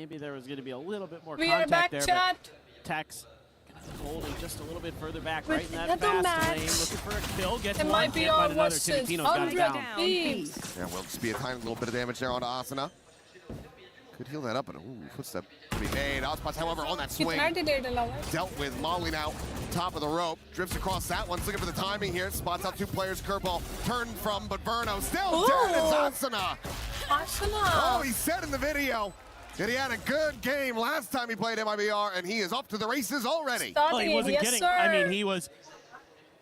maybe there was going to be a little bit more We are contact back, there. chat. But Tex holding just a little bit further back, With right in that another fast lane, match. looking for a kill, gets It one, might be hit by our another. versus Tinatino's got it down. Thieves. Yeah, will just be a tiny little bit of damage there onto Asuna. Could heal that up, but footstep to be made. Ospas, however, on that swing. Dealt with Molly now, top of the rope. Drifts across that one, looking for the timing here. Spots out two players. Curveball turned from, but Verno still dead. It's Asuna. Oh, he said in the video that he had a good game last time he played MIBR, and he is up to the races already. Well, he wasn't kidding. Sir. I mean, he was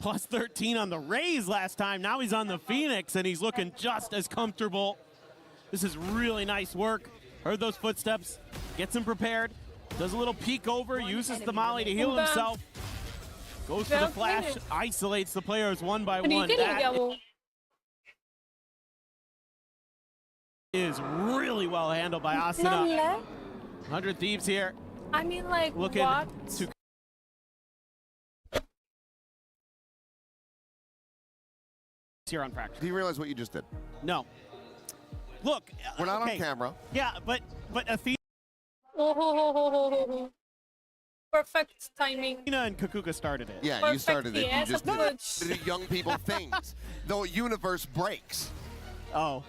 plus 13 on the Rays last time. Now he's on the Phoenix, and he's looking just as comfortable. This is really nice work. Heard those footsteps, gets him prepared, does a little peek over, uses the molly to heal himself, goes for the flash, isolates the players one by one. That is really well handled by Asuna. 100 Thieves here. I mean, like, looking what? to here on practice. Do you realize what you just did? No. Look, we're not on camera. Yeah, but a Thieves. Perfect timing. Tina and Kakuka started it. Yeah, you started it. You just did young people things. The universe breaks. Oh.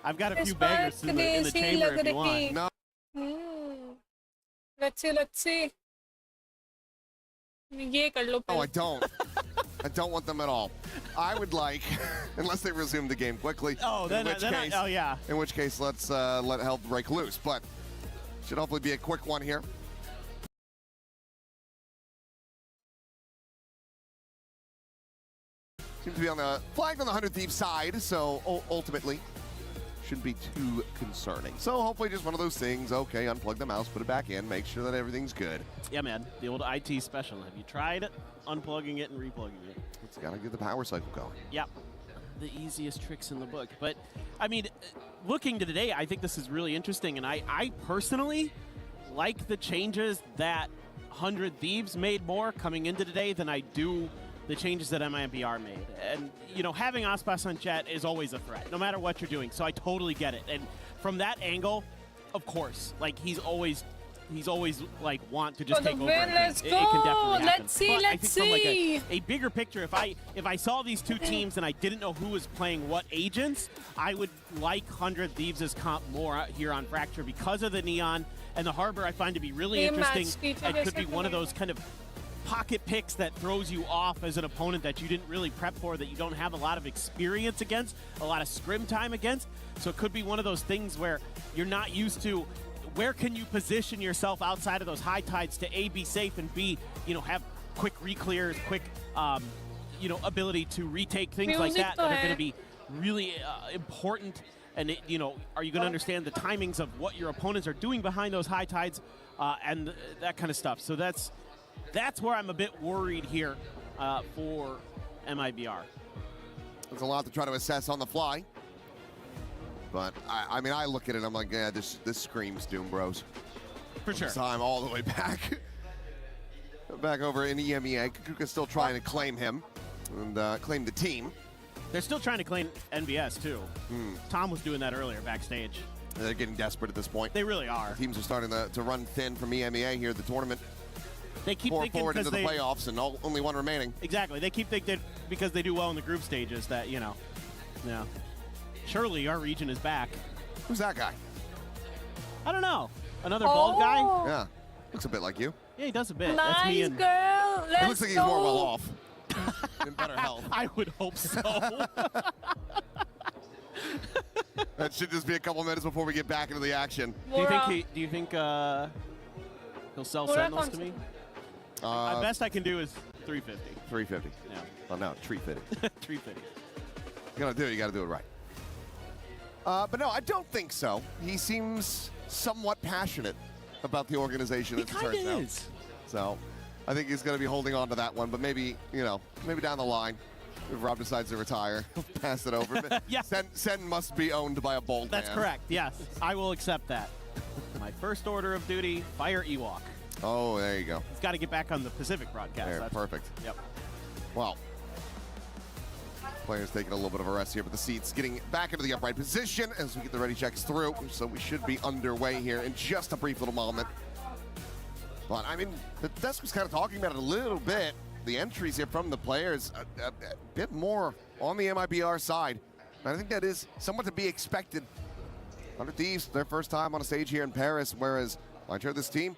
I've got a few bangers in the chamber if you want. No. Let's see. Oh, I don't. I don't want them at all. I would like, unless they resume the game quickly. Oh, yeah. In which case, let's let hell break loose. But should hopefully be a quick one here. Seems to be on the flagged on the 100 Thieves side, so ultimately shouldn't be too concerning. So hopefully just one of those things. Okay, unplug the mouse, put it back in, make sure that everything's good. Yeah, man. The old IT special. Have you tried unplugging it and replugging it? It's got to get the power cycle going. Yep. The easiest tricks in the book. But, I mean, looking to today, I think this is really interesting. And I personally like the changes that 100 Thieves made more coming into today than I do the changes that MIBR made. And, you know, having Aspas on chat is always a threat, no matter what you're doing. So I totally get it. And from that angle, of course, like, he's always like want to just take over. Let's go. It can definitely happen. Let's see. From like a bigger picture, if I saw these two teams and I didn't know who was playing what agents, I would like 100 Thieves' comp more here on Fracture because of the Neon and the Harbor. I find to be really interesting. It could be one of those kind of pocket picks that throws you off as an opponent that you didn't really prep for, that you don't have a lot of experience against, a lot of scrim time against. So it could be one of those things where you're not used to. Where can you position yourself outside of those high tides to A, be safe, and B, you know, have quick re-clears, quick, you know, ability to retake things like that that are going to be really important. And, you know, are you going to understand the timings of what your opponents are doing behind those high tides and that kind of stuff. So that's where I'm a bit worried here for MIBR. There's a lot to try to assess on the fly. But, I mean, I look at it, I'm like, yeah, this screams Doom Bros. For sure. Time all the way back. Back over in EMEA. Kakuka's still trying to claim him and claim the team. They're still trying to claim NBS, too. Tom was doing that earlier backstage. They're getting desperate at this point. They really are. The teams are starting to run thin from EMEA here at the tournament. They keep thinking forward into the playoffs and only one remaining. Exactly. They keep thinking because they do well in the group stages that, you know, yeah. Surely our region is back. Who's that guy? I don't know. Another bald guy? Yeah. Looks a bit like you. Yeah, he does a bit. Nice, that's me and girl. Let's It looks like he's more well off. In better health. I would hope so. That should just be a couple minutes before we get back into the action. Do you think he'll sell Sentinels to me? Best I can do is 350. 350. Yeah. Well, no, 350. 350. You gotta do it right. But no, I don't think so. He seems somewhat passionate about the organization, as it turns out. So I think he's going to be holding on to that one, but maybe, you know, maybe down the line, if Rob decides to retire, pass it over. Yeah. Sen must be owned by a bold man. That's correct, yes. I will accept that. My first order of duty, fire Ewok. Oh, there you go. He's got to get back on the Pacific broadcast. There, perfect. Yep. Well, Players taking a little bit of a rest here, but the seats getting back into the upright position as we get the ready checks through. So we should be underway here in just a brief little moment. But I mean, the desk was kind of talking about it a little bit. The entries here from the players, a bit more on the MIBR side. I think that is somewhat to be expected. 100 Thieves, their first time on a stage here in Paris, whereas I heard this team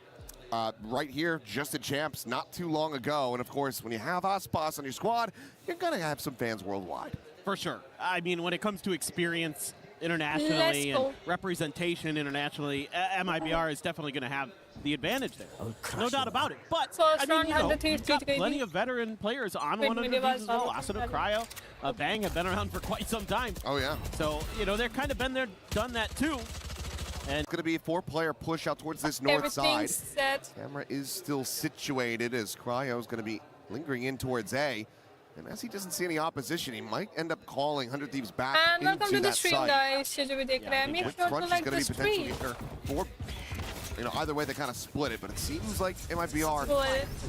right here, just at Champs, not too long ago. And of course, when you have Aspas on your squad, you're gonna have some fans worldwide. For sure. I mean, when it comes to experience internationally and representation internationally, MIBR is definitely going to have the advantage there. No doubt about it. But, I mean, you know, you've got plenty of veteran players on one of these as well. Asuna, Cryo, Bang have been around for quite some time. Oh, yeah. So, you know, they're kind of been there, done that too. And it's going to be a 4-player push out towards this north side. Set. Camera is still situated as Cryo is going to be lingering in towards A. And as he doesn't see any opposition, he might end up calling 100 Thieves back and welcome into to the that stream, side. guys. Make sure to like the stream. You know, either way, they kind of split it, but it seems like MIBR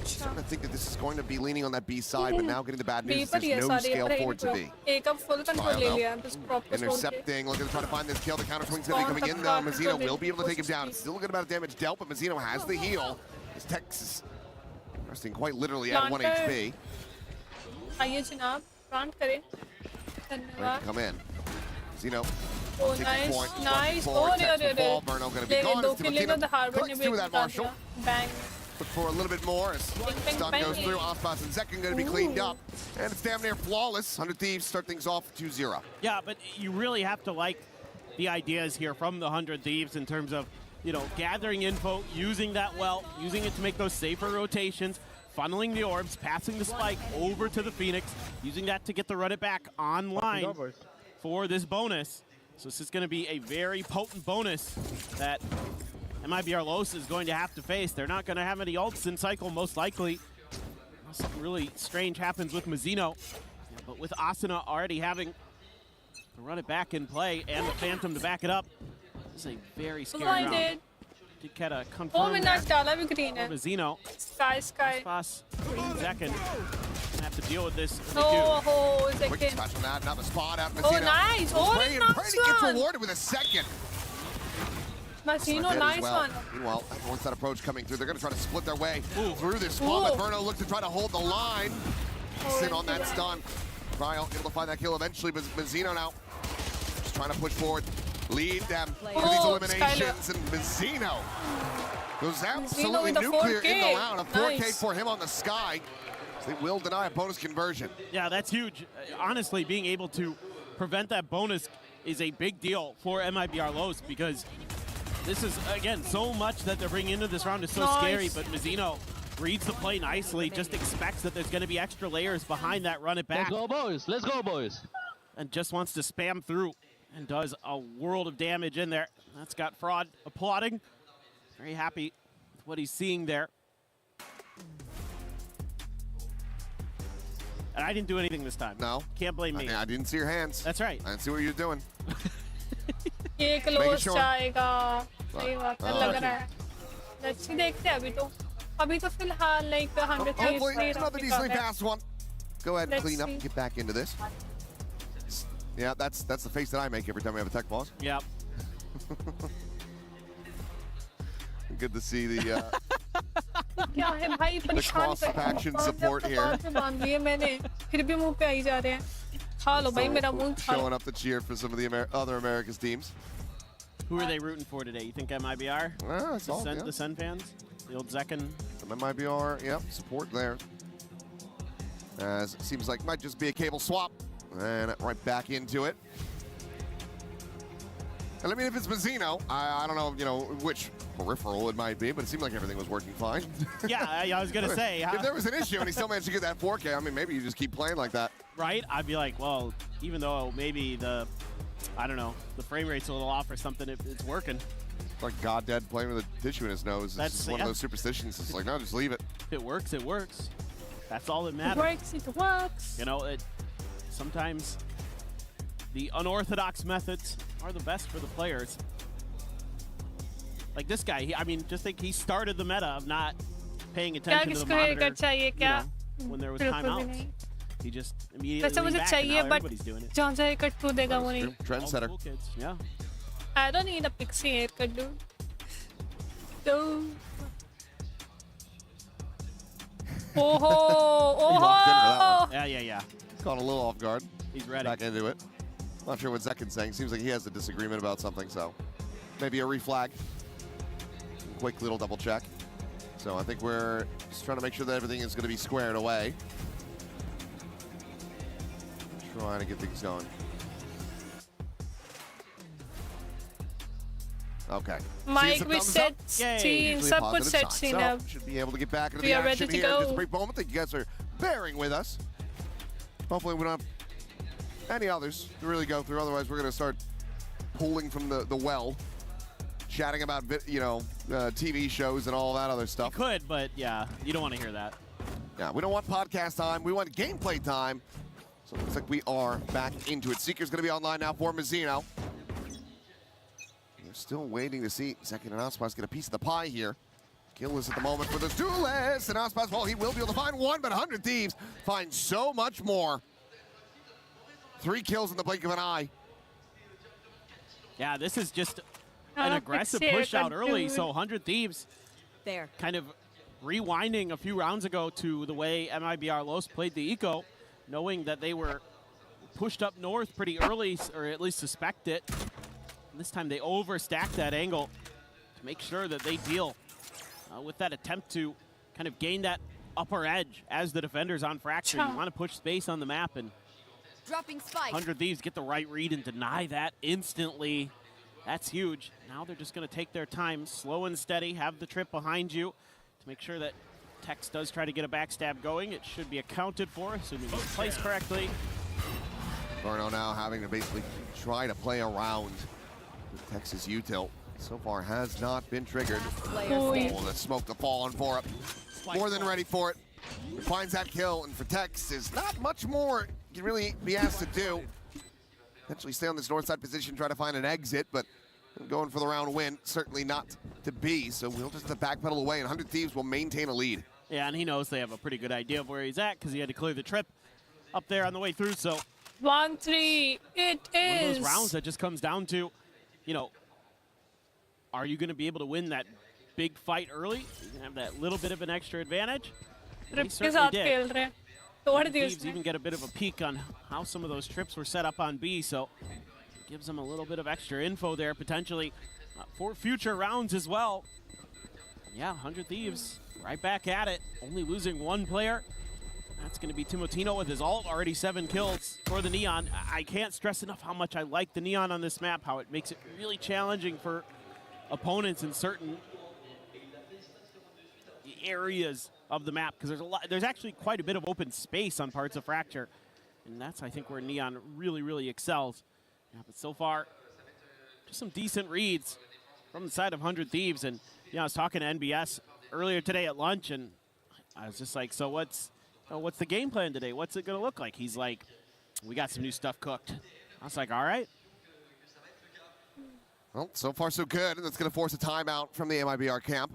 starting to think that this is going to be leaning on that B side, but now getting the bad news, there's no scale forward to B. Intercepting, looking to try to find this kill. The counter swing's going to be coming in, though. Mazzino will be able to take him down. It's still a good amount of damage dealt, but Mazzino has the heal. His Tex is resting quite literally at 1 HP. आइए जनाब, plant करें। धन्यवाद। Come in. Zeno. Oh, nice. Oh, Verno going to be gone. दो किले तो Harbor ने भी बता दिया। Bang. Look for a little bit more as stun goes through. Aspas and Zekin going to be cleaned up. And it's damn near flawless. 100 Thieves start things off 2-0. yeah, but you really have to like the ideas here from the 100 Thieves in terms of, you know, gathering info, using that well, using it to make those safer rotations, funneling the orbs, passing the spike over to the Phoenix, using that to get the run it back online for this bonus. So this is going to be a very potent bonus that MIBR.LOS is going to have to face. They're not going to have any ults in cycle, most likely. Something really strange happens with Mazzino. But with Asuna already having to run it back in play and the Phantom to back it up, this is a very scary round. Did get a confirm Mazzino. Sky. Aspas, Zekin have to deal with this. Quick touch on that, another spot out. Mazzino. Oh, nice. Brady gets rewarded with a second. Mazzino, nice one. Meanwhile, once that approach coming through, they're going to try to split their way through this spot. But Verno looks to try to hold the line. Sit on that stun. Cryo able to find that kill eventually, but Mazzino now just trying to push forward. Lead them through these eliminations, and Mazzino goes absolutely nuclear in the round. A 4K for him on the Sky. They will deny a bonus conversion. Yeah, that's huge. Honestly, being able to prevent that bonus is a big deal for MIBR.LOS because this is, again, so much that they're bringing into this round is so scary, but Mazzino reads the play nicely, just expects that there's going to be extra layers behind that run it back. Let's go, boys. Let's go, boys. And just wants to spam through and does a world of damage in there. That's got Fraud applauding. Very happy with what he's seeing there. And I didn't do anything this time. No. Can't blame me. I didn't see your hands. That's right. I didn't see what you're doing. ये close जाएगा. सही बात है, लग रहा है. Let's see, देखते हैं अभी तो. अभी तो फिलहाल like 100 hopefully it's another decently fast one. Go ahead and clean up and get back into this. Yeah, that's the face that I make every time we have a tech pause. Yep. Good to see the क्या है भाई परेशान cross faction support here. बांध लिए मैंने फिर भी मुंह पे आई जा रहे हैं खा लो भाई मेरा मुंह खा लो showing up to cheer for some of the other America's teams. Who are they rooting for today? You think MIBR? The Sun fans? The old Zekin? Some MIBR, yep, support there. As it seems like might just be a cable swap. And right back into it. And I mean, if it's Mazzino, I don't know, you know, which peripheral it might be, but it seemed like everything was working fine. Yeah, I was going to say. If there was an issue and he still managed to get that 4K, I mean, maybe you just keep playing like that. Right? I'd be like, well, even though maybe I don't know, the frame rate's a little off or something, it's working. It's like God Dead playing with a tissue in his nose. It's just one of those superstitions. It's like, no, just leave it. If it works, it works. That's all that matters. It works. You know, sometimes the unorthodox methods are the best for the players. Like this guy, I mean, just think he started the meta of not paying attention to the monitor, you know, when there was timeouts. He just immediately वैसे मुझे leaned back, and now चाहिए but everybody's doing it. जौन सा haircut तू देगा वो नहीं. Trendsetter. All the cool kids, yeah. I don't need a pixie haircut, dude. So. Oh ho! Locked in for that one. Yeah. Caught a little off guard. He's ready. Back into it. Not sure what Zekin's saying. Seems like he has a disagreement about something, so maybe a reflag. Quick little double check. So I think we're just trying to make sure that everything is going to be squared away. Trying to get things going. Okay. Mike, we set scene, सब कुछ set scene अब. Should be able to get back into We the are action ready to here in just a go. brief moment. Thank you guys for bearing with us. Hopefully we don't have any others to really go through. Otherwise, we're going to start pulling from the well, chatting about TV shows and all that other stuff. You could, but yeah, you don't want to hear that. Yeah, we don't want podcast time. We want gameplay time. So it looks like we are back into it. Seeker's going to be online now for Mazzino. We're still waiting to see Zekin and Aspas get a piece of the pie here. Kill is at the moment for the duelist, and Aspas, well, he will be able to find one, but 100 Thieves find so much more. 3 kills in the blink of an eye. Yeah, this is just an aggressive push out early, so 100 Thieves there. Kind of rewinding a few rounds ago to the way MIBR.LOS played the eco, knowing that they were pushed up north pretty early, or at least suspect it. And this time they overstacked that angle to make sure that they deal with that attempt to kind of gain that upper edge as the defenders on Fracture. You want to push space on the map, and dropping spike. 100 Thieves get the right read and deny that instantly. That's huge. Now they're just going to take their time, slow and steady, have the trip behind you to make sure that Tex does try to get a backstab going. It should be accounted for, assuming it's placed correctly. Burno now having to basically try to play around with Tex's util. So far has not been triggered. Oh, the smoke to fall on for it. More than ready for it. He finds that kill, and for Tex, is not much more he can really be asked to do. Eventually stay on this north side position, try to find an exit, but going for the round win, certainly not to be. So we'll just have to backpedal away, and 100 Thieves will maintain a lead. Yeah, and he knows they have a pretty good idea of where he's at because he had to clear the trip up there on the way through. So 1-3, it is. One of those rounds that just comes down to, are you going to be able to win that big fight early? You can have that little bit of an extra advantage. He certainly did. Thieves even get a bit of a peek on how some of those trips were set up on B, so it gives them a little bit of extra info there potentially for future rounds as well. Yeah, 100 Thieves right back at it, only losing 1 player. That's going to be Timotino with his ult, already 7 kills for the Neon. I can't stress enough how much I like the Neon on this map, how it makes it really challenging for opponents in certain areas of the map, because there's actually quite a bit of open space on parts of Fracture, and that's, I think, where Neon really excels. Yeah, but so far, just some decent reads from the side of 100 Thieves. And I was talking to NBS earlier today at lunch, and I was just like, so what's the game plan today? What's it gonna look like? He's like, we got some new stuff cooked. I was like, all right. Well, so far so good, and that's gonna force a timeout from the MIBR camp.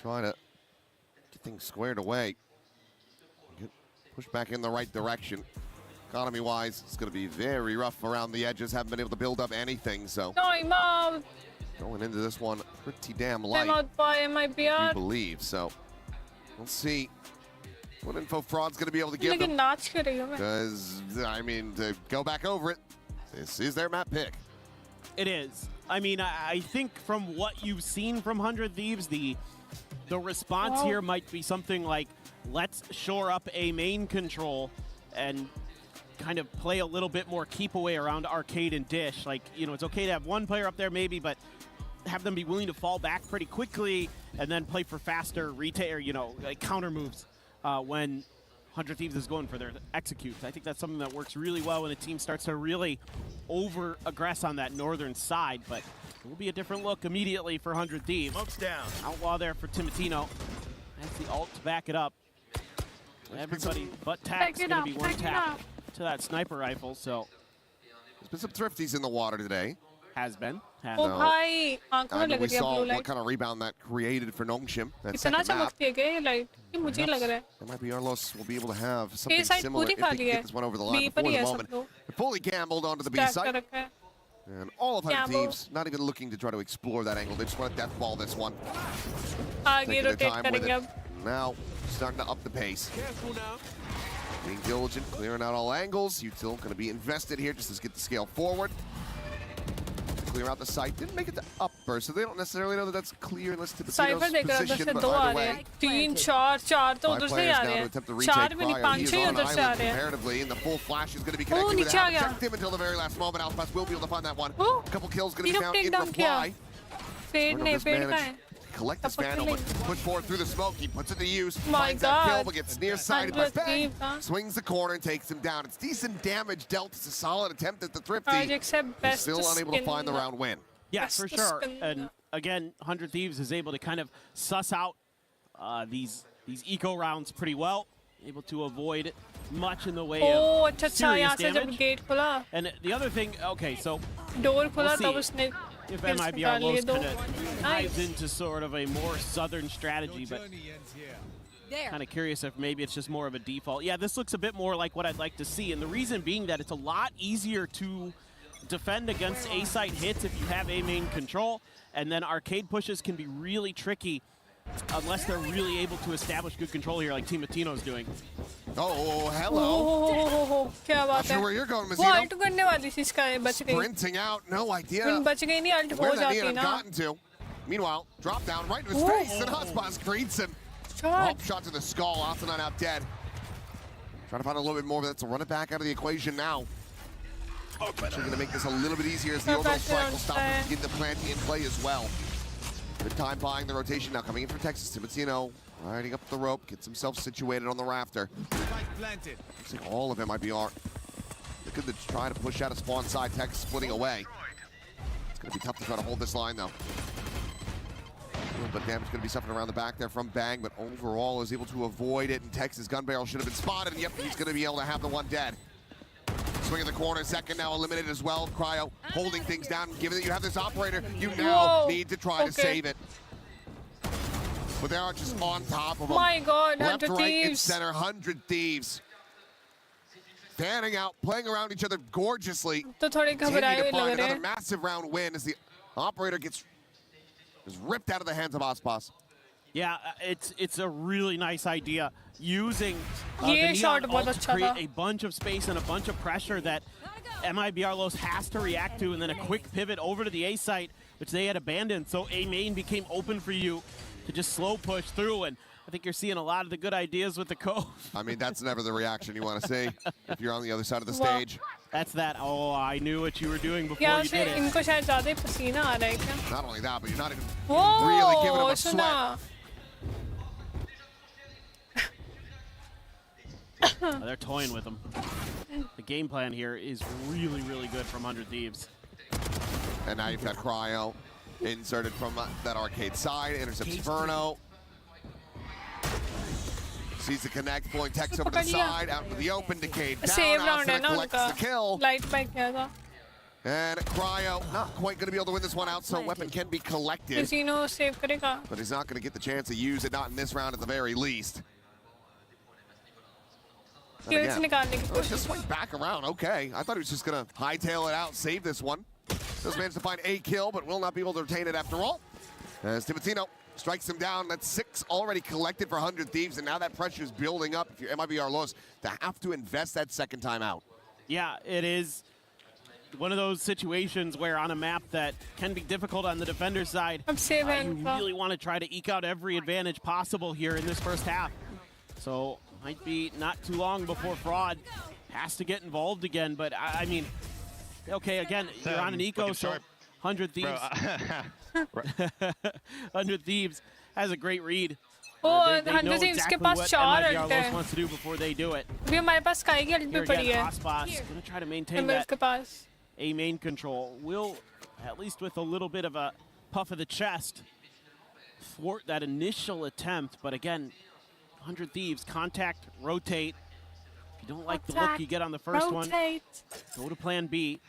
Trying to get things squared away. Push back in the right direction. Economy-wise, it's going to be very rough around the edges. Haven't been able to build up anything, so going into this one pretty damn light. Out by MIBR. I believe so. We'll see what info Fraud's going to be able to give them. Because I mean, to go back over it, this is their map pick. It is. I mean, I think from what you've seen from 100 Thieves, the response here might be something like, let's shore up a main control and kind of play a little bit more keep away around arcade and dish. Like, it's okay to have 1 player up there maybe, but have them be willing to fall back pretty quickly and then play for faster like counter moves when 100 Thieves is going for their executes. I think that's something that works really well when a team starts to really over-aggress on that northern side, but it will be a different look immediately for 100 Thieves. Smoke's down. Outlaw there for Timotino. That's the ult to back it up. Everybody but Tax going to be 1 tap to that sniper rifle, so. There's been some thrifties in the water today. Has been. ओ भाई आंखों में लग we रही है saw blue what light. kind of rebound that created for Nongshim. That इतना second map. चमकती है क्या ये लाइट? ये मुझे लग रहा है. MIBR.LOS will be able to have something side similar पूरी if they खाली can है. get this one over the line B पर before ही the है सब moment. लोग. They fully gambled onto the B Stack side. कर रखा है. And all of 100 Gamble. Thieves not even looking to try to explore that angle. They just want to death ball this one. आगे Taking their rotate time with करेंगे it. अब. Now starting to up the pace. Being diligent, clearing out all angles. Util going to be invested here just to get the scale forward. Clear out the site. Didn't make it to upper, so they don't necessarily know that that's clear unless Tipitino's cyber देख रहा है position. से But दो आ either रहे way, हैं. 3 4 4 तो उधर से ही आ रहे हैं. 4 भी नहीं 5 6 उधर से आ रहे हैं. comparatively, and the full flash is going to be connected with नीचे आ that गया. objective until the very last moment. Alphas will be able to find that one. Oh, A couple kills going to be तीनों found in takedown किया. reply. Fade Arnold नहीं just fade का managed है. to collect this Tapos vandal, but killing. push forward through the smoke. He puts it to use, My finds that kill, God. but gets nearsighted by 100 Bang. Thieves, huh? Swings the corner and takes him down. It's decent damage dealt. It's a solid attempt at the Thrifty. Projects have He's best still unable to find the skin. round win. Yeah, Best for to sure. spin. And again, 100 Thieves is able to kind of suss out these eco rounds pretty well. Able to avoid much in the way Oh, of अच्छा अच्छा serious यहाँ से जब damage. Gate खुला, And the other thing, okay, so door खुला see तब उसने if kills निकाल लिए MIBR.LOS दो. kind of dives into sort of a more southern strategy, but There. kind of curious if maybe it's just more of a default. Yeah, this looks a bit more like what I'd like to see, and the reason being that it's a lot easier to defend against A-site hits if you have A-main control, and then arcade pushes can be really tricky unless they're really able to establish good control here like Team Matino's doing. Oh, hello. Oh, क्या Not बात sure है. where you're going, वो Mazzino. Alt करने वाली थी इसका, बच गई. Sprinting out, no idea बच गई नहीं, अल्ट हो where that जाती Neon had ना. gotten to. Meanwhile, drop down right in his Whoa. face, and Hotspot greets him. Shot. Oh, shot to the skull, Asana now dead. Trying to find a little bit more, but that's to run it back out of the equation now. Actually going to make this a little bit easier as the overall strike will stop him to get the plant in play as well. Good time buying the rotation now coming in for Texas. Timotino riding up the rope, gets himself situated on the rafter. Looks like all of MIBR looking to try to push out a spawn side. Texas splitting away. It's going to be tough to try to hold this line though. A little bit of damage going to be suffered around the back there from Bang, but overall is able to avoid it, and Texas gun barrel should have been spotted, and yep, he's going to be able to have the one dead. Swing in the corner, second now eliminated as well. Cryo holding things down. Given that you have this operator, you now need to try to save it. But they are just on top of them. My God, Left, 100 right, and Thieves. center, 100 Thieves. Fanning out, playing around each other gorgeously. तो थोड़े Continue घबराए to हुए लग find रहे another हैं. massive round win as the operator gets ripped out of the hands of Ospas. Yeah, it's a really nice idea using ये the shot Neon बहुत ult to अच्छा create था. a bunch of space and a bunch of pressure that MIBR.LOS has to react to, and then a quick pivot over to the A site, which they had abandoned. So A main became open for you to just slow push through, and I think you're seeing a lot of the good ideas with the Cove. I mean, that's never the reaction you want to see if you're on the other side of the Wow. stage. That's that, oh, I knew what you were doing before यहाँ you से did it. इनको शायद ज़्यादा ही पसीना आ रहा है क्या? Not only that, but you're not even really giving them oh a sweat. सुना. They're toying with them. The game plan here is really, really good from 100 Thieves. And now you've got Cryo inserted from that arcade side, intercepts Verno. Sees the connect, pulling Tex over to the side, out into the open, decayed down. Save round है Asuna ना collects उनका. the kill. Light by किया था. And Cryo not quite going to be able to win this one out, so weapon can be collected. Casino save करेगा. But he's not going to get the chance to use it, not in this round at the very least. And Kills again, निकालने की oh, कोशिश. just went back around, okay. I thought he was just going to hightail it out, save this one. Does manage to find a kill, but will not be able to retain it after all. As Timotino strikes him down. That's 6 already collected for 100 Thieves, and now that pressure is building up if you're MIBR.LOS to have to invest that second time out. Yeah, it is one of those situations where on a map that can be difficult on the defender side, अब save है you इनका. really want to try to eke out every advantage possible here in this first half. So might be not too long before Fraud has to get involved again. But I mean, okay, again, you're on an eco, so 100 Thieves. 100 Thieves has a great read. Oh, They 100 know Thieves के exactly पास what 4 MIBR.LOS अल्ट है. wants to do before they do it. अभी हमारे पास sky की alt Here भी पड़ी again, है. Ospas gonna try to maintain एमएल्स that के पास. A main control. Will, at least with a little bit of a puff of the chest, thwart that initial attempt. But again, 100 Thieves, contact, rotate. If you don't like the look you get on the first one, Rotate. go to plan B.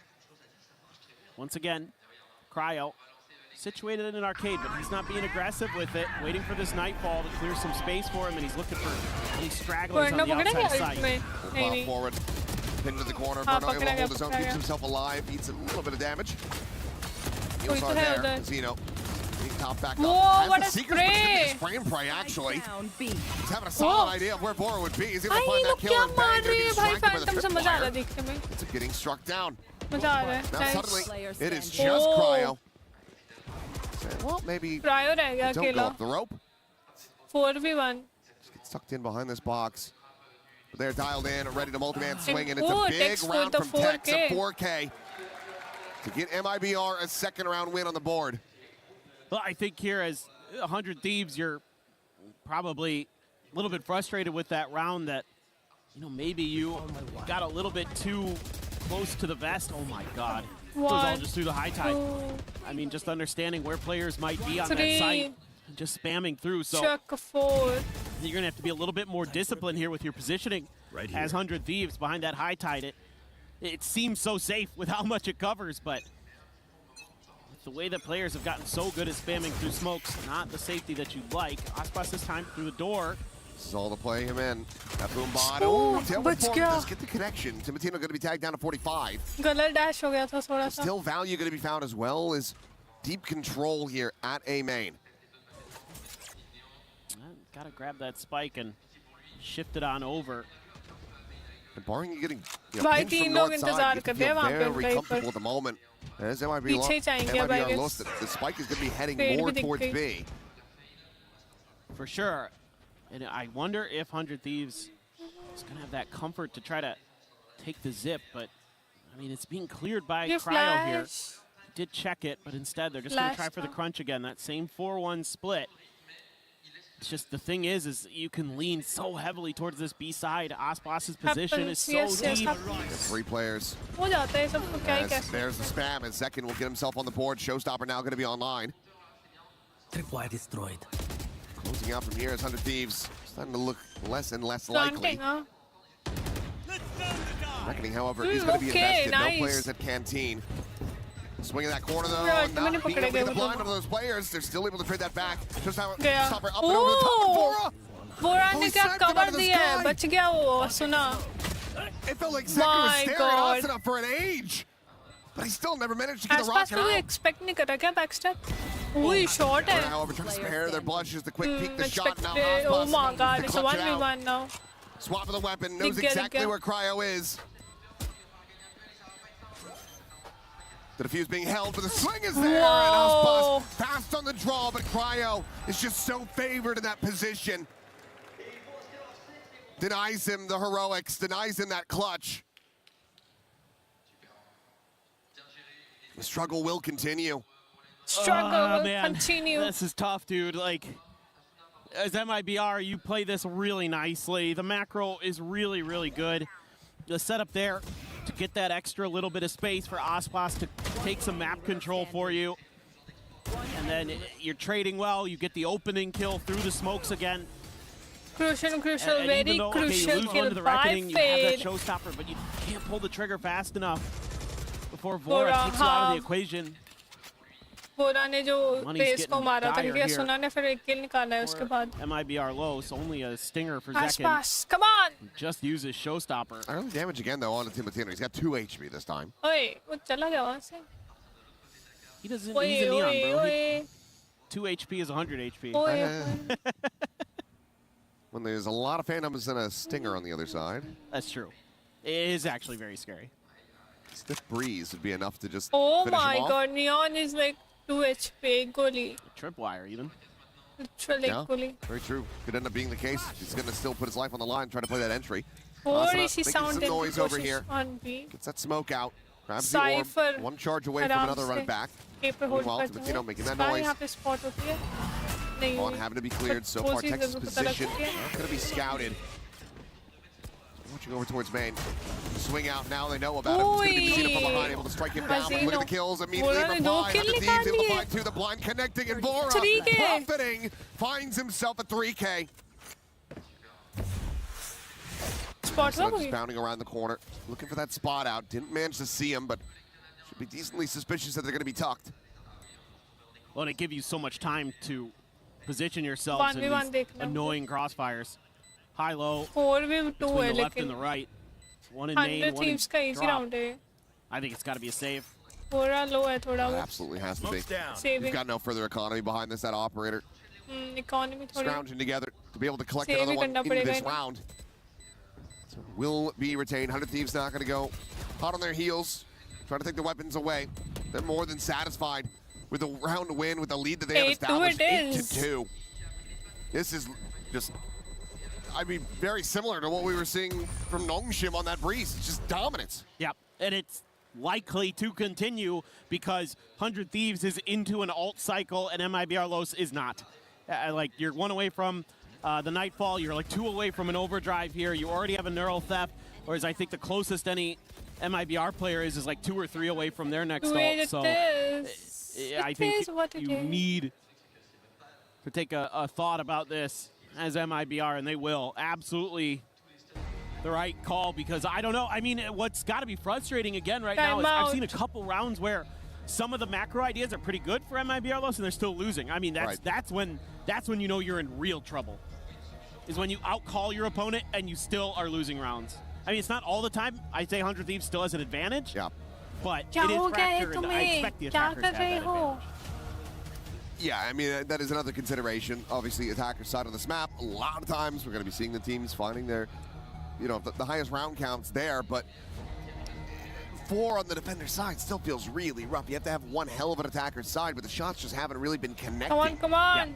Once again, Cryo situated in an arcade, but he's not being aggressive with it, waiting for this Nightfall to clear some space for him, and he's looking for any stragglers on the outside side. Ball forward, pinned to the corner. Bruno able to hold his own, keeps himself alive, eats a little bit of damage. Heals are there. Zeno, top back up. Whoa, what a spray! Spray and pray, actually. He's having a solid idea of where Bora would be. He's able to find that kill and bang. They're getting distracted by the tripwire. It's getting struck down. Now suddenly, it is just Cryo. Well, maybe don't go up the rope. 4v1. Just get sucked in behind this box. But they're dialed in, ready to multi-man swing, and it's a big round from Tex at 4K to get MIBR a second round win on the board. Well, I think here as 100 Thieves, you're probably a little bit frustrated with that round that, you know, maybe you got a little bit too close to the vest. Oh my God. It was all just through the high tide. I mean, just understanding where players might be on that site, just spamming through. So you're gonna have to be a little bit more disciplined here with your positioning as 100 Thieves behind that high tide. It seems so safe with how much it covers, but with the way that players have gotten so good at spamming through smokes, not the safety that you'd like. Aspas this time through the door. This is all to play him in. That boom bot. Oh, does get the connection. Timotino going to be tagged down to 45. Still value going to be found as well as deep control here at A main. Got to grab that spike and shift it on over. And barring you getting pinched from north side, you can feel very comfortable at the moment. As MIBR.LOS, the spike is going to be heading more towards B. For sure. And I wonder if 100 Thieves is going to have that comfort to try to take the zip, but I mean, it's being cleared by Cryo here. Did check it, but instead they're just going to try for the crunch again. That same 4-1 split. It's just the thing is you can lean so heavily towards this B side. Aspas's position is so deep. 3 players. There's the spam, and Zekin will get himself on the board. Showstopper now going to be online. Tripwire destroyed. Closing out from here is 100 Thieves. Starting to look less and less likely. Reckoning, however, is going to be invested. No players at Canteen. Swinging that corner though, not being able to get the blind of those players. They're still able to trade that back. Just how Stopper up and over the top of Bora. Bora ने क्या cover दिया है, बच गया वो, सुना. It felt like Zekin was staring at Asuna for an age. But he still never managed to get the rocket out. Expect नहीं करा क्या backstab? Ui, short है. However, trying to spare their blushes, the quick peek, the shot now. Oh my God, it's a 1v1 now. Swap of the weapon, knows exactly where Cryo is. The defuse being held, but the swing is there, and Aspas fast on the draw, but Cryo is just so favored in that position. Denies him the heroics, denies him that clutch. The struggle will continue. Struggle will continue. This is tough, dude. Like, as MIBR, you play this really nicely. The macro is really, really good. The setup there to get that extra little bit of space for Aspas to take some map control for you. And then you're trading well. You get the opening kill through the smokes again. Crucial, and very crucial kill the by Reckoning, you have that showstopper, but you can't pull the trigger fast enough before Vora takes you out of the equation. Bora ने जो base को मारा था, क्योंकि सुना ने फिर एक kill निकाला है उसके बाद. MIBR.LOS, only a stinger for Zekin. Aspas, come on! Just uses showstopper. Early damage again though on the Timotino. He's got 2 HP this time. Oi, वो चला गया वहाँ से. He doesn't. He's a neon, bro. 2 HP is 100 HP. When there's a lot of phantoms and a stinger on the other side. That's true. It is actually very scary. Stiff breeze would be enough to just Oh finish my him off. God, neon is like 2 HP goalie. Tripwire even. Literally goalie. Very true. Could end up being the case. He's going to still put his life on the line, try to play that entry. Making some noise over here. Gets that smoke out. Grabs the orb. 1 charge away from another run back. Meanwhile, Timotino making that noise. On having to be cleared. So far, Texas position not going to be scouted. Watching over towards main. Swing out now, they know about him. It's going to be Zeno from behind, able to strike him down. But look at the kills immediately reply. The Thieves able to find 2, the blind connecting, and Bora profiting finds himself a 3K. Just bounding around the corner, looking for that spot out. Didn't manage to see him, but should be decently suspicious that they're going to be tucked. Well, and it gives you so much time to position yourselves 1v1 in these देखना annoying crossfires. High, low, 4v2 between है the left and the लेकिन right. One in main, 100 one in Thieves का easy drop. round है. I think it's got to be a save. थोड़ा low है थोड़ा It वो. absolutely has to be. You've Saving. got no further economy behind this, that operator. Economy थोड़ी. Scrounging together to be able to collect Save another he one करना in पड़ेगा this इन्हें. round. Will be retained. 100 Thieves not going to go hot on their heels, trying to take the weapons away. They're more than satisfied with the round win, with the lead that they have 8-2 established. it is. 8-2. This is just, I mean, very similar to what we were seeing from Nongshim on that breeze. It's just dominance. Yep, and it's likely to continue because 100 Thieves is into an alt cycle and MIBR.LOS is not. Like, you're 1 away from the Nightfall, you're like 2 away from an overdrive here, you already have a neural theft, whereas I think the closest any MIBR player is like 2 or 3 away from their next alt. So I think you need to take a thought about this as MIBR, and they will. Absolutely the right call, because I don't know. I mean, what's got to be frustrating again right now is I've seen a couple rounds where some of the macro ideas are pretty good for MIBR.LOS and they're still losing. I mean, that's when you know you're in real trouble. Is when you outcall your opponent and you still are losing rounds. I mean, it's not all the time. I say 100 Thieves still has an advantage. Yeah. But it is Fracture, and I expect the attackers to have that advantage. Yeah, I mean, that is another consideration. Obviously, attacker side of this map, a lot of times we're going to be seeing the teams finding their, you know, the highest round counts there, but 4 on the defender side still feels really rough. You have to have one hell of an attacker's side, but the shots just haven't really been connecting. Come on. Yeah.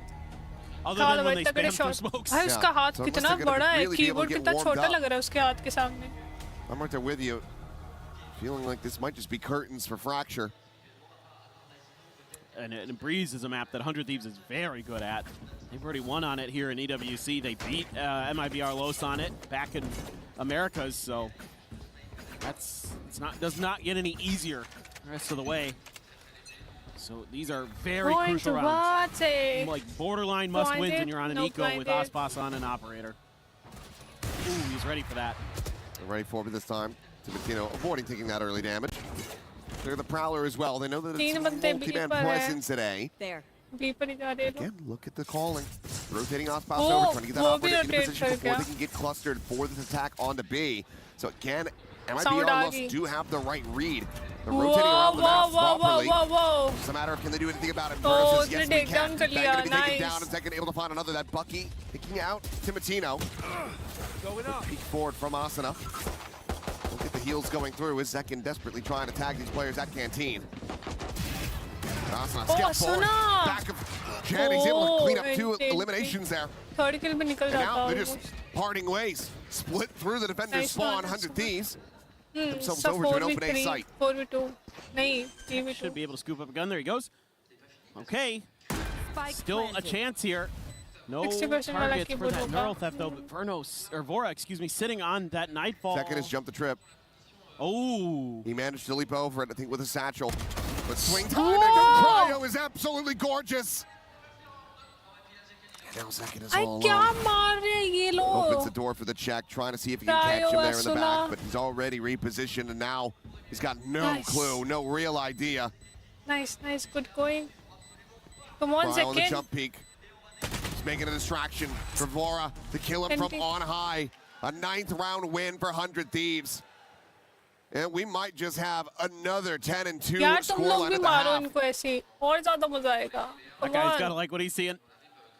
Other than when they spam through smokes. भाई उसका हाथ कितना बड़ा है, keyboard कितना छोटा लग रहा है उसके हाथ के सामने. I'm right there with you. Feeling like this might just be curtains for Fracture. And Breeze is a map that 100 Thieves is very good at. They've already won on it here in EWC. They beat MIBR.LOS on it back in Americas, so does not get any easier the rest of the way. So these are very crucial rounds. Like borderline must wins, and you're on an eco with Ospas on an operator. Ooh, he's ready for that. They're ready for it this time. Timotino avoiding taking that early damage. They're the Prowler as well. They know that it's multi-man presence today. There. Again, look at the calling. Rotating Ospas over, trying to get that operator into position before they can get clustered for this attack onto B. So again, MIBR.LOS do have the right read. They're rotating around the map properly. It's a matter of can they do anything about it. Burrow says, yes, we can. They're going to be taken down, and second able to find another. That Bucky picking out Timotino. Peek forward from Asuna. Look at the heels going through. Is Zekin desperately trying to tag these players at Canteen. Asuna skip forward. Back of Jen. He's able to clean up 2 eliminations there. And now they're just parting ways. Split through the defender's spawn. 100 Thieves. Themselves over to an open A site. 4v2. Should be able to scoop up a gun. There he goes. Okay. Still a chance here. No targets for that neural theft though. But Vora, excuse me, sitting on that Nightfall. Second has jumped the trip. Oh. He managed to leap over it, I think, with a satchel. But swing timing from Cryo is absolutely gorgeous. Now second is all alone. Opens the door for the check, trying to see if he can catch him there in the back, but he's already repositioned, and now he's got no clue, no real idea. Nice, good going. Come on, Cryo on the Zekin. jump peak. He's making a distraction for Vora to kill him from on high. A 9th round win for 100 Thieves. And we might just have another 10-2 scoreline at the half. That guy's got to like what he's seeing.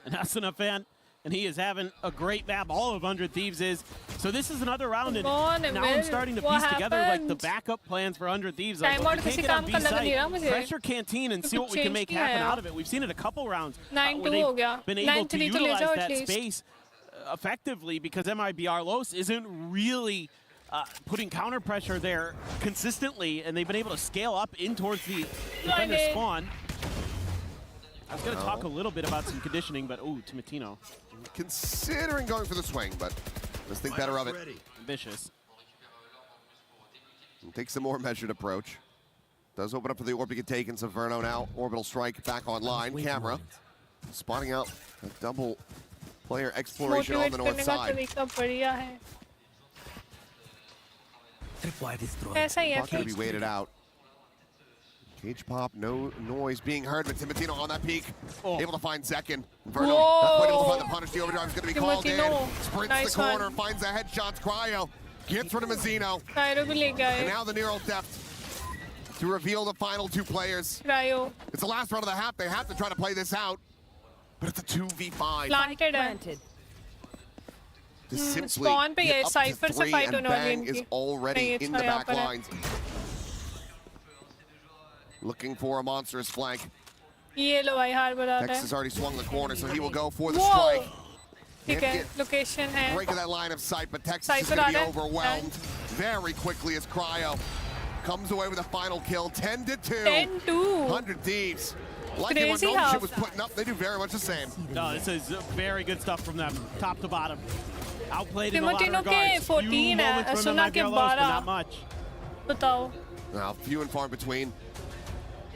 An Asuna fan, and he is having a great map. All of 100 Thieves is. So this is another round, and now I'm starting to piece together like the backup plans for 100 Thieves. Like, if we can't get on B site, pressure Canteen and see what we can make happen out of it. We've seen it a couple rounds where they've been able to utilize that space effectively because MIBR.LOS isn't really putting counter pressure there consistently, and they've been able to scale up in towards the defender spawn. I was going to talk a little bit about some conditioning, but ooh, Timotino. Considering going for the swing, but let's think better of it. Ambitious. Takes a more measured approach. Does open up for the orb to get taken. Severno now. Orbital strike back online. Camera spotting out a double player exploration on the north side. Tripwire destroyed. Not going to be waited out. Cage pop, no noise being heard, but Timotino on that peak, able to find Zekin. Inferno, Whoa. not quite able to find the punish. The overdrive is going to be called in. Timotino. Sprints Nice the corner, one. finds the headshots. Cryo gets rid of Mazzino. Cryo भी ले गए. And now the Nero theft to reveal the final two players. Cryo. It's the last round of the half. They have to try to play this out, but it's a 2v5. Planted है. Planted. To simply spawn पे get ये up Cypher to से 3 fight and होने वाली Bang है is इनकी. already नहीं, in the अच्छा यहाँ back पर है. lines. Looking for a monstrous flank. ये लो भाई हार बना Tex रहा has है. already swung the corner, so he will go for the Whoa. strike. ठीक Can't है. get Location है. break of that line of sight, but Texas is Cypher going to uh be रहा है. overwhelmed very quickly as Cryo comes away with a final kill, 10-2. 10-2. 100 Thieves. Like it when Crazy no how- shit was putting up, they do very much the same. No, this is very good stuff from them, top to bottom. Outplayed in a lot of Timotino के regards. 14 Few है, moments from them Asuna might be के our lowest, but 12. not much. बताओ. Now, few and far between.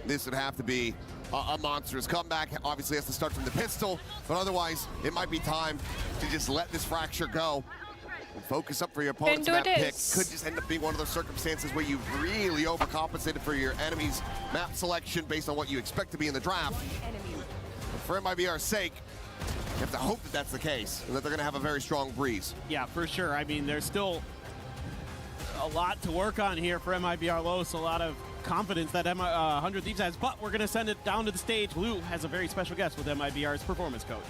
This would have to be a monstrous comeback. Obviously, has to start from the pistol, but otherwise, it might be time to just let this fracture go and focus up for your opponents. Then And do that it pick is. could just end up being one of those circumstances where you've really overcompensated for your enemy's map selection based on what you expect to be in the draft. But for MIBR's sake, you have to hope that that's the case and that they're going to have a very strong breeze. Yeah, for sure. I mean, there's still a lot to work on here for MIBR.LOS, a lot of confidence that 100 Thieves has, but we're going to send it down to the stage. Lou has a very special guest with MIBR's performance coach.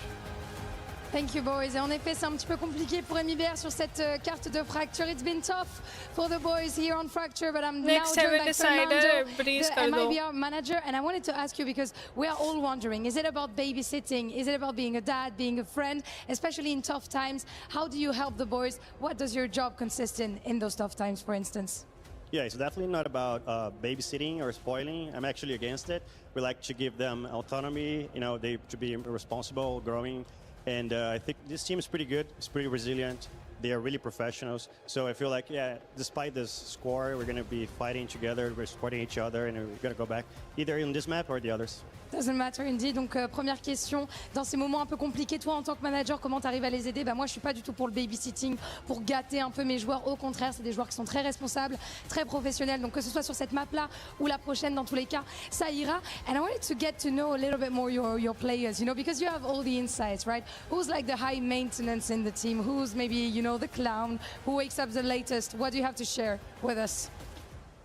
Thank you, boys. Et en effet, c'est un petit peu compliqué pour MIBR sur cette carte de Fracture. It's been tough for the boys here on Fracture, but I'm Next now joined seven by decider, Fernando, breeze the कर दो. MIBR manager, and I wanted to ask you because we are all wondering, is it about babysitting? Is it about being a dad, being a friend, especially in tough times? How do you help the boys? What does your job consist in those tough times, for instance? Yeah, it's definitely not about babysitting or spoiling. I'm actually against it. We like to give them autonomy, you know, they to be responsible, growing. And I think this team is pretty good. It's pretty resilient. They are really professionals. So I feel like, yeah, despite this score, we're going to be fighting together, we're supporting each other, and we're going to go back either in this map or the others. Doesn't matter indeed. Donc première question, dans ces moments un peu compliqués, toi en tant que manager, comment tu arrives à les aider? Moi je suis pas du tout pour le babysitting, pour gâter un peu mes joueurs. Au contraire, c'est des joueurs qui sont très responsables, très professionnels. Donc que ce soit sur cette map là ou la prochaine, dans tous les cas, ça ira. And I wanted to get to know a little bit more your players, you know, because you have all the insights, right? Who's like the high maintenance in the team? Who's maybe, you know, the clown? Who wakes up the latest? What do you have to share with us?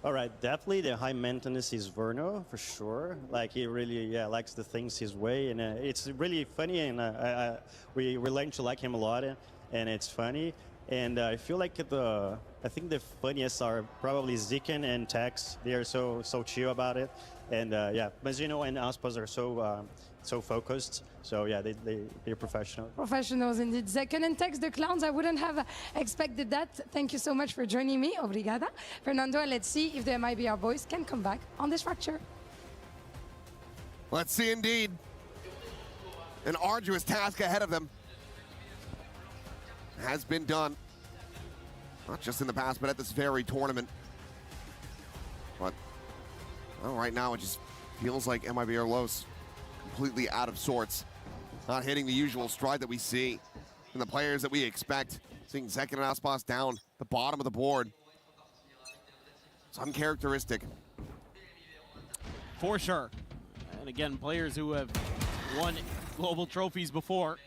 All right, definitely the high maintenance is Verno, for sure. Like, he really likes the things his way, and it's really funny, and we learn to like him a lot, and it's funny. And I feel like I think the funniest are probably Zekin and Tex. They are so chill about it. And yeah, Mazzino and Aspas are so focused. So yeah, they're professional. Professionals indeed. Zekin and Tex, the clowns, I wouldn't have expected that. Thank you so much for joining me. Obrigada. Fernando, let's see if the MIBR boys can come back on this Fracture. Let's see indeed. An arduous task ahead of them has been done. Not just in the past, but at this very tournament. But well, right now it just feels like MIBR.LOS completely out of sorts. Not hitting the usual stride that we see from the players that we expect. Seeing Zekin and Aspas down the bottom of the board. It's uncharacteristic. For sure. And again, players who have won global trophies before.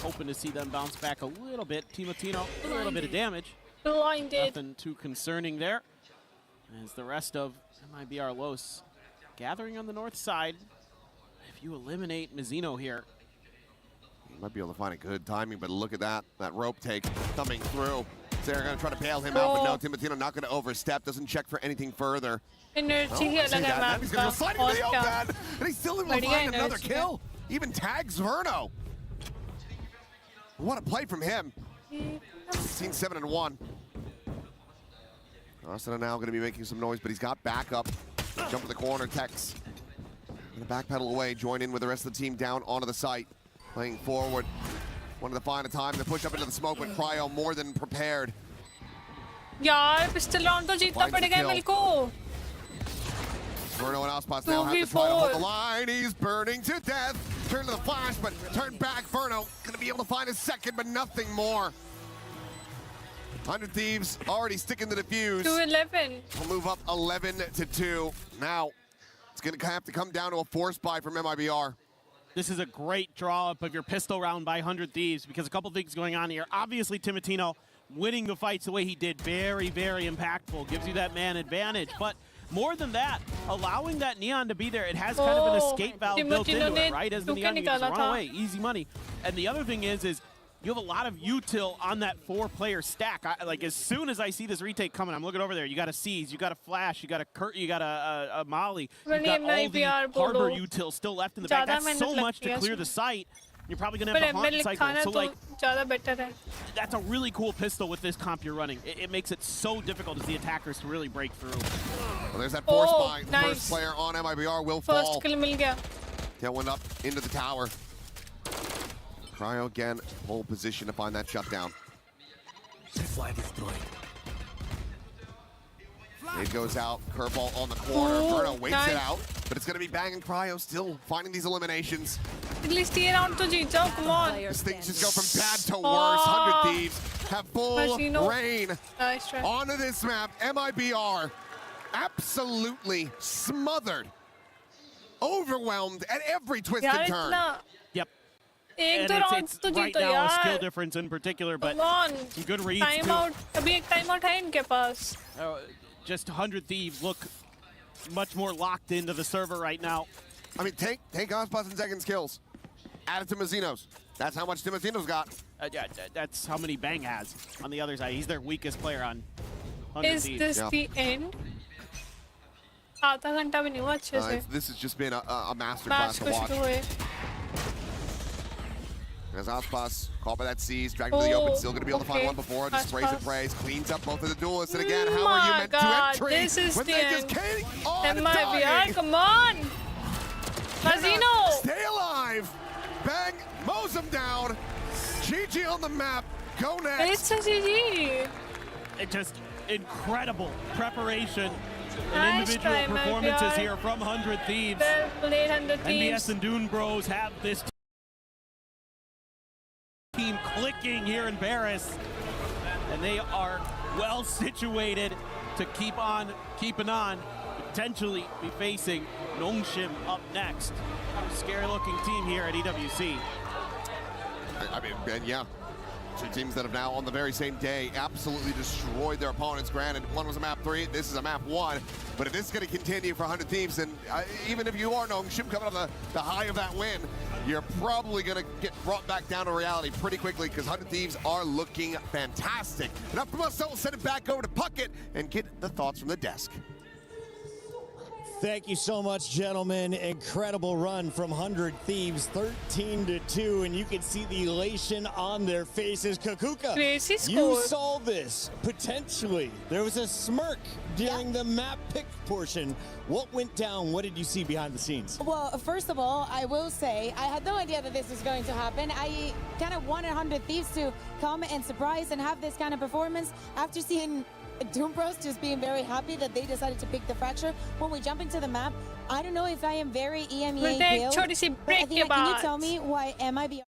Hoping to see them bounce back a little bit. Timotino, a little bit of damage. Blinded. Nothing too concerning there. As the rest of MIBR.LOS gathering on the north side. If you eliminate Mazzino here. You might be able to find a good timing, but look at that. That rope take coming through. So they're going to try to bail him out, but no, Timotino not going to overstep. Doesn't check for anything further. Energy ही अलग है map He's going to go sliding into the का. open, and he's still able to बढ़िया find another energy kill. Even tags Verno. What a play from him. 16-7-1. Asuna now going to be making some noise, but he's got backup. Jump to the corner, Tex. Going to backpedal away, join in with the rest of the team down onto the site. Playing forward. Wanted to find a time to push up into the smoke, but Cryo more than prepared. यार pistol round तो जीतना Finds the पड़ेगा kill. मेरे को. Verno and Aspas now have to try to 2v4. hold the line. He's burning to death. Turn to the flash, but turn back. Verno going to be able to find a second, but nothing more. 100 Thieves already sticking to the fuse. 2-11. We'll move up 11-2. Now, it's going to have to come down to a force buy from MIBR. This is a great draw up of your pistol round by 100 Thieves because a couple things going on here. Obviously, Timotino winning the fights the way he did, very, very impactful. Gives you that man advantage. But more than that, allowing that Neon to be there, it has kind of an escape valve built into it, right? As the Neon, you can just run away, easy money. And the other thing is you have a lot of util on that 4-player stack. Like as soon as I see this retake coming, I'm looking over there. You got a Seize, you got a Flash, you got a Kurt, you got a Molly. You got all the Harbor util still left in the back. That's so much to clear the site. You're probably gonna have to haunt the cycle. So like, that's a really cool pistol with this comp you're running. It makes it so difficult as the attackers to really break through. Well, there's that force buy. Nice. First player on MIBR will fall. First kill mil gaya. Tailwind up into the tower. Cryo again, pole position to find that shutdown. Tripwire destroyed. It goes out, curveball on the corner. Verno waits it out, but it's going to be banging Cryo, still finding these eliminations. At least stay around to Jijo, come on. This thing just go from bad to worse. 100 Thieves have full reign onto this map. MIBR absolutely smothered, overwhelmed at every twist and turn. Yep. And it's right now a skill difference in particular, but some good reads time out. Abhi ek time out hai inke paas. Just 100 Thieves look much more locked into the server right now. I mean, take Ospas and second kills. Add it to Mazzino's. That's how much Mazzino's got. Yeah, that's how many Bang has on the other side. He's their weakest player on 100 Thieves. Is this the end? आधा घंटा भी नहीं हुआ अच्छे से. This has just been a masterclass to watch. As Ospas, caught by that Seize, dragged to the open, still going to be able to find one before, just sprays and prays, cleans up both of the duelists, and again, how are you meant to entry this is when the they end. just came on MIBR, come on! Mazzino! Stay alive! Bang, mows him down. GG on the map, go next. It's a GG. It just incredible preparation and individual performances here from 100 Thieves. Well played, 100 Thieves. NBS and Dune Bros have this team clicking here in Paris, and they are well situated to keep on keeping on, potentially be facing Nongshim up next. Scary looking team here at EWC. I mean, and yeah, two teams that have now on the very same day absolutely destroyed their opponents. Granted, one was a map 3, this is a map 1, but if this is going to continue for 100 Thieves, then even if you are Nongshim coming up the high of that win, you're probably going to get brought back down to reality pretty quickly because 100 Thieves are looking fantastic. Enough from us, so we'll send it back over to Puckett and get the thoughts from the desk. Thank you so much, gentlemen. Incredible run from 100 Thieves, 13-2, and you can see the elation on their faces. Kakuka, you saw this, potentially. There was a smirk during the map pick portion. What went down? What did you see behind the scenes? Well, first of all, I will say, I had no idea that this was going to happen. I kind of wanted 100 Thieves to come and surprise and have this kind of performance after seeing Doom Bros just being very happy that they decided to pick the Fracture. When we jump into the map, I don't know if I am very EMEA build, but Athena, can you tell me why MIBR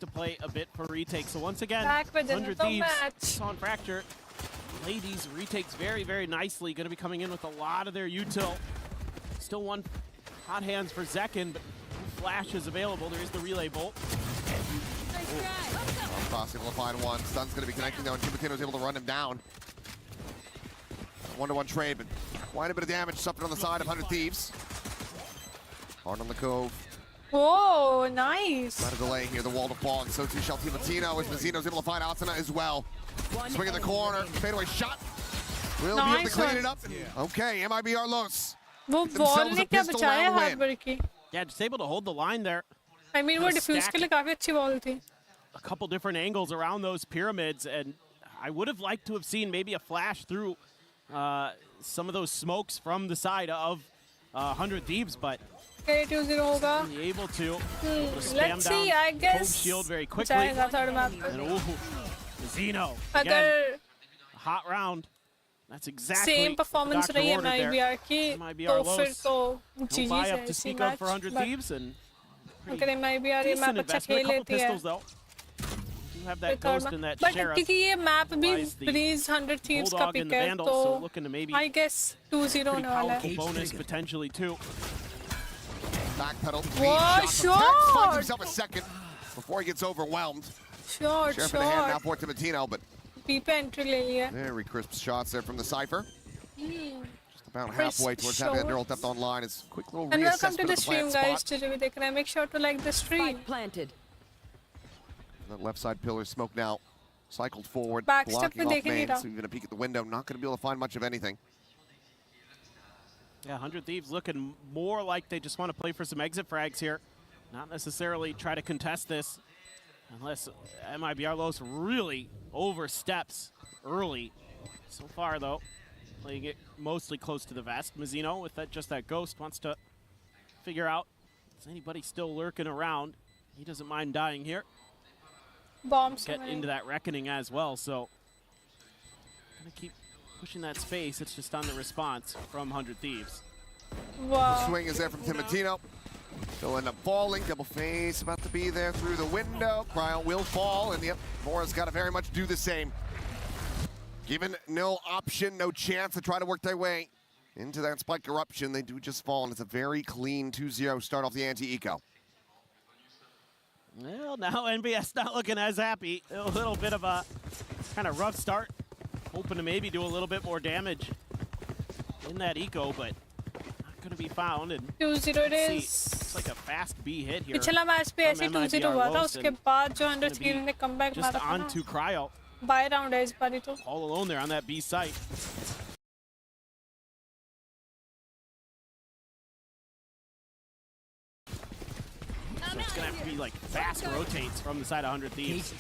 to play a bit for retake. So once again, Back with 100 the Thieves match. on Fracture. Play these retakes very, very nicely. Going to be coming in with a lot of their util. Still one hot hands for Zekin, but no flash is available. There is the relay bolt. Cross able to find one. Stun's going to be connecting though, and Chimatino's able to run him down. 1-to-1 trade, but quite a bit of damage suffered on the side of 100 Thieves. Hard on the cove. Whoa, nice. Not a delay here, the wall to fall, and so too shall Chimatino as Mazzino's able to find Asuna as well. Swing in the corner, fadeaway shot. Will be able to clean it up. Okay, MIBR.LOS. वो ball ने क्या बचाया harbour की? Yeah, just able to hold the line there. I mean, वो diffuse के लिए काफी अच्छी बॉल थी. A couple different angles around those pyramids, and I would have liked to have seen maybe a flash through some of those smokes from the side of 100 Thieves, but really able to let's see, I guess. shield very quickly. And Zeno again, a hot round. That's exactly same performance Dr. रही है ordered there. MIBR की, तो फिर तो No buy-up to speak of for 100 Thieves, and अगर MIBR ये map अच्छा खेल लेती है, you have that ghost and that but sheriff. क्योंकि ये मैप भी Breeze 100 Thieves का पिक है, तो I guess 2-0 होने वाला है. Bonus potentially too. Backpedal. Whoa, Tex finds himself a second before he gets overwhelmed. Short. Sheriff in the hand now for Chimatino, but entry ले लिया. very crisp shots there from the Cypher. Just about halfway towards having that neural depth online. It's a quick little And welcome reassessment to of the the stream, plant guys. spot. Today we देख रहे हैं. Make sure to like the stream. Planted. That left side pillar smoke now cycled forward, Backstep blocking पे off देख नहीं main. रहा. So even a peek at the window, not going to be able to find much of anything. Yeah, 100 Thieves looking more like they just want to play for some exit frags here. Not necessarily try to contest this unless MIBR.LOS really oversteps early. So far, though, playing it mostly close to the vest. Mazzino, with just that ghost, wants to figure out, is anybody still lurking around? He doesn't mind dying here. Bombs. Get into that reckoning as well, so gonna keep pushing that space. It's just on the response from 100 Thieves. Wow. The swing is there from Chimatino. They'll end up falling. Double face about to be there through the window. Cryo will fall, and yep, Bora's got to very much do the same. Given no option, no chance to try to work their way into that spike eruption, they do just fall, and it's a very clean 2-0 start off the anti-eco. Well, now NBS not looking as happy. A little bit of a kind of rough start. Hoping to maybe do a little bit more damage in that eco, but not going to be found. And 2-0 it is. It's like a fast B hit here. पिछला match पे ऐसे 2-0 हुआ था, उसके बाद जो 100 Thieves ने comeback मारा just था on to Cryo. Buy round है इस बारी तो. All alone there on that B site. So it's going to have to be like fast rotates from the side of 100 Thieves.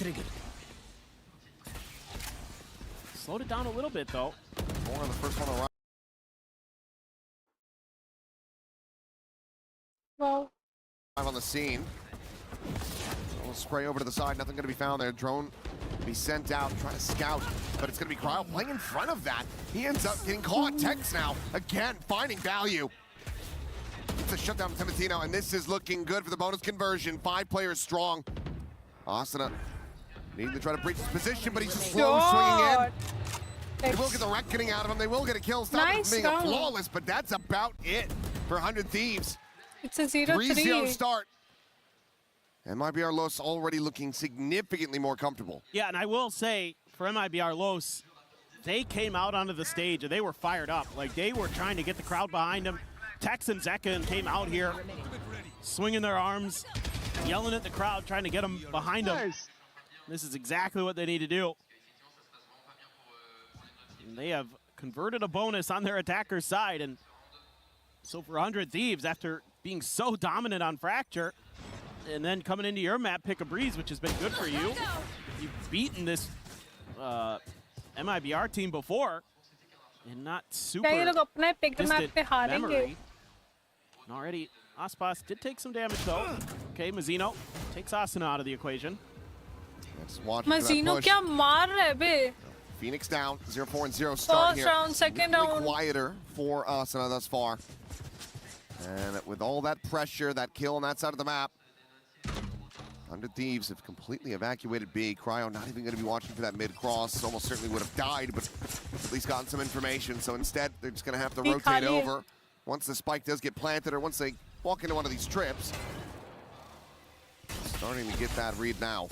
Slowed it down a little bit though. More on the first one around. Wow. On the scene. We'll spray over to the side. Nothing going to be found there. Drone be sent out, trying to scout, but it's going to be Cryo playing in front of that. He ends up getting caught. Tex now, again, finding value. It's a shutdown from Chimatino, and this is looking good for the bonus conversion. 5 players strong. Asuna needing to try to breach his position, but he's just slow swinging in. They will get the reckoning out of him. They will get a kill. Stop Nice it from being round. a flawless, but that's about it for 100 Thieves. It's a 0-3. 3-0 start. And MIBR.LOS already looking significantly more comfortable. Yeah, and I will say, for MIBR.LOS, they came out onto the stage and they were fired up. Like, they were trying to get the crowd behind them. Tex and Zekin came out here, swinging their arms, yelling at the crowd, trying to get them behind them. This is exactly what they need to do. And they have converted a bonus on their attacker's side. And so for 100 Thieves, after being so dominant on Fracture, and then coming into your map, pick a breeze, which has been good for you. You've beaten this MIBR team before, and not super distant memory. And already, Aspas did take some damage though. Okay, Mazzino takes Asuna out of the equation. Mazzino क्या मार रहा है बे? Phoenix down, 0-4-0 start here. First round, second round. Quieter for Asuna thus far. And with all that pressure, that kill on that side of the map, 100 Thieves have completely evacuated B. Cryo not even going to be watching for that mid-cross. Almost certainly would have died, but at least gotten some information. So instead, they're just going to have to rotate over once the spike does get planted or once they walk into one of these trips. Starting to get that read now.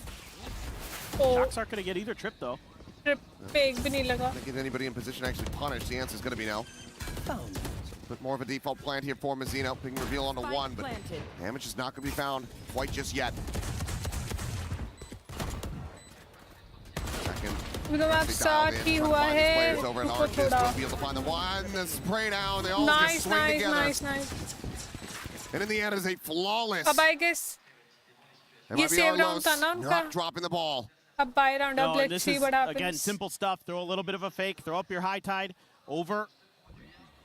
Shots aren't going to get either trip, though. Trip पे एक भी नहीं लगा. Can't get anybody in position to actually punish. The answer is going to be no. But more of a default plant here for Mazzino. Ping reveal onto one, but damage is not going to be found quite just yet. साथ ही हुआ है. Be able to find the one, the spray down. They all just swing together. Nice. And in the end, it is a flawless. अब I guess ये save round था ना उनका. Not dropping the ball. अब buy round up. Let's see what happens. Again, simple stuff. Throw a little bit of a fake. Throw up your high tide over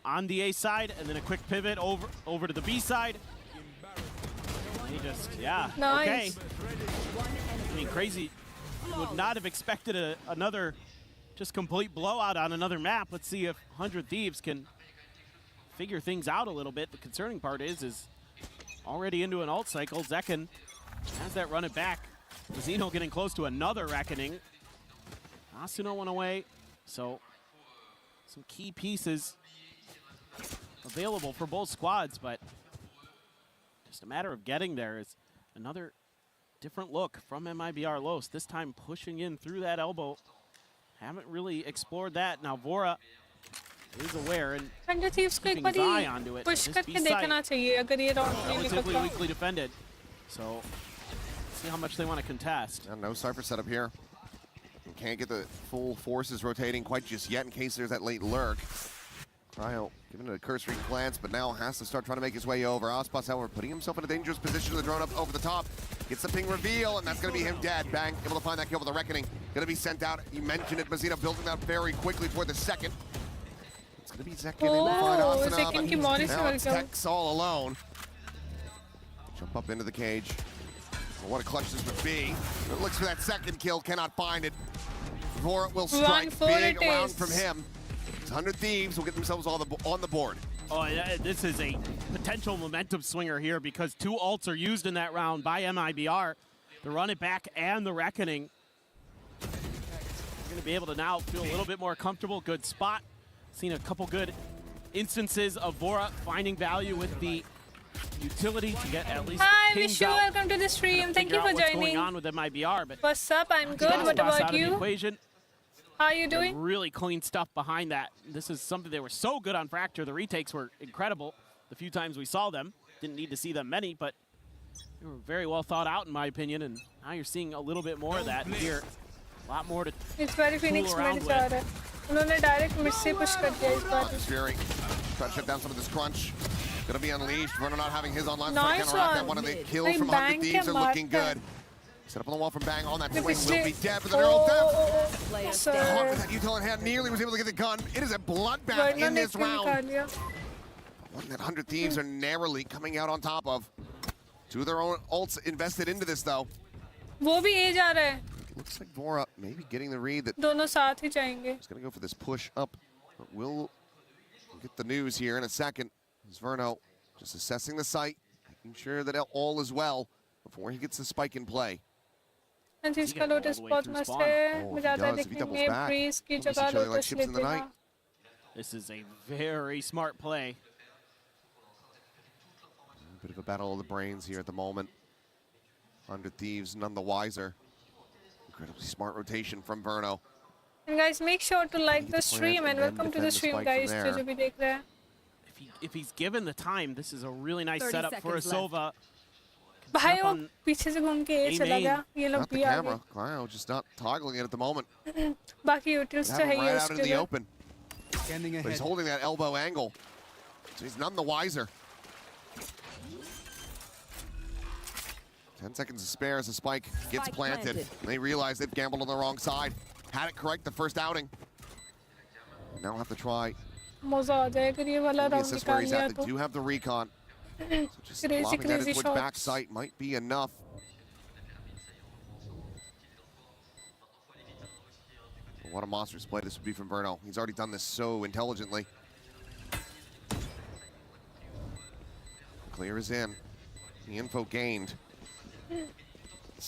on the A side, and then a quick pivot over to the B side. He just, yeah, nice. Okay. I mean, crazy. Would not have expected another just complete blowout on another map. Let's see if 100 Thieves can figure things out a little bit. The concerning part is already into an ult cycle. Zekin has that run it back. Mazzino getting close to another reckoning. Asuno went away, so some key pieces available for both squads, but just a matter of getting there. Is another different look from MIBR.LOS, this time pushing in through that elbow. Haven't really explored that. Now Vora is aware and keeping his eye onto it. Push करके देखना चाहिए अगर ये round नहीं relatively weakly defended. So see how much they want to contest. No Cypher setup here. Can't get the full forces rotating quite just yet in case there's that late lurk. Cryo giving it a cursory glance, but now has to start trying to make his way over. Ospas, however, putting himself in a dangerous position with the drone up over the top. Gets the ping reveal, and that's going to be him dead. Bang, able to find that kill with the Reckoning. Going to be sent out. You mentioned it, Mazzino building that very quickly for the second. It's going to be Zekin in behind Asuna, but now it's Tex all alone. Jump up into the cage. Well, what a clutch this would be. It looks for that second kill, cannot find it. Vora will strike big around from him. 100 Thieves will get themselves on the board. Oh, yeah, this is a potential momentum swinger here because 2 ults are used in that round by MIBR. The run it back and the Reckoning. They're going to be able to now feel a little bit more comfortable. Good spot. Seen a couple good instances of Vora finding value with the utility to get at least pings out. Hi, welcome to the stream. Thank you for joining. What's going on with MIBR? But what's up? I'm good. What about you? Equation. How are you doing? Really clean stuff behind that. This is something they were so good on Fracture. The retakes were incredible. The few times we saw them, didn't need to see them many, but they were very well thought out in my opinion. And now you're seeing a little bit more of that here. A lot more to it's very Phoenix around with. उन्होंने direct mid से push कर दिया इस बार. Fury try to shut down some of this crunch. Gonna be unleashed. Runner not having his online. Nice one. One of the kills from 100 Thieves are looking good. Set up on the wall from Bang on that swing will be dead, but they're all dead. Hawk with that util in hand nearly was able to get the gun. It is a bloodbath in this round. One that 100 Thieves are narrowly coming out on top of. 2 of their own ults invested into this though. वो भी A जा रहा है. Looks like Vora maybe getting the read that दोनों साथ ही जाएंगे. he's gonna go for this push up. But we'll get the news here in a second. As Verno just assessing the site, making sure that all is well before he gets the spike in play. And इसका Lotus बहुत मस्त है. मजा देखेंगे. Breeze की जगह Lotus ले लेना. This is a very smart play. A bit of a battle of the brains here at the moment. 100 Thieves none the wiser. Incredibly smart rotation from Verno. And guys, make sure to like the stream and welcome to the stream, guys. जो भी देख रहे हैं. If he's given the time, this is a really nice setup for a Sova. भाई वो पीछे से घूम के A चला गया. ये लोग भी आ गए. Cryo just not toggling it at the moment. बाकी utils तो है ही right out into the उसके. open. But he's holding that elbow angle, so he's none the wiser. 10 seconds to spare as the spike gets planted. And they realize they've gambled on the wrong side. Had it correct the first outing. Now have to try. मजा आ जाएगा ये वाला round निकाल लिया तो. They do have the recon. So just lobbing that into back sight might be enough. What a monstrous play this would be from Verno. He's already done this so intelligently. Clear is in. The info gained.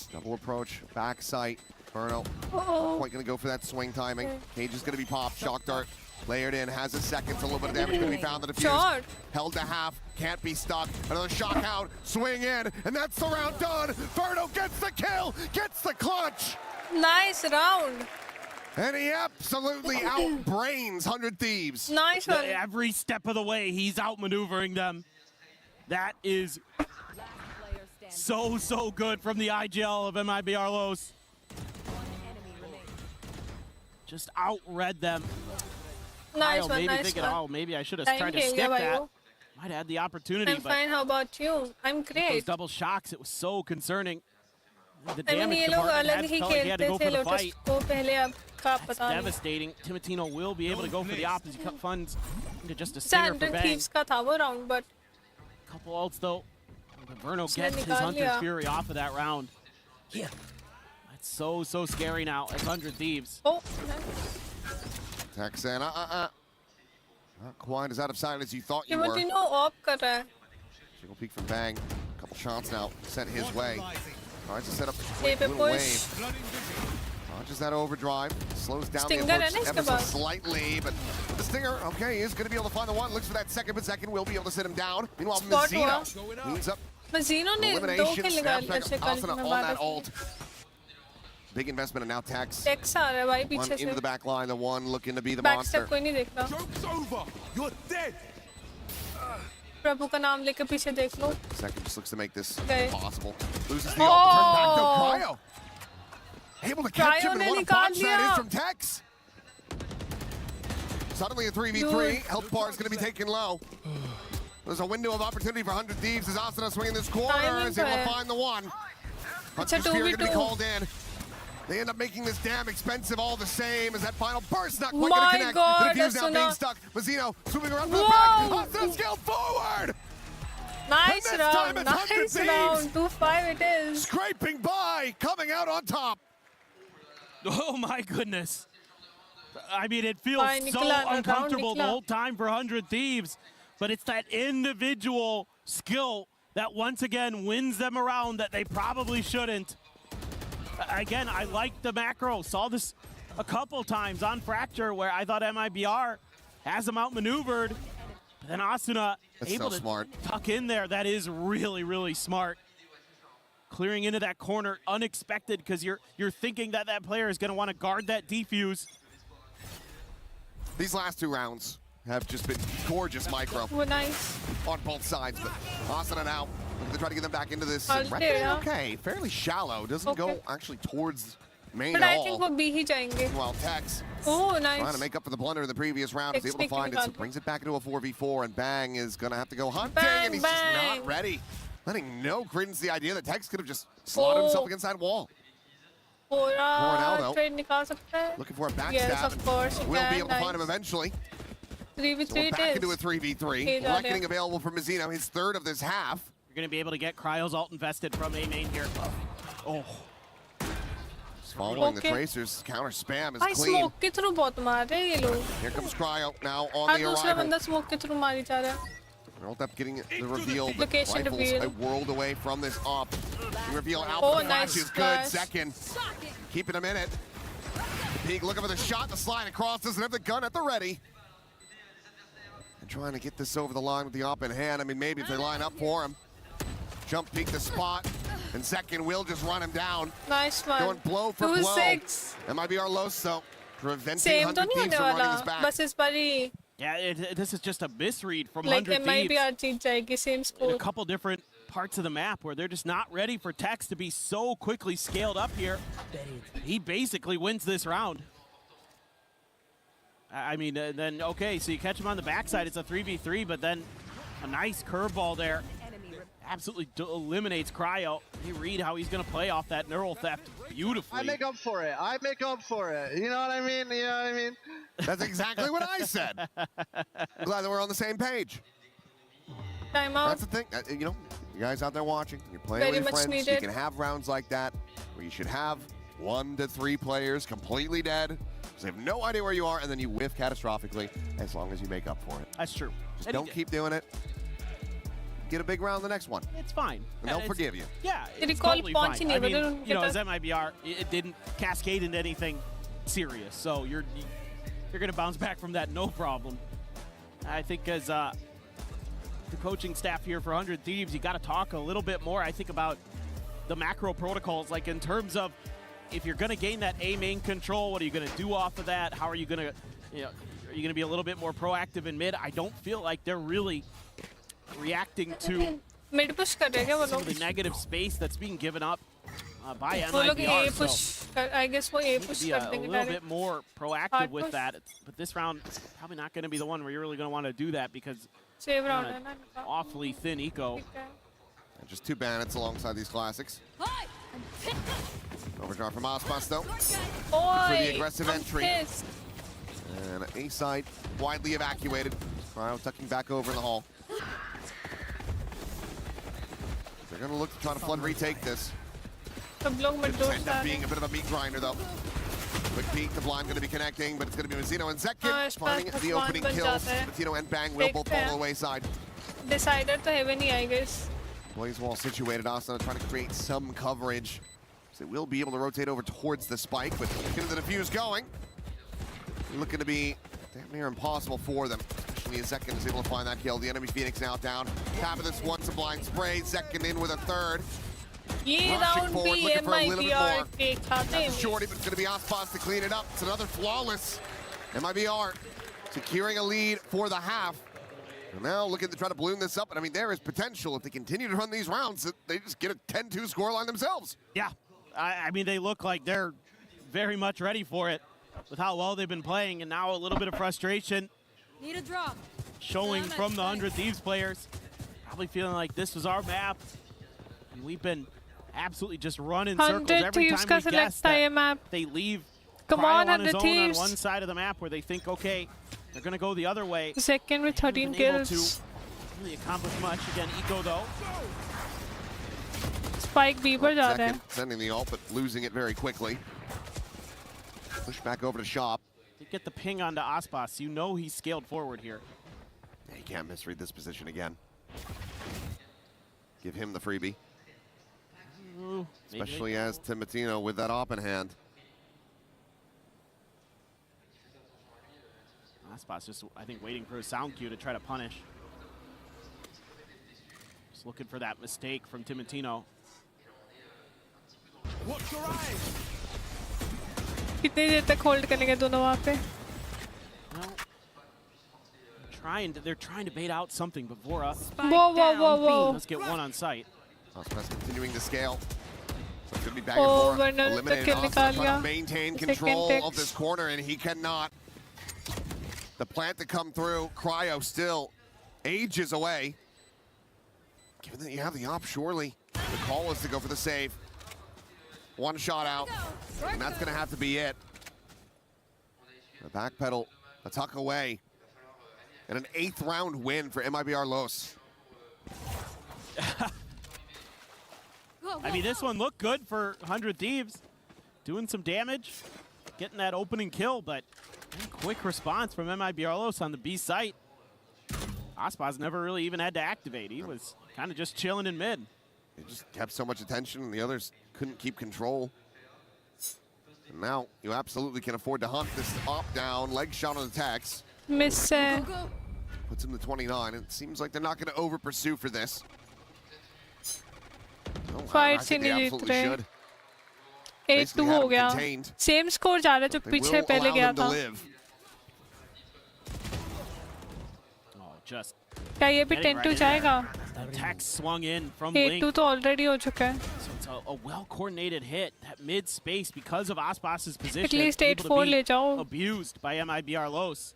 Double approach, back sight. Verno not quite going to go for that swing timing. Cage is going to be popped. Shock dart layered in, has a second. A little bit of damage going to be found. The defuse held to half, can't be stuck. Another shock out, swing in, and that's the round done. Verno gets the kill, gets the clutch. Nice round. And he absolutely outbrains 100 Thieves. Nice one. Every step of the way, he's outmaneuvering them. That is so good from the IGL of MIBR.LOS. Just outread them. Nice Kyle one, maybe nice thinking, one. oh, maybe I should have Thank tried to you. stick Yeah, that. you? Might have had the opportunity, I'm but fine. How about you? I'm those great. double shocks, it was so concerning. The I mean, damage ये लोग department अलग had he felt like he had to खेलते go थे for the lotus fight. को पहले अब का That's पता नहीं. devastating. Timatino will be able to go for the op as he cut funds into just a stinger for Sandra Bang. Thieves का था वो round, but Couple ults though. Verno उसने gets his निकाल Hunter's लिया. Fury off of that round. Here. That's so scary now. It's 100 Thieves. oh, Texan, not quite as out of sight as you thought you were. Timotino op कर रहा है. Single peek from Bang. Couple shots now sent his way. Tries to set up a ये quick पे little push. wave. Launches that overdrive. Slows down Stinger the है ना approach इसके ever so बाद. slightly, but the Stinger, okay, is going to be able to find the one. Looks for that second, but second will be able to sit him down. Meanwhile, Spot Mizino cleans up मजीनो ने 2 elimination. kill Snaps निकाल back अच्छे Asuna quality में on बात that है. ult. Big investment, and now Tex. Tex आ रहा है भाई One पीछे into the से. back line, the one looking to be the Back monster. step कोई नहीं देख रहा. Joke's over. You're dead. प्रभु का नाम लेके पीछे देख लो. Second just looks to make this Okay. impossible. Loses the ult, turn back to Cryo. Able to catch him, Cryo and ने what a निकाल botch that दिया. is from Tex. Suddenly a 3v3. Dude. Health bar is going to be taken low. There's a window of opportunity for 100 Thieves as Asuna swinging this corner Timing is able to पे. find the one. It's a Hunter's Fury going to be 2v2. called in. They end up making this damn expensive all the same as that final burst not quite My going to connect. God, the defuse now Asuna. being stuck. Mazzino swooping around for the Whoa. back. Asuna scaled forward. Nice And this time round. it's 100 Nice Thieves. round. 2-5 it is. Scraping by, coming out on top. Oh my goodness. I mean, it feels Bye, so Nicola. uncomfortable the Nicola. whole time for 100 Thieves, but it's that individual skill that once again wins them around that they probably shouldn't. Again, I like the macro. Saw this a couple times on Fracture where I thought MIBR has them outmaneuvered, but then Asuna That's able so to smart. tuck in there. That is really smart. Clearing into that corner unexpected because you're thinking that that player is going to want to guard that defuse. These last two rounds have just been gorgeous micro Oh, nice. on both sides, but Asuna now looking to try to get them back into this. I'll Reckoning, stay, yeah. okay, fairly shallow. Doesn't go Okay. actually towards main But at I think all. वो B ही जाएंगे. While Tex Oh, trying nice. to make up for the blunder in the previous round, is Tex able to find it, so निकाल. brings it back into a 4v4, and Bang is going to have to go hunting, Bang, and he's just bang. not ready. Letting no credence to the idea that Tex could have just slotted himself Oh. against that wall. पूरा though. trade निकाल सकता है. Looking for a backstab. Yes, of and course. We'll be can, able to find him nice. eventually. 3v3 So we're it back is. into a 3v3. Okay, got Reckoning it. available for Mazzino, his third of this half. You're going to be able to get Cryo's ult invested from A main here. Oh, Following the Okay. Tracers, counter spam is भाई clean. smoke के through बहुत मार रहे हैं ये लोग. Here comes Cryo now on her the दूसरा arrival. बंदा smoke के through मारी जा रहा है. Rolled up getting the reveal, but Location rifles reveal. a world away from this op. The reveal out Oh, for the flash nice is good. flash. Second, keeping him in it. The Peak looking for the shot, the slide across, doesn't have the gun at the ready. And trying to get this over the line with the op in hand. I mean, maybe if they line up for him. Jump peek the spot, and second will just run him down. Nice one. Going blow for blow. 2-6. MIBR.LOS, though, preventing Same तो 100 नहीं Thieves होने from running वाला. this back. बस इस बार ही yeah, this is just a misread from like 100 Thieves. MIBR जीत जाएगी same In score. a couple different parts of the map where they're just not ready for Tex to be so quickly scaled up here. He basically wins this round. I mean, then, okay, so you catch him on the backside, it's a 3v3, but then a nice curveball there. Absolutely eliminates Cryo. They read how he's going to play off that neural theft beautifully. I make up for it. I make up for it. You know what I mean? You know what I mean? That's exactly what I said. Glad that we're on the same page. Time out. That's the thing. You know, you guys out there watching, you're playing Very with your much friends. needed. You can have rounds like that where you should have 1 to 3 players completely dead. Because they have no idea where you are, and then you whiff catastrophically as long as you make up for it. That's true. Just don't keep doing it. get a big round the next one. It's fine. And they'll forgive you. Yeah, Did he it's call totally punch fine. in I mean, you? you know, as MIBR, it didn't cascade into anything serious, so you're going to bounce back from that no problem. I think as the coaching staff here for 100 Thieves, you got to talk a little bit more, I think, about the macro protocols, like in terms of if you're going to gain that A main control, what are you going to do off of that? How are you going to, you know, are you going to be a little bit more proactive in mid? I don't feel like they're really reacting to mid push kar rahe hain wo some of log. the negative space that's being given up by वो लोग A MIBR. push So I guess वो A push be कर a देंगे little direct. bit more proactive Hard with push. that. But this round, probably not going to be the one where you're really going to want to do that because Save round on है a ना इनका. awfully thin eco. ठीक है. And just 2 bandits alongside these classics. Overdrive from Aspas though. For the aggressive I'm entry. pissed. And A side widely evacuated. Cryo tucking back over in the hall. They're going to look to try to flood retake this. सब लोग mid Could door end up being a bit of a meat grinder though. Quick peek, the blind going to be connecting, but it's going to be Mazzino and Zekin finding the opening kills. Mazzino and Bang will both fall to the wayside. Decider to heaven he I guess. Blaze wall situated, Asana trying to create some coverage. So they will be able to rotate over towards the spike, but getting the defuse going. Looking to be damn near impossible for them, especially as Zekin is able to find that kill. The enemy Phoenix now down. Half of this once a blind spray, Zekin in with a third. ये Rushing round forward, भी looking for a little bit MIBR more. दिखाते That's हैं. Shorty, but it's going to be Aspas to clean it up. It's another flawless MIBR securing a lead for the half. And now looking to try to balloon this up. And I mean, there is potential if they continue to run these rounds that they just get a 10-2 scoreline themselves. Yeah, I mean, they look like they're very much ready for it with how well they've been playing. And now a little bit of frustration Need a drop. showing from the 100 Thieves players. Probably feeling like this was our map. And we've been absolutely just running circles 100 every Thieves time का we guess select था ये that map. they leave Come Cryo on, on his 100 own Thieves. on one side of the map where they think, okay, they're going to go the other way. Second with 13 Been able kills. to really accomplish much. Again, Eco though. Spike B पर जा रहे हैं. Sending the ult, but losing it very quickly. Push back over to Shop. To get the ping onto Aspas, you know he's scaled forward here. He can't misread this position again. Give him the freebie. Ooh, Especially as Timotino with that op in hand. Aspas just, I think, waiting for a sound cue to try to punish. Just looking for that mistake from Timotino. Watch your eyes. कितनी देर तक hold करेंगे दोनों वहाँ पे? Well, they're trying to bait out something, but Vora Whoa. let's get one on site. Aspas continuing to scale. So it's going to be back Oh, and forth. Werner Eliminated the kill Aspas निकाल trying लिया. to maintain Second control ticks. of this corner, and he cannot. The plant to come through, Cryo still ages away. Given that you have the op, surely the call is to go for the save. One shot out, and that's going to have to be it. The backpedal, a tuck away, and an 8th round win for MIBR.LOS. I mean, this one looked good for 100 Thieves. Doing some damage, getting that opening kill, but quick response from MIBR.LOS on the B site. Aspas never really even had to activate. He was kind of just chilling in mid. They just kept so much attention, and the others couldn't keep control. And now you absolutely can afford to hunt this op down, leg shot on the Tex. Miss है. Puts him to 29. It seems like they're not going to over pursue for this. Oh, Fight I think they से नहीं absolutely Jeet should. रहे. Basically 8-2 had हो him गया. contained. Same score जा रहा है जो They पीछे will पहले allow गया them to था. live. Oh, just क्या ये भी getting 10-2 right in जाएगा? there. The Tex swung in from 8-2 Link. तो already हो चुका है. So it's a well-coordinated hit. That mid-space, because of Aspas's position, At least able to 8-4 be ले जाओ. abused by MIBR.LOS.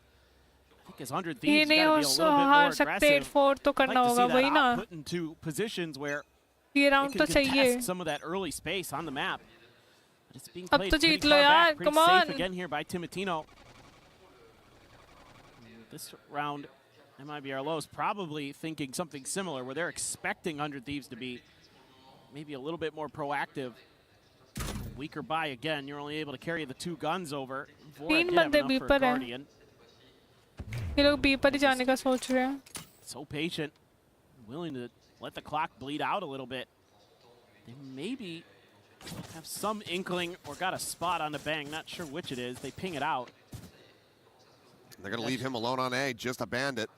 I think as 100 ये Thieves, नहीं got हो to be a little bit हार more सकते. aggressive. 8-4 तो I'd करना like to see होगा that वही ना. op put into positions where ये they round can तो चाहिए. contest some of that early space on the map. But it's being अब played तो pretty जीत लो far यार. back, pretty Come safe on. again here by Timotino. This round, MIBR.LOS probably thinking something similar, where they're expecting 100 Thieves to be maybe a little bit more proactive. Weaker buy again. You're only able to carry the 2 guns over. Vora तीन did have बंदे enough B for a पर हैं. Guardian. ये लोग B पर ही जाने का सोच रहे हैं. So patient, willing to let the clock bleed out a little bit. They maybe have some inkling or got a spot on the Bang. Not sure which it is. They ping it out. They're going to leave him alone on A, just a bandit.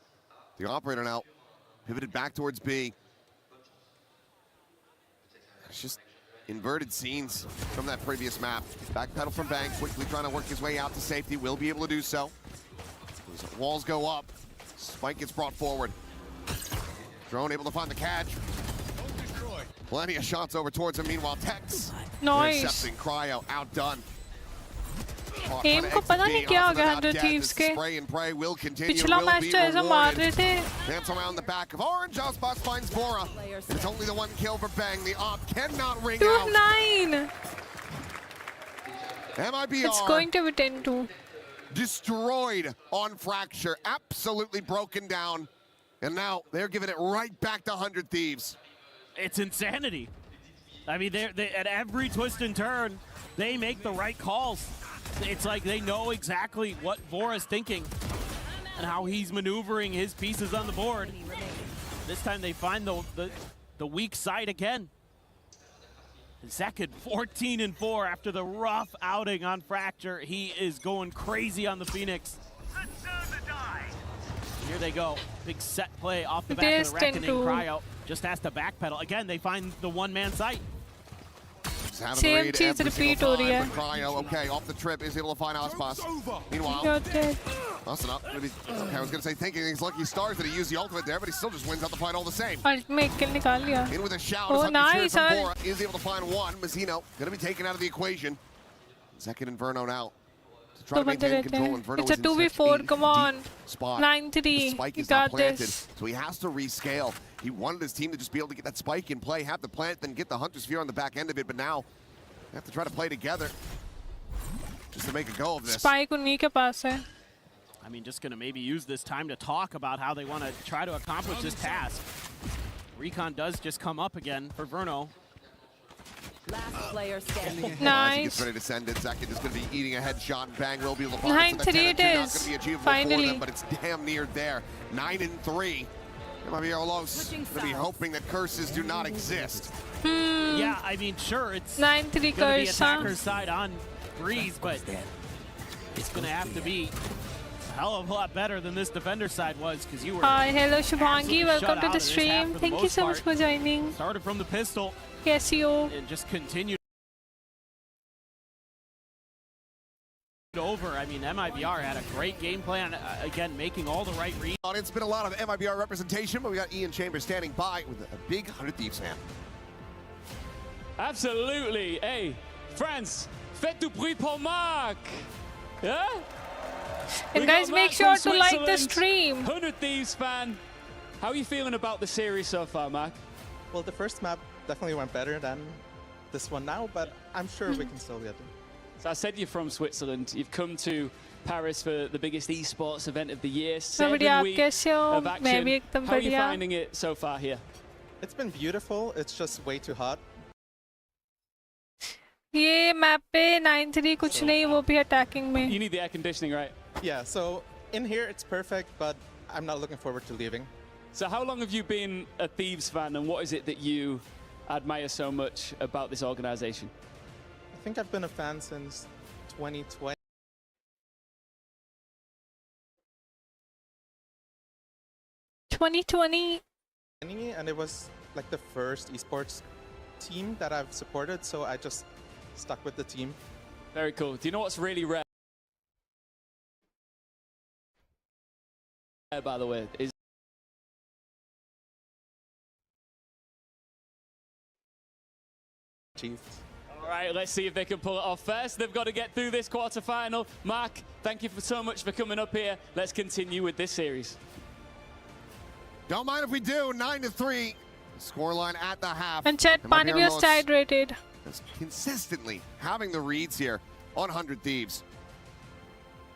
The operator now pivoted back towards B. It's just inverted scenes from that previous map. Backpedal from Bang, quickly trying to work his way out to safety. Will be able to do so. As walls go up, Spike gets brought forward. Drone able to find the catch. Plenty of shots over towards him. Meanwhile, Tex intercepting Cryo, outdone. एम को पता नहीं क्या हो गया 100 Thieves के पिछला match तो ऐसा मार रहे थे dance around the back of Orange. Osbox finds Bora. It's only the one kill for Bang. The op cannot ring out. 2-9. MIBR. It's going to be 10-2. Destroyed on Fracture. Absolutely broken down. And now they're giving it right back to 100 Thieves. It's insanity. I mean, they at every twist and turn, they make the right calls. It's like they know exactly what Vora's thinking and how he's maneuvering his pieces on the board. This time they find the weak side again. Zekid 14-4 after the rough outing on Fracture. He is going crazy on the Phoenix. Here they go. Big set play off the back of the Reckoning. Cryo just has to backpedal. Again, they find the one-man site. Same cheese repeat हो रही है. Cryo, okay, off the trip, is able to find Ospas. Meanwhile, Osana, I was going to say thinking he's lucky stars that he used the ultimate there, but he still just wins out the fight all the same. Ultimate kill निकाल लिया. In with a shout, oh nice, from Bora, is able to find one. Mazzino going to be taken out of the equation. Zekid and Verno now. To try to maintain control, and Verno it's a 2v4, come on. 9-3, Spike you is got not planted, this. so he has to rescale. He wanted his team to just be able to get that spike in play, have the plant, then get the Hunter Sphere on the back end of it, but now they have to try to play together just to make a go of this. Spike उन्हीं के पास है. I mean, just gonna maybe use this time to talk about how they want to try to accomplish this task. Recon does just come up again for Verno. Last player standing. Nice. He gets ready to send it. Zekid is going to be eating a headshot, and Bang will be able to 9-3 it is. Not going to be achievable Finally. for them, but it's damn near there. 9-3. MIBR.LOS going to be hoping that curses do not exist. Yeah, I mean, sure, it's 9-3 going to be curse, attacker's side on Breeze, but it's going to have to be a hell of a lot better than this defender side was, because you were. Hi, hello Shubhangi, welcome to the stream. Thank you so much for joining. Started from the pistol. Yes, you. And just continued over. I mean, MIBR had a great game plan, again, making all the right reads. It's been a lot of MIBR representation, but we got Ian Chambers standing by with a big 100 Thieves fan. Absolutely. Hey, friends, faites du bruit pour Marc. Yeah? And guys, make sure to like the stream. 100 Thieves fan. How are you feeling about the series so far, Marc? Well, the first map definitely went better than this one now, but I'm sure we can still get it. So I said you're from Switzerland. You've come to Paris for the biggest esports event of the year. 7 weeks of action. How are you finding it so far here? It's been beautiful. It's just way too hot. ये map पे 9-3 कुछ नहीं, वो भी attacking में. You need the air conditioning, right? Yeah, so in here it's perfect, but I'm not looking forward to leaving. So how long have you been a Thieves fan, and what is it that you admire so much about this organization? I think I've been a fan since 2020. And it was like the first esports team that I've supported, so I just stuck with the team. Very cool. Do you know what's really rare, by the way, is all right, let's see if they can pull it off first. They've got to get through this quarterfinal. Marc, thank you so much for coming up here. Let's continue with this series. Don't mind if we do. 9-3. Scoreline at the half. And Chet Panibio's tied rated. Consistently having the reads here on 100 Thieves.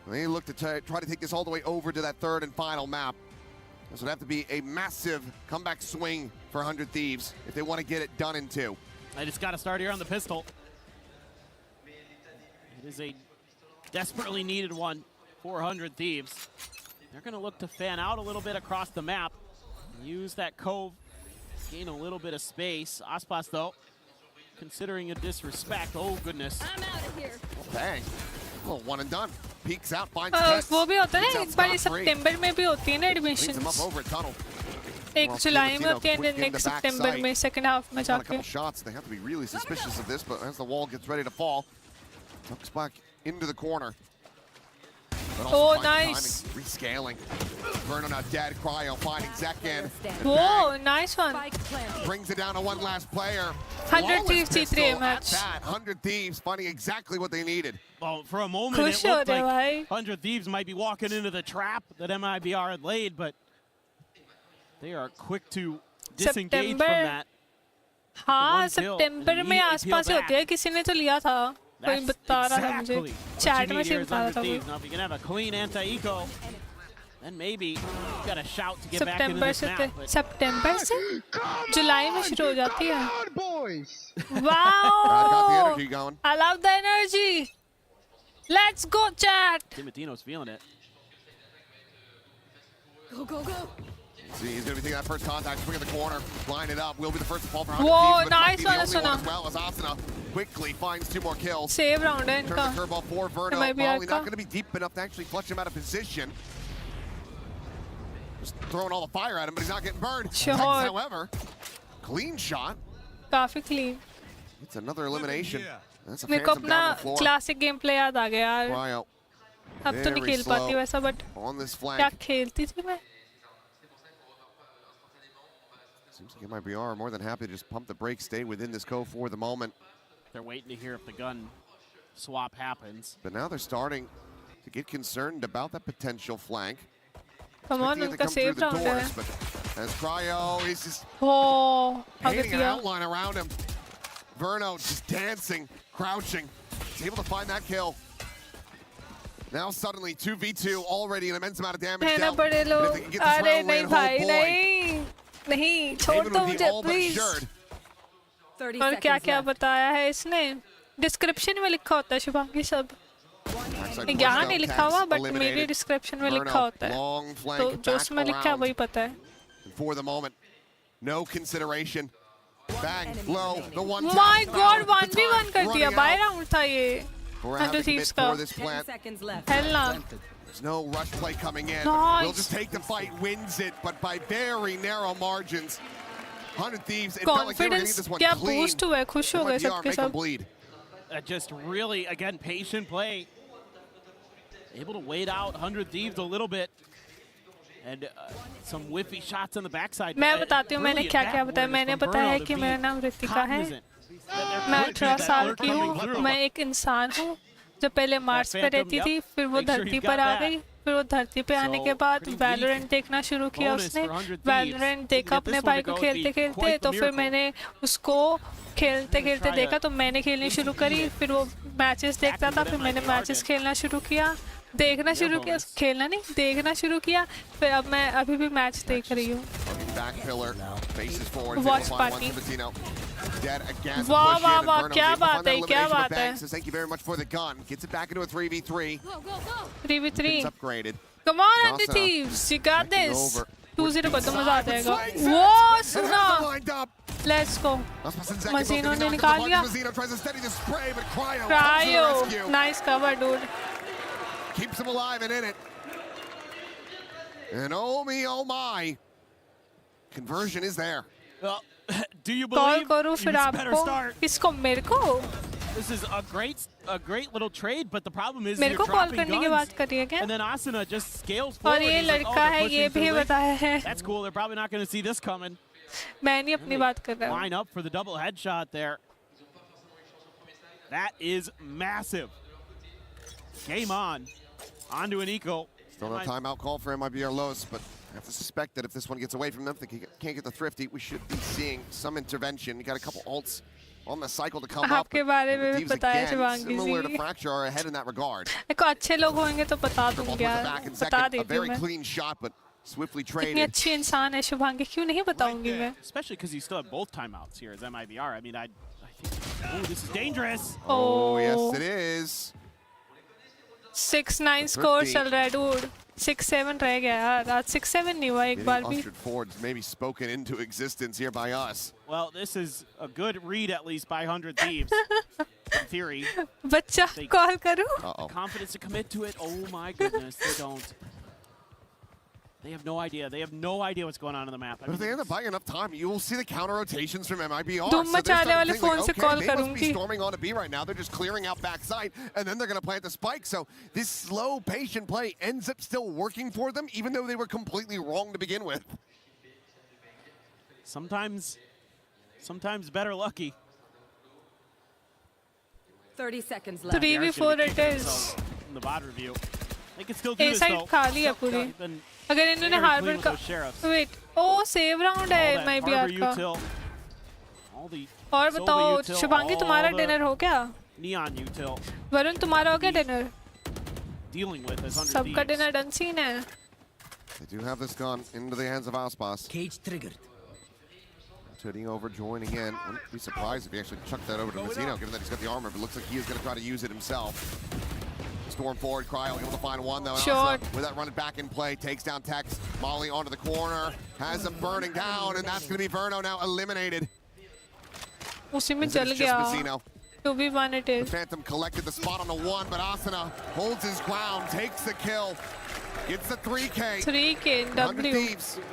They look to try to take this all the way over to that third and final map. This would have to be a massive comeback swing for 100 Thieves if they want to get it done in two. They just got to start here on the pistol. It is a desperately needed one for 100 Thieves. They're going to look to fan out a little bit across the map. Use that cove gain a little bit of space. Aspas, though, considering a disrespect. Oh, goodness. I'm out of here. Bang. Well, one and done. Peeks out, finds Tess. वो भी होता है एक बार सितंबर में भी होती है ना Leads him up admissions over a tunnel. एक जुलाई में होती है quick in the next back September sight. में सेकंड हाफ में Got a जाके couple shots. They have to be really suspicious of this, but as the wall gets ready to fall, tucks back into the corner. But also Oh, finds nice. timing, rescaling. Verno now dead. Cryo finding Zekin. Whoa, nice one. Brings it down to one last player. 100 Flawless Thieves pistol T3 at match. that. 100 Thieves finding exactly what they needed. Well, for a moment, Khush it looked ho rahe like bhai. 100 Thieves might be walking into the trap that MIBR had laid, but they are quick to disengage from that. हाँ One kill. सितंबर में Immediately आसपास peel ही होती है किसी ने तो लिया था कोई That's बता रहा था मुझे exactly what चैट you में need से here is बता रहा 100 था Thieves. वो Now, if you can have a clean anti-eco, then maybe you got a shout to get back into September this से map. But सितंबर से जुलाई में शुरू हो जाती है boys. Got the wow energy going. I love the energy. Let's go chat. Timotino's feeling it. Go, go, go. See, he's going to be taking that first contact, swing in the corner, line it up. Will be the first to fall for 100 Whoa, Thieves, but it might nice be the one, only one Asuna. as well as Asuna quickly finds 2 more kills. Save round है Turns इनका the curveball for Verno. MIBR Molly का not going to be deep enough to actually flush him out of position. Just throwing all the fire at him, but he's not getting burned. Sure. Texas, however, clean shot. काफी clean It's another elimination. That's a मेरे को phantom अपना down the floor. Classic game play याद आ गया यार Cryo अब तो नहीं very खेल पाती slow वैसा बट on this क्या flank. खेलती थी मैं Seems like MIBR are more than happy to just pump the brakes, stay within this co for the moment. They're waiting to hear if the gun swap happens. But now they're starting to get concerned about that potential flank. Come on Expecting it to उनका come through save the round है doors, but as Cryo, he's just हो आगे painting an दिया outline around him. Verno just dancing, crouching. He's able to find that kill. Now suddenly 2v2, already an immense amount of damage है ना dealt. बड़े And if लोग they can get this अरे round नहीं win, oh भाई boy. नहीं नहीं छोड़ Haven दो would be मुझे all but प्लीज assured. 30 और क्या seconds क्या left. बताया है इसने डिस्क्रिप्शन में लिखा होता है शुभांगी सब Backside push यहाँ down, नहीं लिखा हुआ Tex बट मेरी eliminated. डिस्क्रिप्शन में लिखा Verno, होता है long तो flank, जो back उसमें लिखा है around. वही पता है And for the moment, no consideration. Bang, low, the one my tap God found, the 1v1 time कर दिया running बाय out. राउंड था ये We're having Under to commit Thieves का for this 10 plant. seconds left. Hello ना There's no rush play coming in. Nice. We'll just take the fight, wins it, but by very narrow margins. 100 Thieves, it felt like they were going to confidence get this one क्या clean. Boost हुआ है खुश हो गए MIBR सबके make them सब bleed. Just really, again, patient play. Able to wait out 100 Thieves a little bit. And some whiffy shots on the backside. मैं बताती हूँ मैंने क्या क्या बताया मैंने बताया कि मेरा नाम रितिका है मैं 18 साल की हूँ मैं एक इंसान हूँ जो पहले मार्स पे रहती थी फिर वो धरती पर आ गई फिर वो धरती पे आने के बाद वैलोरेंट देखना शुरू किया उसने वैलोरेंट देखा अपने भाई को खेलते खेलते तो फिर मैंने उसको खेलते खेलते देखा तो मैंने खेलनी शुरू करी फिर वो मैचेस देखता था फिर मैंने मैचेस खेलना शुरू किया देखना शुरू किया खेलना नहीं देखना शुरू किया फिर अब मैं अभी भी मैच देख रही हूँ वॉच पार्टी वाह वाह वाह क्या बात है क्या बात है 3v3 Come on Andy Thieves you got this 2-0 को तो मजा आ जाएगा वो सुना Let's go मजीनो ने निकाल लिया Cryo nice cover dude keeps him alive and in it. And oh me, oh my. Conversion is there. Well, do you call believe करूँ you फिर better आपको start? किसको मेरे को This is a great little trade, but the problem is मेरे you're को call dropping करने की guns. बात कर रही है क्या And then Asuna just scales और forward. ये He's like, oh, लड़का they're है pushing ये to भी the link. बताया है That's cool. They're probably not going to see this coming. मैं नहीं अपनी बात कर रहा हूँ Line up for the double headshot there. That is massive. Game on. On to an eco. Still no timeout call for MIBR.LOS, but I have to suspect that if this one gets away from them, if they can't get the thrifty, we should be seeing some intervention. You got a couple ults on the cycle to come up. आपके बारे में भी Thieves बताया again, Shivangi similar to ji Fracture, are ahead in that regard. देखो अच्छे लोग होंगे तो बता Triple दूंगी towards the यार back in बता second. A देती हूँ very मैं clean shot, but swiftly इतनी traded. अच्छी इंसान है शुभांगी क्यों नहीं बताऊंगी मैं Especially because you still have both timeouts here as MIBR. I mean, I think, oh, this is dangerous. Oh, yes, it is. 6-9 score चल रहा है dude 6-7 रह गया यार आज 6-7 नहीं हुआ एक बार भी 100 forwards maybe spoken into existence here by us. Well, this is a good read at least by 100 Thieves. In theory. बच्चा कॉल करूं Confidence to commit to it. Oh my goodness, they don't. They have no idea. They have no idea what's going on the map. But if they end up buying enough time, you will see the counter rotations from MIBR. धूम मचाने वाले phone से call they must be करूंगी storming onto B right now. They're just clearing out backside, and then they're going to plant the spike. So this slow, patient play ends up still working for them, even though they were completely wrong to begin with. Sometimes better lucky. 30 seconds left. 3v4 it is. In the bot review. They can still do this though. खाली है पूरी अगर इन्होंने harbour का wait ओ save round है MIBR का और बताओ शुभांगी तुम्हारा डिनर हो क्या Neon util. वरुण तुम्हारा हो गया डिनर Dealing with this 100 सबका Thieves. डिनर डन सीन है They do have this gun into the hands of Aspas. Cage triggered. Turning over, joining in. Wouldn't be surprised if he actually chucked that over to Mazzino, given that he's got the armor, but looks like he is going to try to use it himself. Storm forward, Cryo able to find one though. Short. With that run it back in play, takes down Tex. Molly onto the corner, has him burning down, and that's going to be Verno now eliminated. उसी में चल गया 2v1 it is. The Phantom collected the spot on the one, but Asuna holds his ground, takes the kill, gets the 3K. 3K W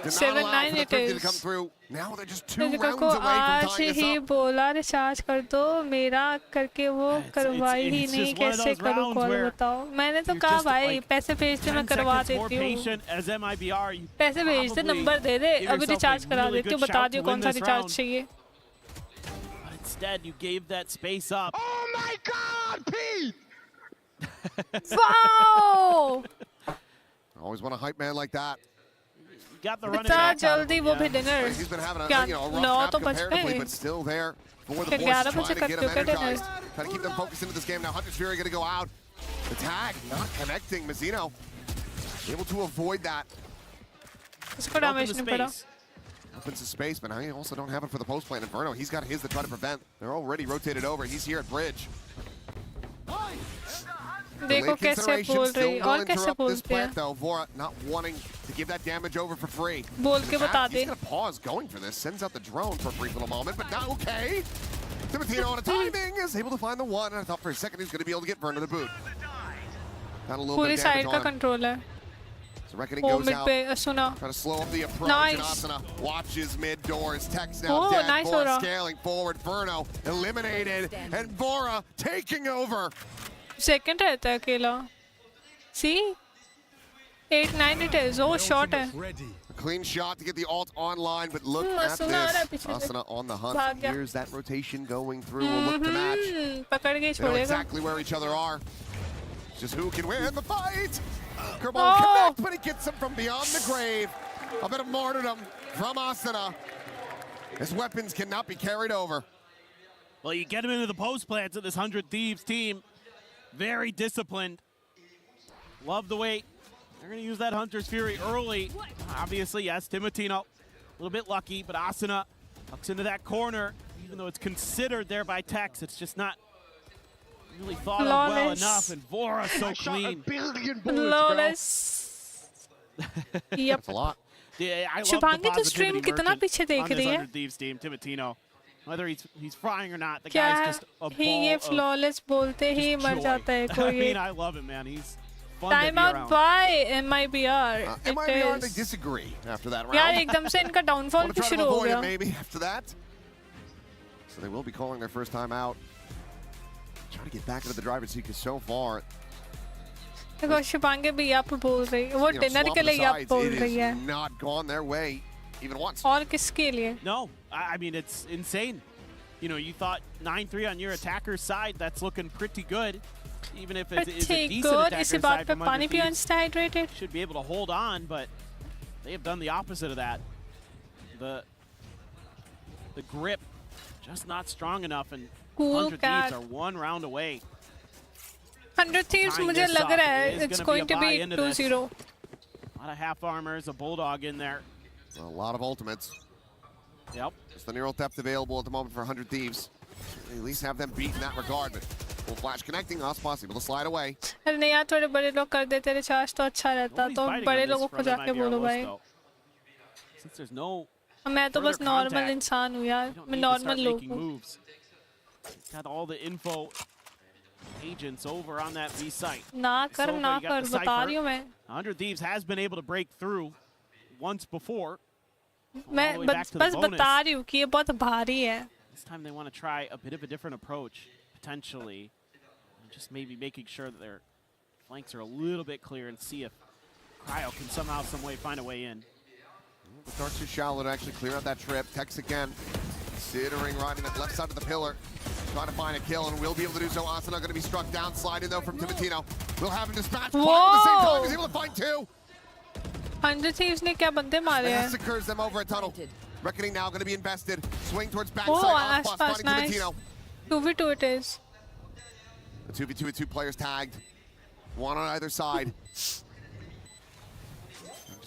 7-9 it is. To come through. Now they're just 2 rounds को away from आज tying this he up. बोला recharge कर दो मेरा करके वो करवाई ही नहीं कैसे करूँ कॉल बताओ मैंने तो कहा भाई पैसे भेज दे मैं करवा देती हूँ पैसे भेज दे नंबर दे दे अभी रिचार्ज करा देती हूँ बता दियो कौन सा रिचार्ज चाहिए Instead, you gave that space up. Oh my God, Pete! Wow! Always want a hype man like that. You got the run. इतना जल्दी वो भी dinner He's been having a rough map comparatively, but still there for the boys trying to get him energized. Trying to keep them focused into this game. Now Hunter's Fury going to go out. The tag not connecting. Mazzino able to avoid that. इसको damage नहीं पड़ा Opens the space, but I also don't have it for the post plant. Inferno, he's got his to try to prevent. They're already rotated over. He's here at bridge. देखो कैसे बोल रही और कैसे बोलते हैं though. Vora not wanting to give that damage over for free. बोल के बता दे He's going to pause going for this. Sends out the drone for a brief little moment, but not okay. Timotino on a timing is able to find the one. And I thought for a second he was going to be able to get Verno the boot. Got a little पूरी bit of damage side का on him. Control है So Reckoning ओ goes mid out. पे सुना Trying to slow up the approach. Nice. And Asuna watches mid doors. Tex now Oh, dead. nice, Vora Vora. scaling forward. Verno eliminated. And Vora taking over. Second रहता है अकेला सी 8-9 it is oh shot है A clean shot to get the ult online, but look at this. Asuna on the hunt. Here's that rotation going through. We'll look to match. पकड़ के They know छोड़ेगा exactly where each other are. Just who can win the fight. Kerbal connect, but he gets him from beyond the grave. A bit of martyrdom from Asuna. His weapons cannot be carried over. Well, you get him into the post plants of this 100 Thieves team. Very disciplined. Love the way they're going to use that Hunter's Fury early. Obviously, yes, Timotino, a little bit lucky, but Asuna tucks into that corner. Even though it's considered there by Tex, it's just not really thought of well enough. And Vora so clean. Flawless. Yep. That's a lot. Yeah, I love Shubhangi the तो stream positivity कितना merchant पीछे देख on this रही है 100 Thieves team, Timotino. Whether he's frying or not, the क्या guy's just a he ball ये of flawless बोलते ही मर joy. जाता है I कोई mean, I love it, man. He's fun to time be out around. By MIBR MIBR, they disagree after that round. यार एकदम से इनका डाउनफॉल Want भी to try to शुरू हो avoid गया it maybe after that. So they will be calling their first time out. Trying to get back into the driver's seat because so far, देखो शुभांगी भी यप बोल रही है वो डिनर के लिए यप बोल रही है it has not gone their way even once. और किसके लिए No, I mean, it's insane. You know, you thought 9-3 on your attacker's side. That's looking pretty good. Even if it's a decent good attacker's इसी बात side पे from पानी 100 पियो Thieves. Insta hydrated Should be able to hold on, but they have done the opposite of that. The grip just not strong enough, and Cool 100 cat. Thieves are one round away. 100 Thieves Tying मुझे this लग up. रहा It है is it's gonna going be to a be buy into this. 2-0 A lot of half armors, a bulldog in there. A lot of ultimates. Yep. Just the neural depth available at the moment for 100 Thieves. At least have them beat in that regard, but Full flash connecting. Ospas able to slide away. अरे नहीं यार थोड़े बड़े लोग कर देते recharge तो अच्छा रहता तो बड़े लोगों को जाके बोलो भाई मैं तो बस नॉर्मल इंसान हूँ यार मैं नॉर्मल लोग हूँ Got all the info agents over on that B site. ना कर बता रही हूँ मैं 100 Thieves has been able to break through once before. मैं बस बता रही हूँ कि ये बहुत भारी है. This time they want to try a bit of a different approach, potentially. And just maybe making sure that their flanks are a little bit clear and see if Cryo can somehow, some way find a way in. The dart's too shallow to actually clear out that trip. Tex again, considering riding that left side of the pillar. Trying to find a kill and will be able to do so. Asuna going to be struck down, sliding though from Timotino. We'll have him dispatched. At the same time, he's able to find two. 100 Thieves ने क्या बंदे मारे हैं? Massacres them over a tunnel. Reckoning now going to be invested. Swing towards backside. Aspas finding Timotino. 2v2 it is. The 2v2 with two players tagged. One on either side. Just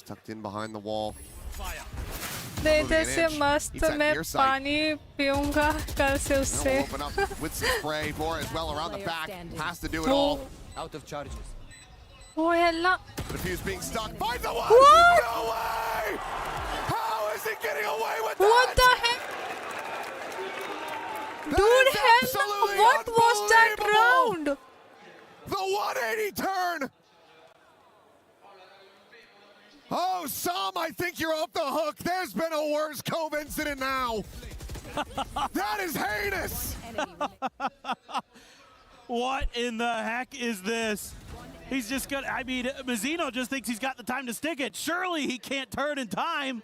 tucked in behind the wall. दे जैसे मस्त मैं पानी पीऊंगा कल से उससे. Open up with some spray for as well around the back. Has to do it all. Out of charges. Oh hella. The fuse being stuck. Finds the one. What? No way! How is he getting away with that? What the heck? Dude, hell, what was that round? The 180 turn. Oh, Sam, I think you're off the hook. There's been a worse Cove incident now. That is heinous. What in the heck is this? He's just gonna, I mean, Mazzino just thinks he's got the time to stick it. Surely he can't turn in time.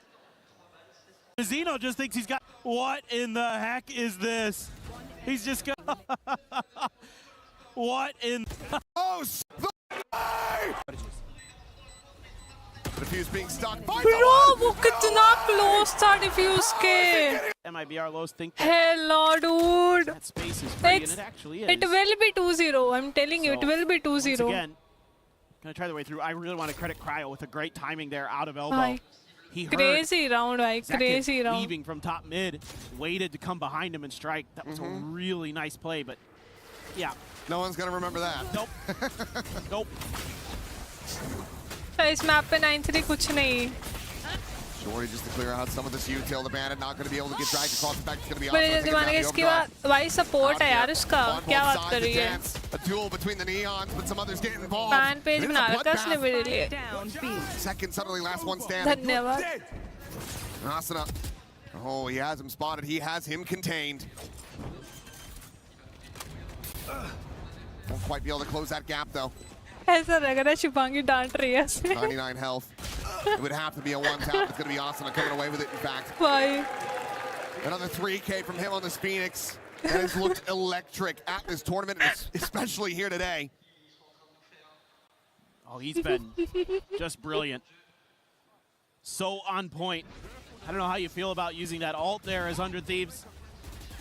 Mazzino just thinks he's got, what in the heck is this? He's just gonna, what in, oh, the fuse being stuck. Bro, वो कितना close था defuse के. MIBR.LOS think that hello, dude. That space is free, and it actually is. It will be 2-0. I'm telling you, it will be 2-0. Once again, gonna try the way through. I really want to credit Cryo with a great timing there out of elbow. He crazy round, crazy round. Leaving from top mid, waited to come behind him and strike. That was a really nice play, but yeah. No one's gonna remember that. Nope. Nope. इस map पे 9-3 कुछ नहीं. Shorty just to clear out some of this util. The bandit not going to be able to get dragged across the back. It's going to be बड़े जल्दी मानेंगे इसके बाद Y support है यार उसका. क्या बात कर रही है? A duel between the neons, but some others get involved. Fan page बना रखा उसने मेरे लिए. Second, suddenly last one standing. धन्यवाद. Asuna. Oh, he has him spotted. He has him contained. Won't quite be able to close that gap though. ऐसा लग रहा है शिवांगी डांट रही है. 99 health. It would have to be a one tap. It's going to be Asuna coming away with it, in fact. Why? Another 3K from him on this Phoenix. And it's looked electric at this tournament, especially here today. Oh, he's been just brilliant. So on point. I don't know how you feel about using that ult there as 100 Thieves.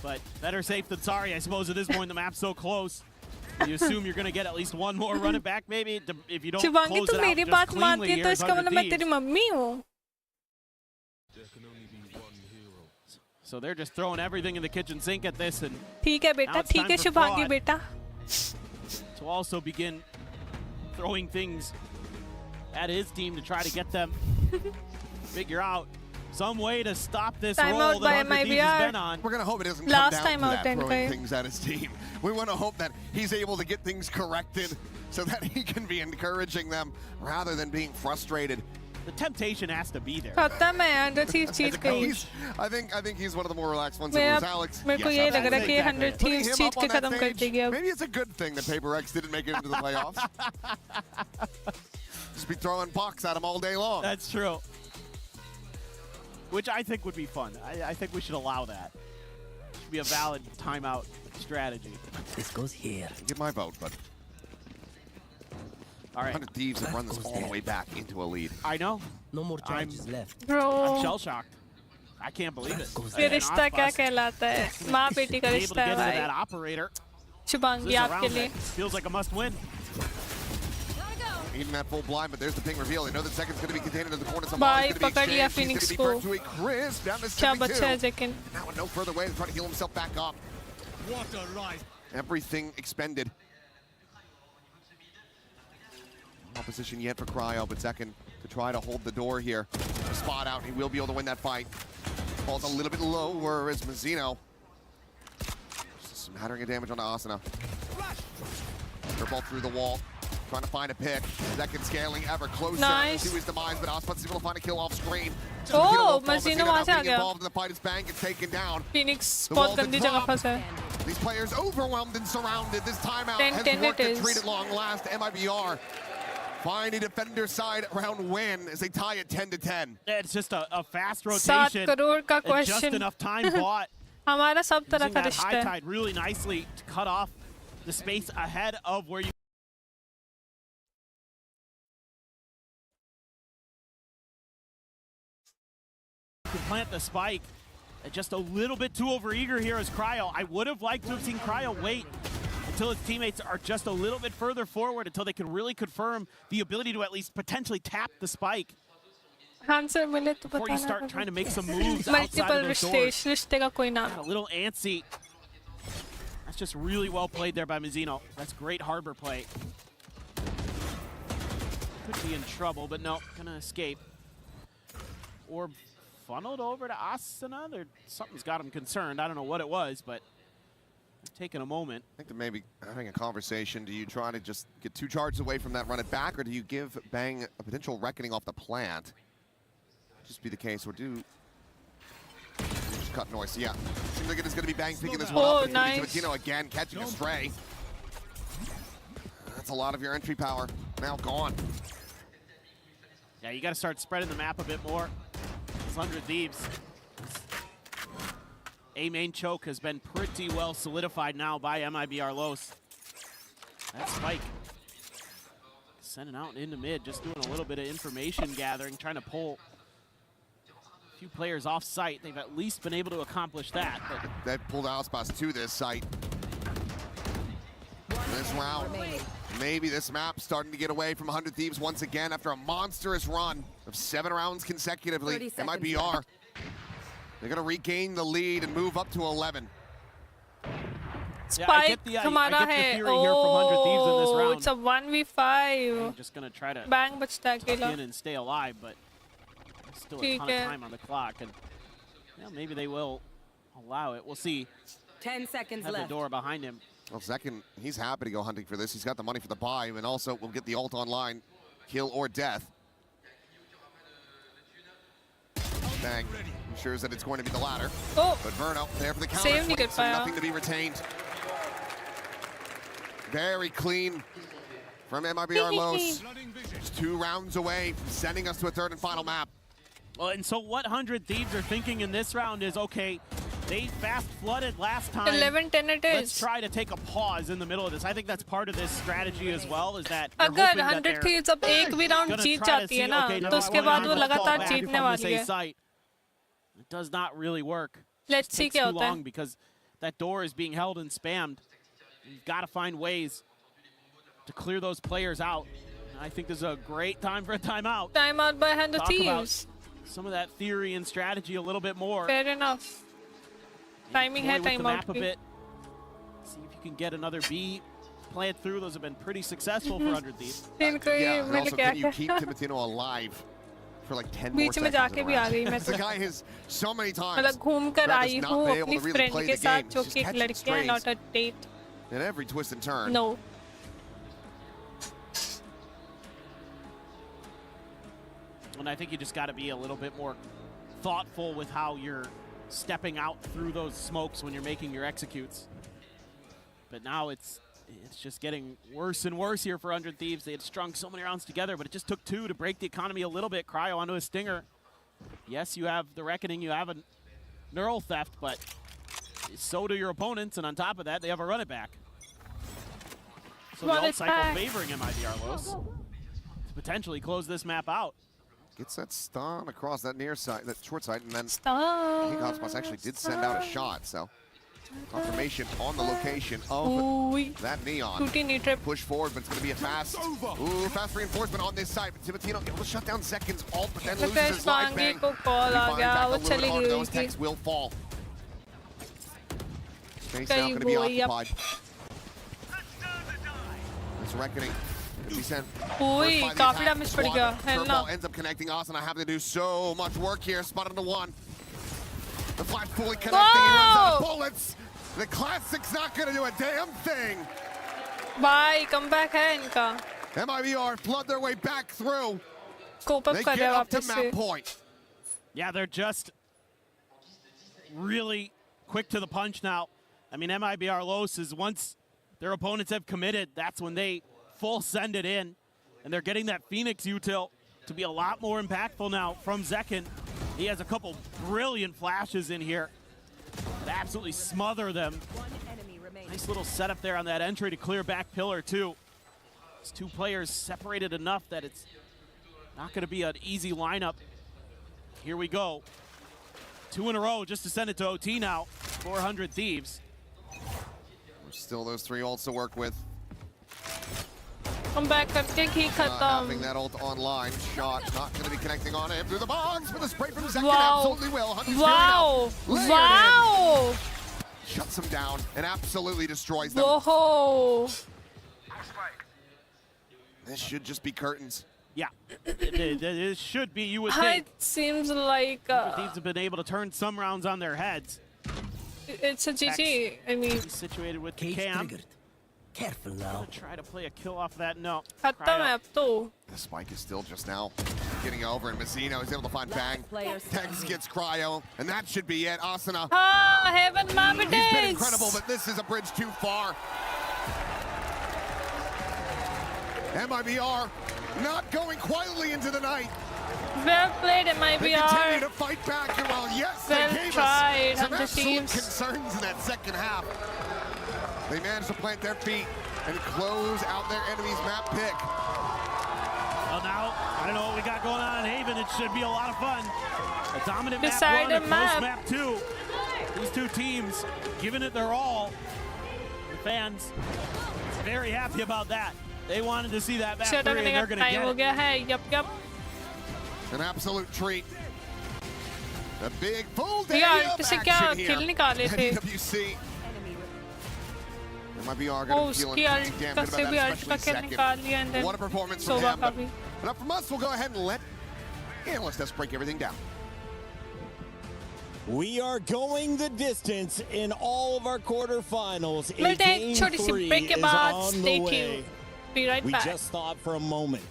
But better safe than sorry, I suppose, at this point. The map's so close. You assume you're going to get at least one more run it back, maybe, if you don't close it out just cleanly here as 100 Thieves. So they're just throwing everything in the kitchen sink at this, and ठीक है बेटा, ठीक है शिवांगी बेटा. To also begin throwing things at his team to try to get them figure out some way to stop this roll that 100 Thieves has been on. We're going to hope it doesn't come down to that, throwing things at his team. We want to hope that he's able to get things corrected so that he can be encouraging them rather than being frustrated. The temptation has to be there. I think he's one of the more relaxed ones. It was Alex. मेरे को ये लग रहा है कि 100 Thieves चीज के खत्म कर देगी अब. Maybe it's a good thing that Paper X didn't make it into the playoffs. Just be throwing pucks at him all day long. That's true. Which I think would be fun. I think we should allow that. It should be a valid timeout strategy. This goes here. Get my vote, but all right. 100 Thieves have run this all the way back into a lead. I know. No more charges left. Bro. I'm shell-shocked. I can't believe it. ये रिश्ता क्या कहलाता है? माँ बेटी का रिश्ता है भाई. That operator. शिवांगी आपके लिए. Feels like a must-win. Even that full blind, but there's the ping reveal. They know the second's going to be contained into the corner. Bye, पकड़ लिया Phoenix को. क्या बच्चा है Zekin. Now with no further way to try to heal himself back up. What a ride. Everything expended. No opposition yet for Cryo, but second to try to hold the door here. A spot out, he will be able to win that fight. Falls a little bit lower as Mazzino. Just a smattering of damage onto Asuna. Ball through the wall, trying to find a pick. Second scaling ever closer to his demise, but Ospas able to find a kill off screen. Oh, Mazzino वहाँ से आ गया. Involved in the fight as Bang gets taken down. Phoenix बहुत गंदी जगह फंसा है. These players overwhelmed and surrounded. This timeout has worked to treat it long last. MIBR finding defender side round win as they tie it 10-10. It's just a fast rotation. 7 crore का question. Just enough time bought. हमारा सब तरह का रिश्ता है. High tide really nicely to cut off the space ahead of where you can plant the spike. Just a little bit too overeager here as Cryo. I would have liked to have seen Cryo wait until his teammates are just a little bit further forward until they can really confirm the ability to at least potentially tap the spike. Before you start trying to make some moves outside of those doors. A little antsy. That's just really well played there by Mazzino. That's great harbor play. Could be in trouble, but no, gonna escape. Or funneled over to Asuna. Something's got him concerned. I don't know what it was, but taking a moment. I think they're maybe having a conversation. Do you try to just get 2 charges away from that, run it back, or do you give Bang a potential reckoning off the plant? Just be the case, or do just cut noise? Yeah, seems like it is going to be Bang picking this one up. Nice. Sabatino again catching a stray. That's a lot of your entry power now gone. Yeah, you got to start spreading the map a bit more. It's 100 Thieves. A main choke has been pretty well solidified now by MIBR.LOS. That spike sending out into mid, just doing a little bit of information gathering, trying to pull a few players off site. They've at least been able to accomplish that. But that pulled Auspas to this site. This round, maybe this map starting to get away from 100 Thieves once again after a monstrous run of 7 rounds consecutively. MIBR, they're going to regain the lead and move up to 11. Yeah, I get the theory here from 100 Thieves in this round. It's a 1v5. I'm just going to try to Bang बचता अकेला. in and stay alive, but still a ton of time on the clock. And yeah, maybe they will allow it. We'll see. 10 seconds left. left. The door behind him. Well, second, he's happy to go hunting for this. He's got the money for the buy, and also will get the ult online, kill or death. Bang ensures that it's going to be the latter. Oh. But Verno there for the counter. So nothing to be retained. Very clean from MIBR.LOS. Just 2 rounds away from sending us to a 3rd and final map. Well, and so what 100 Thieves are thinking in this round is, okay, they fast flooded last time. 11-10 it is. Let's try to take a pause in the middle of this. I think that's part of this strategy as well, is that अगर 100 Thieves अब एक भी round जीत जाती है ना, तो उसके बाद वो लगातार जीतने वाली है. It does not really work. Let's see क्या होता है. Because that door is being held and spammed. You've got to find ways to clear those players out. And I think this is a great time for a timeout. Timeout by 100 Thieves. Some of that theory and strategy a little bit more. Fair enough. Timing है timeout a bit. See if you can get another B played through. Those have been pretty successful for 100 Thieves. Yeah, and also can you keep Timotino alive for like 10 more seconds? The guy has so many times मतलब घूम कर आई हूँ अपनी friend के साथ जो कि एक लड़की है, not a date. In every twist and turn. No. And I think you just got to be a little bit more thoughtful with how you're stepping out through those smokes when you're making your executes. But now it's just getting worse and worse here for 100 Thieves. They had strung so many rounds together, but it just took 2 to break the economy a little bit. Cryo onto a stinger. Yes, you have the Reckoning, you have a neural theft, but so do your opponents, and on top of that, they have a run it back. So the ult cycle favoring MIBR.LOS to potentially close this map out. Gets that stun across that near side, that short side, and then I think Osmos actually did send out a shot, so confirmation on the location of that Neon. Push forward, but it's going to be a fast reinforcement on this side. But Timotino able to shut down seconds ult, but then loses his life. Bang. Those techs will fall. Space now going to be occupied. This reckoning could be sent. Ui, काफी damage पड़ गया है ना. Ends up connecting. Asuna having to do so much work here. Spotted into one. The flash fully connecting. He runs out of bullets. The classic's not going to do a damn thing. Bye, comeback है इनका. MIBR flood their way back through. Scope up They कर get रहे up to वापस map से. point. Yeah, they're just really quick to the punch now. I mean, MIBR.LOS is once their opponents have committed, that's when they full send it in. And they're getting that Phoenix util to be a lot more impactful now from Zekin. He has a couple brilliant flashes in here that absolutely smother them. Nice little setup there on that entry to clear back pillar too. These two players separated enough that it's not going to be an easy lineup. Here we go. 2 in a row just to send it to OT now. 400 Thieves. Still those 3 ults to work with. Comeback करके ही Having खत्म. that ult online. Shot not going to be connecting on him through the box, but the spray from Zekin Wow. absolutely will. Wow. Wow. Shuts him down and absolutely destroys them. Whoa. This should just be curtains. Yeah, it should be, you would It think. seems like Thieves have been able to turn some rounds on their heads. it's a GG. I mean, He's situated with the cam. Careful now. Try to play a kill off that. No. खत्म है अब तो. The spike is still just now getting over, and Mazzino is able to find Bang. Tex gets cryo, and that should be it. Asuna. Ah, heaven map it He's been is. incredible, but this is a bridge too far. MIBR not going quietly into the night. Well played, They continue MIBR. to fight back, and while yes, Well they gave tried, us some 100 absolute Thieves. concerns in that second half, they managed to plant their feet and close out their enemy's map pick. Well, now, I don't know what we got going on in Haven. It should be a lot of fun. A dominant Decider map 1, a close map. map 2. These two teams giving it their all. The fans very happy about that. They wanted to see that map 3, and they're going to time हो get it. गया है. Yup. An absolute treat. A big full day यार of किसी क्या action here kill निकाले at थे. EWC. MIBR Oh, going to be उसकी feeling ult damn का good से about भी that, ult का especially kill second. निकाल लिया and then What a performance from Zobah him. का But भी. enough from us. We'll go ahead and let analyst us break everything down. We are going the distance in all of our quarterfinals. मिलते हैं Game छोटी सी 3 break के is बाद. on Stay the way. tuned. Be right We back. just thought for a moment.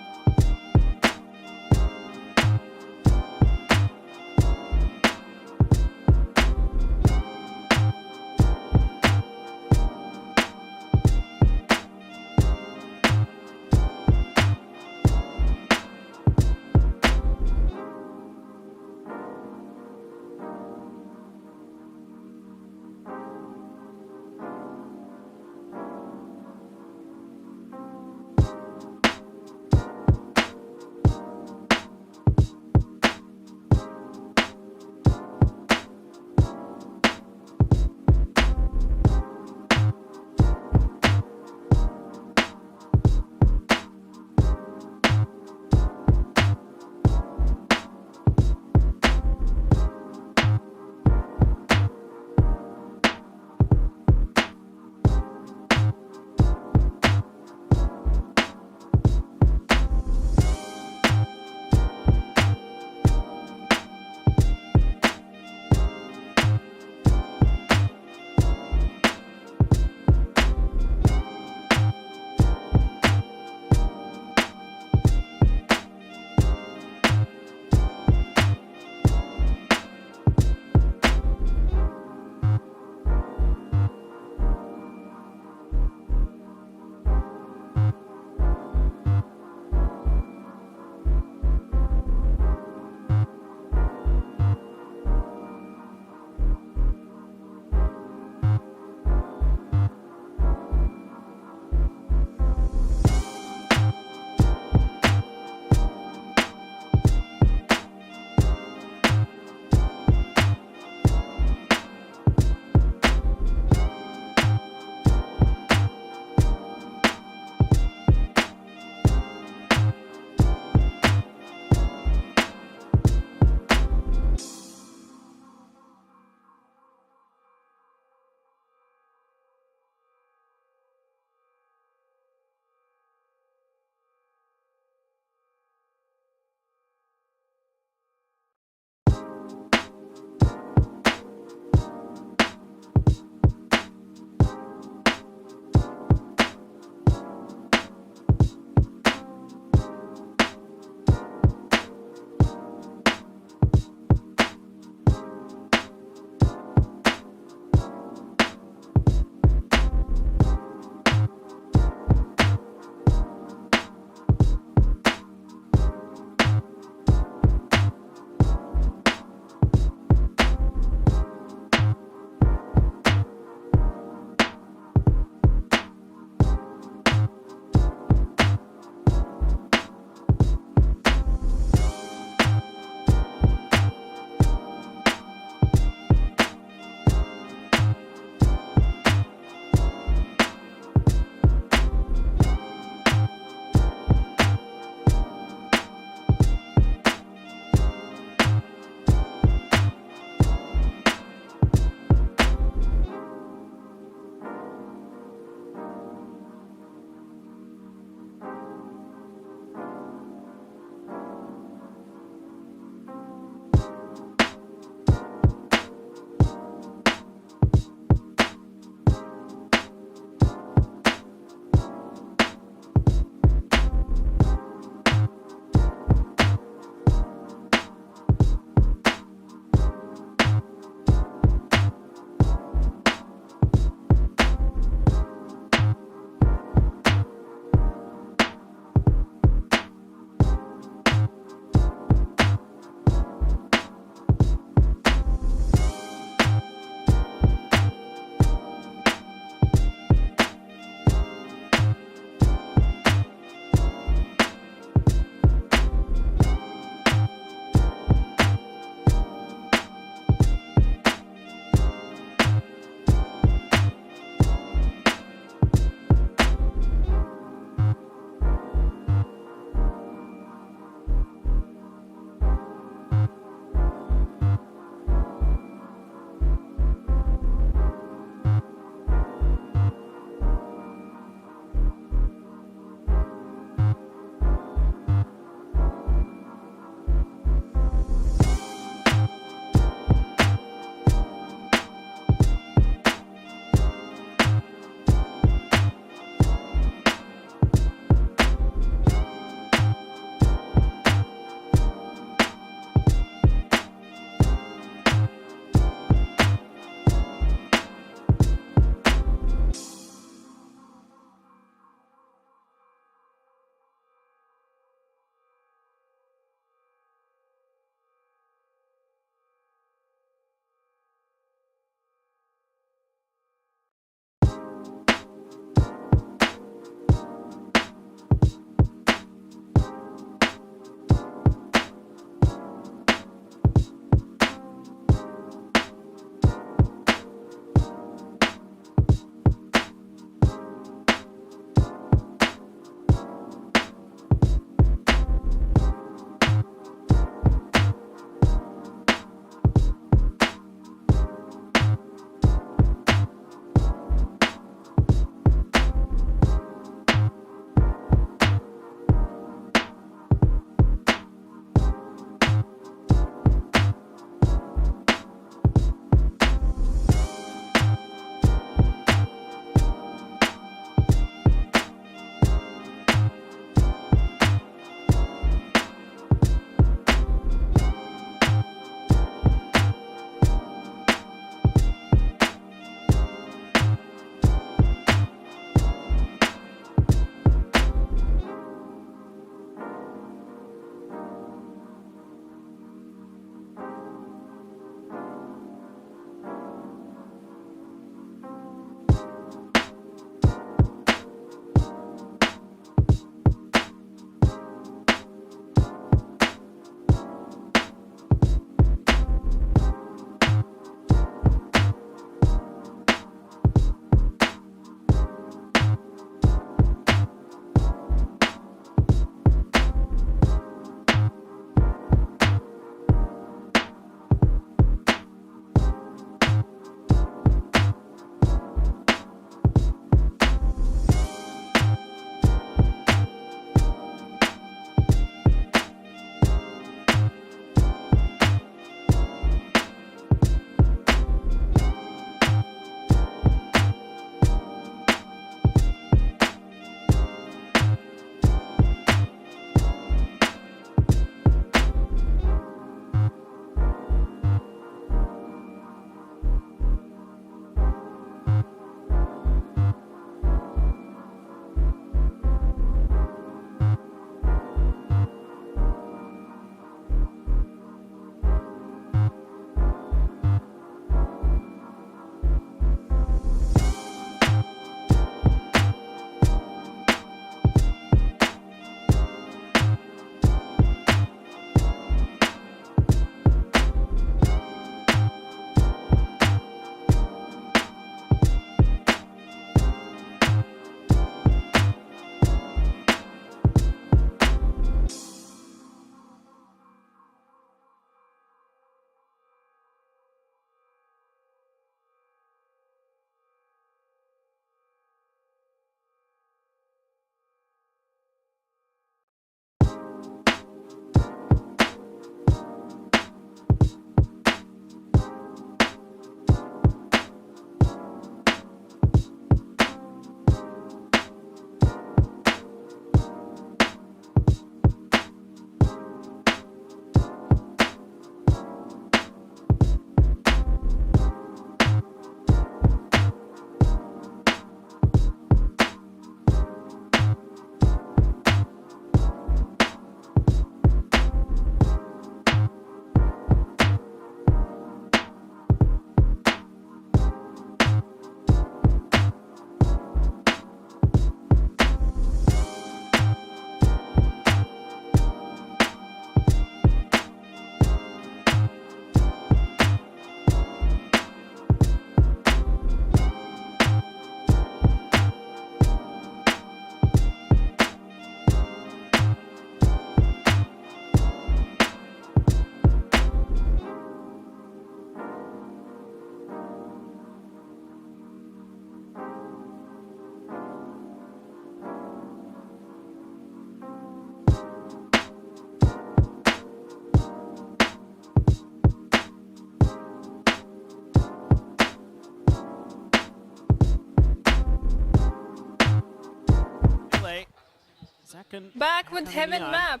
Back with Heaven map.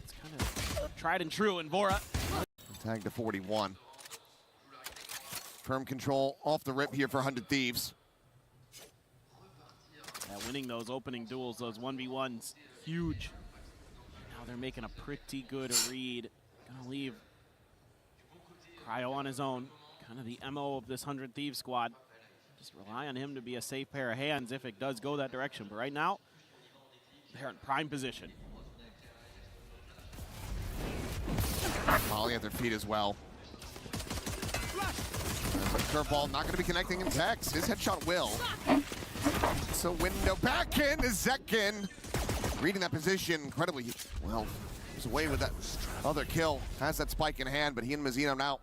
It's kind of tried and true, and Vora. Tag to 41. Firm control off the rip here for 100 Thieves. Yeah, winning those opening duels, those 1v1s, huge. Now they're making a pretty good read. Gonna leave Cryo on his own. Kind of the MO of this 100 Thieves squad. Just rely on him to be a safe pair of hands if it does go that direction. But right now, they're in prime position. Molly at their feet as well. Curveball not going to be connecting in text. His headshot will. So window back in is Zekin. Reading that position incredibly well. He's away with that other kill. Has that spike in hand, but he and Mazzino now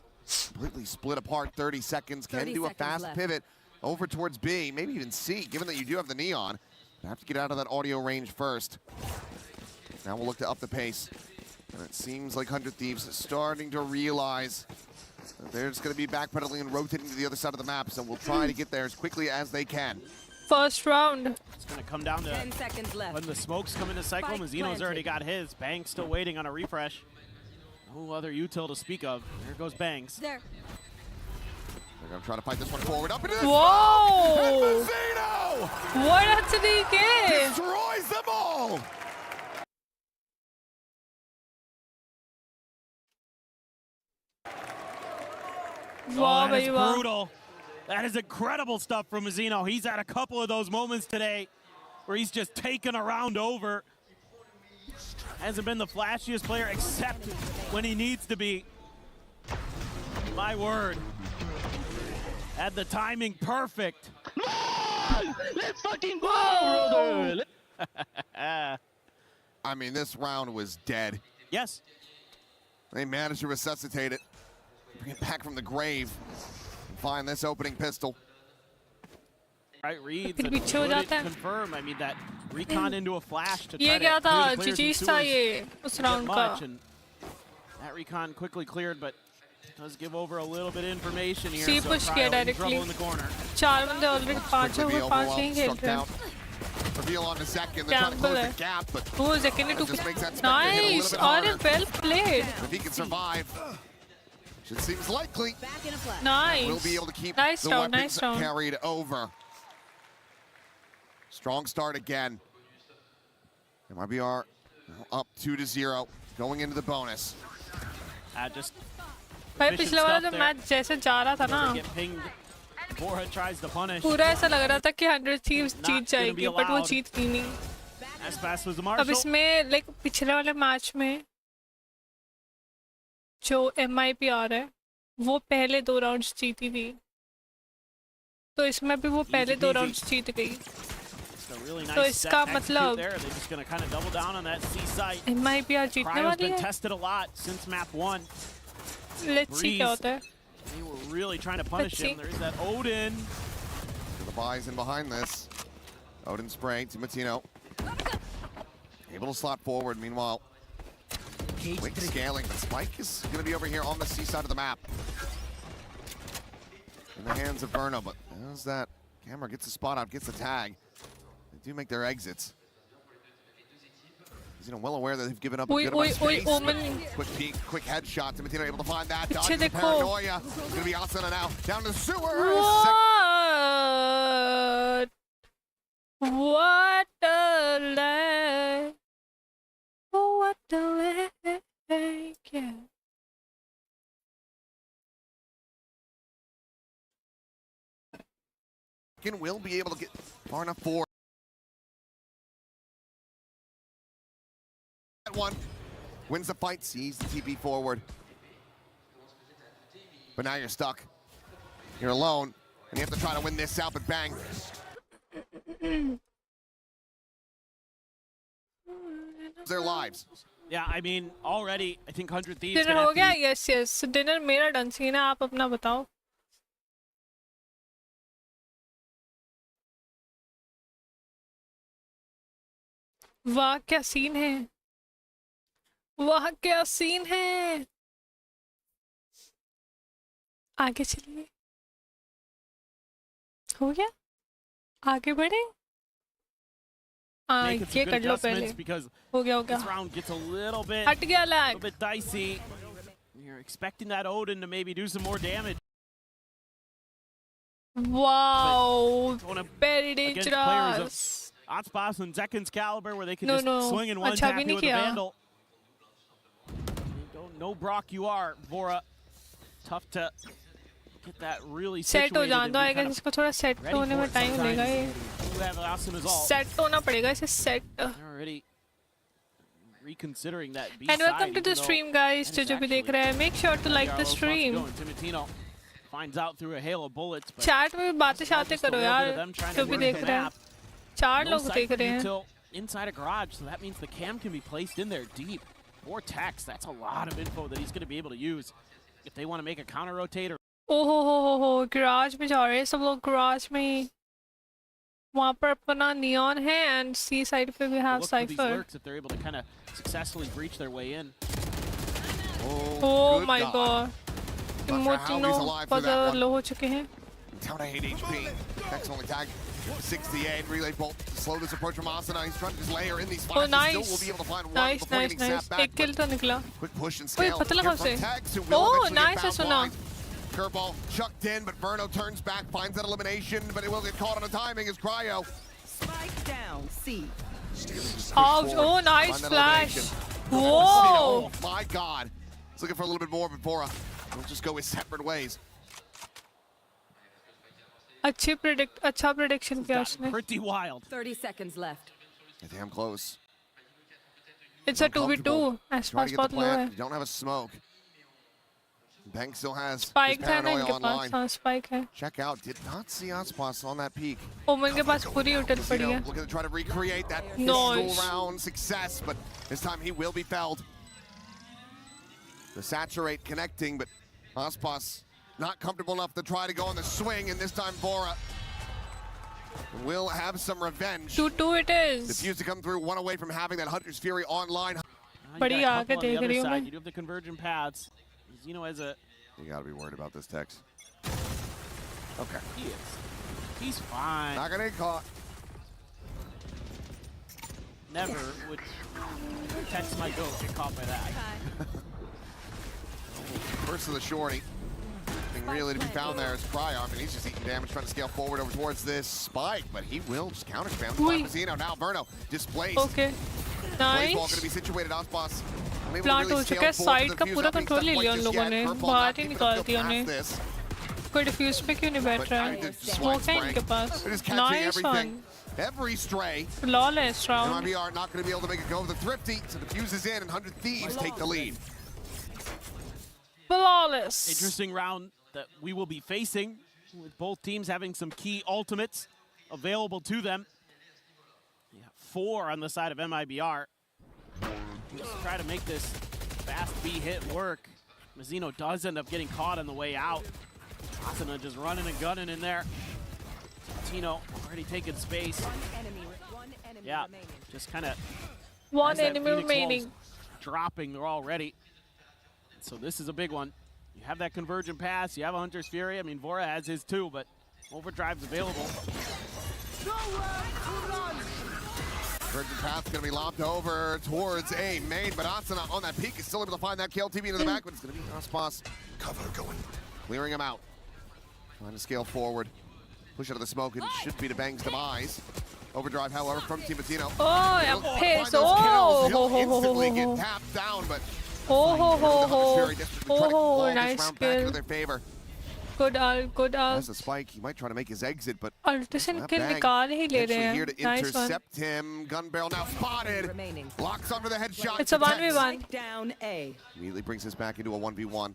completely split apart. 30 seconds. Can do a fast pivot over towards B, maybe even C, given that you do have the neon. You have to get out of that audio range first. Now we'll look to up the pace. And it seems like 100 Thieves is starting to realize that they're just going to be backpedaling and rotating to the other side of the map, so we'll try to get there as quickly as they can. First round. It's going to come down to 10 seconds left. when the smokes come into cycle. Mazzino's already got his. Bangs still waiting on a refresh. No other util to speak of. There goes Bangs. There. They're going to try to fight this one forward. Up into this. Whoa! And Mazzino! What did he get? Destroys them all! Wow, that is brutal. That is incredible stuff from Mazzino. He's had a couple of those moments today where he's just taken a round over. Hasn't been the flashiest player except when he needs to be. My word. Had the timing perfect. Let's fucking go, brother! I mean, this round was dead. Yes. They managed to resuscitate it. Bring it back from the grave. And find this opening pistol. Right reads and couldn't confirm. I mean, that recon into a flash to try to क्या था? clear the GG's था ये उस round का. That recon quickly cleared, but does give over a little bit of information here. C so push किया Cryo in trouble directly. in the corner. चार बंदे already पांच हो गए, पांच नहीं खेल रहे हैं. Reveal on the second. They're trying to close the gap, but oh, Zekin just makes that nice. Alright, well played. If he can survive, which it seems likely, nice. we'll be able to keep nice the round, weapons nice round. carried over. Strong start again. MIBR up 2-0, going into the bonus. Just भाई पिछले वाला जो match जैसे जा रहा था ना, Bora tries to punish. पूरा ऐसा लग रहा था कि 100 Thieves जीत जाएगी, but वो जीत नहीं. As fast was the Marshall. अब इसमें like पिछले वाले मैच में जो MIBR है, वो पहले 2 राउंड्स जीती थी. तो इसमें भी वो पहले 2 राउंड्स जीत गई. तो इसका मतलब MIBR जीतने वाली है. Tested a lot since map 1. Let's see क्या होता है. They were really trying to punish him. There's that Odin. The buys in behind this. Odin spray to Matino. Able to slot forward. Meanwhile, quick scaling. The spike is going to be over here on the C side of the map. In the hands of Verno, but as that camera gets the spot out, gets the tag. They do make their exits. He's well aware that they've given up a good amount of space. Quick peek, quick headshot to Matino, able to find that. Dodge the paranoia. It's going to be Asana now. Down to the sewer. What a leg. What a leg. Yeah. Will be able to get far enough forward. That one wins the fight, sees the TP forward. But now you're stuck. You're alone, and you have to try to win this out, but bang. Their lives. Yeah, I mean, already, I think 100 Thieves. Dinner हो गया? Yes, yes. Dinner मेरा done scene है, आप अपना बताओ. वाह क्या scene है, वाह क्या सीन है. आगे चलिए. हो गया, आगे बढ़े. making some ये good कर लो adjustments पहले. because हो गया this round gets a little bit हट गया lag. dicey. You're expecting that Odin to maybe do some more damage. Wow, very Against players dangerous. of Otspas and Zekken's caliber where they can No, just no. swing in one अच्छा tap भी you नहीं with a किया. Vandal. You don't know Brock you are, Vora. Tough to get that really Set situated. हो जान दो, I and be guess इसको थोड़ा set ready होने for में it time sometimes. लेगा ये. You have awesome as all. Set होना पड़ेगा इसे set. Already reconsidering that B And welcome to side, the even though stream, guys. that is जो भी देख actually रहे हैं, make sure to like the MIBR.LOS stream. wants to go, and Timotino finds out through a hail of bullets. But Chat में बातें शातें just a करो little bit of यार. them trying जो to भी work देख the रहे हैं. map. 4 No लोग sight देख for रहे हैं. util inside a garage, so that means the cam can be placed in there deep. 4 techs, that's a lot of info that he's going to be able to use if they want to make a counter rotate. Or ओहो हो garage में जा रहे हैं सब लोग garage में. वहाँ पर अपना neon है and C side पे we have look for these Cypher. lurks if they're able to kind of successfully breach their way in. Oh good my god. Timotino बदल लो हो चुके हैं. Down to 8 HP. Next only tag 68. Relay bolt. Slow this approach from Asuna. He's trying to just layer in these Oh flashes. nice. Still will be able to find one Nice before nice getting nice. snapped back. एक kill तो निकला. Quick push and ओए scale. पता लगा Here उसे. from Tags, who will Oh eventually get nice है found सुना. wide. Curveball chucked in, but Verno turns back, finds that elimination, but it will get caught on the timing as Cryo. Spike down, C. Ouch. Oh nice flash. Whoa. Oh my god. He's looking for a little bit more, but Bora will just go his separate ways. अच्छा prediction किया उसने. Pretty wild. 30 seconds left. They're damn close. It's a 2v2. Trying आसपास to get the बहुत low है. plant. You don't have a smoke. Bank still has Spike his है ना paranoia इनके पास. online. हाँ spike है. Check out. Did not see Aspas on that peak. ओमन के पास पूरी util पड़ी है. Looking to try to recreate that Nice. pistol round success, but this time he will be felled. The saturate connecting, but Aspas not comfortable enough to try to go on the swing, and this time Bora will have some revenge. 2-2 it is. Defuse to come through, one away from having that Hunter's Fury online. बड़ी आगे देख रही हूँ मैं. You do have the convergent paths. Zeno has a. You gotta be worried about this Tex. Okay. He is. He's fine. Not gonna get caught. Never would text my goat get caught by that. First of the shorty. Nothing really to be found there is Cryo. I mean, he's just eating damage, trying to scale forward over towards this spike, but he will just counter spam. Zeno now Verno displaced. Okay. Nice. Going to be situated Aspas. Plant हो चुका है. Side का पूरा control ले लिया उन लोगों ने. बाहर ही निकाल दिया उन्हें. कोई डिफ्यूज पे क्यों नहीं बैठ रहा है? स्मोक है इनके पास. Nice one. Every stray. Flawless round. MIBR not going to be able to make it go. The Thrifty, so defuses in, and 100 Thieves take the lead. Flawless. Interesting round that we will be facing, with both teams having some key ultimates available to them. Yeah, 4 on the side of MIBR. Just try to make this fast B hit work. Mazzino does end up getting caught on the way out. Asuna just running and gunning in there. Tino already taking space. Yeah, just kind of. One enemy remaining. Dropping there already. So this is a big one. You have that convergent pass. You have a Hunter's Fury. I mean, Vora has his too, but overdrive's available. Convergent path's going to be lobbed over towards A main, but Asuna on that peak is still able to find that KLTV into the back, but it's going to be Aspas. Cover going. Clearing him out. Trying to scale forward. Push out of the smoke, and should be to Bang's demise. Overdrive, however, from Timotino. Oh, I'm pissed. Oh, He'll instantly get tapped down, but oh, nice nice kill. kill. Good ult, good Has ult. the spike, he might try to make his exit, but Ult से kill निकाल ही ले रहे here हैं. to Nice one. intercept him. Gun barrel now spotted. Locks onto the headshot. It's a 1v1. Down A. Immediately brings us back into a 1v1.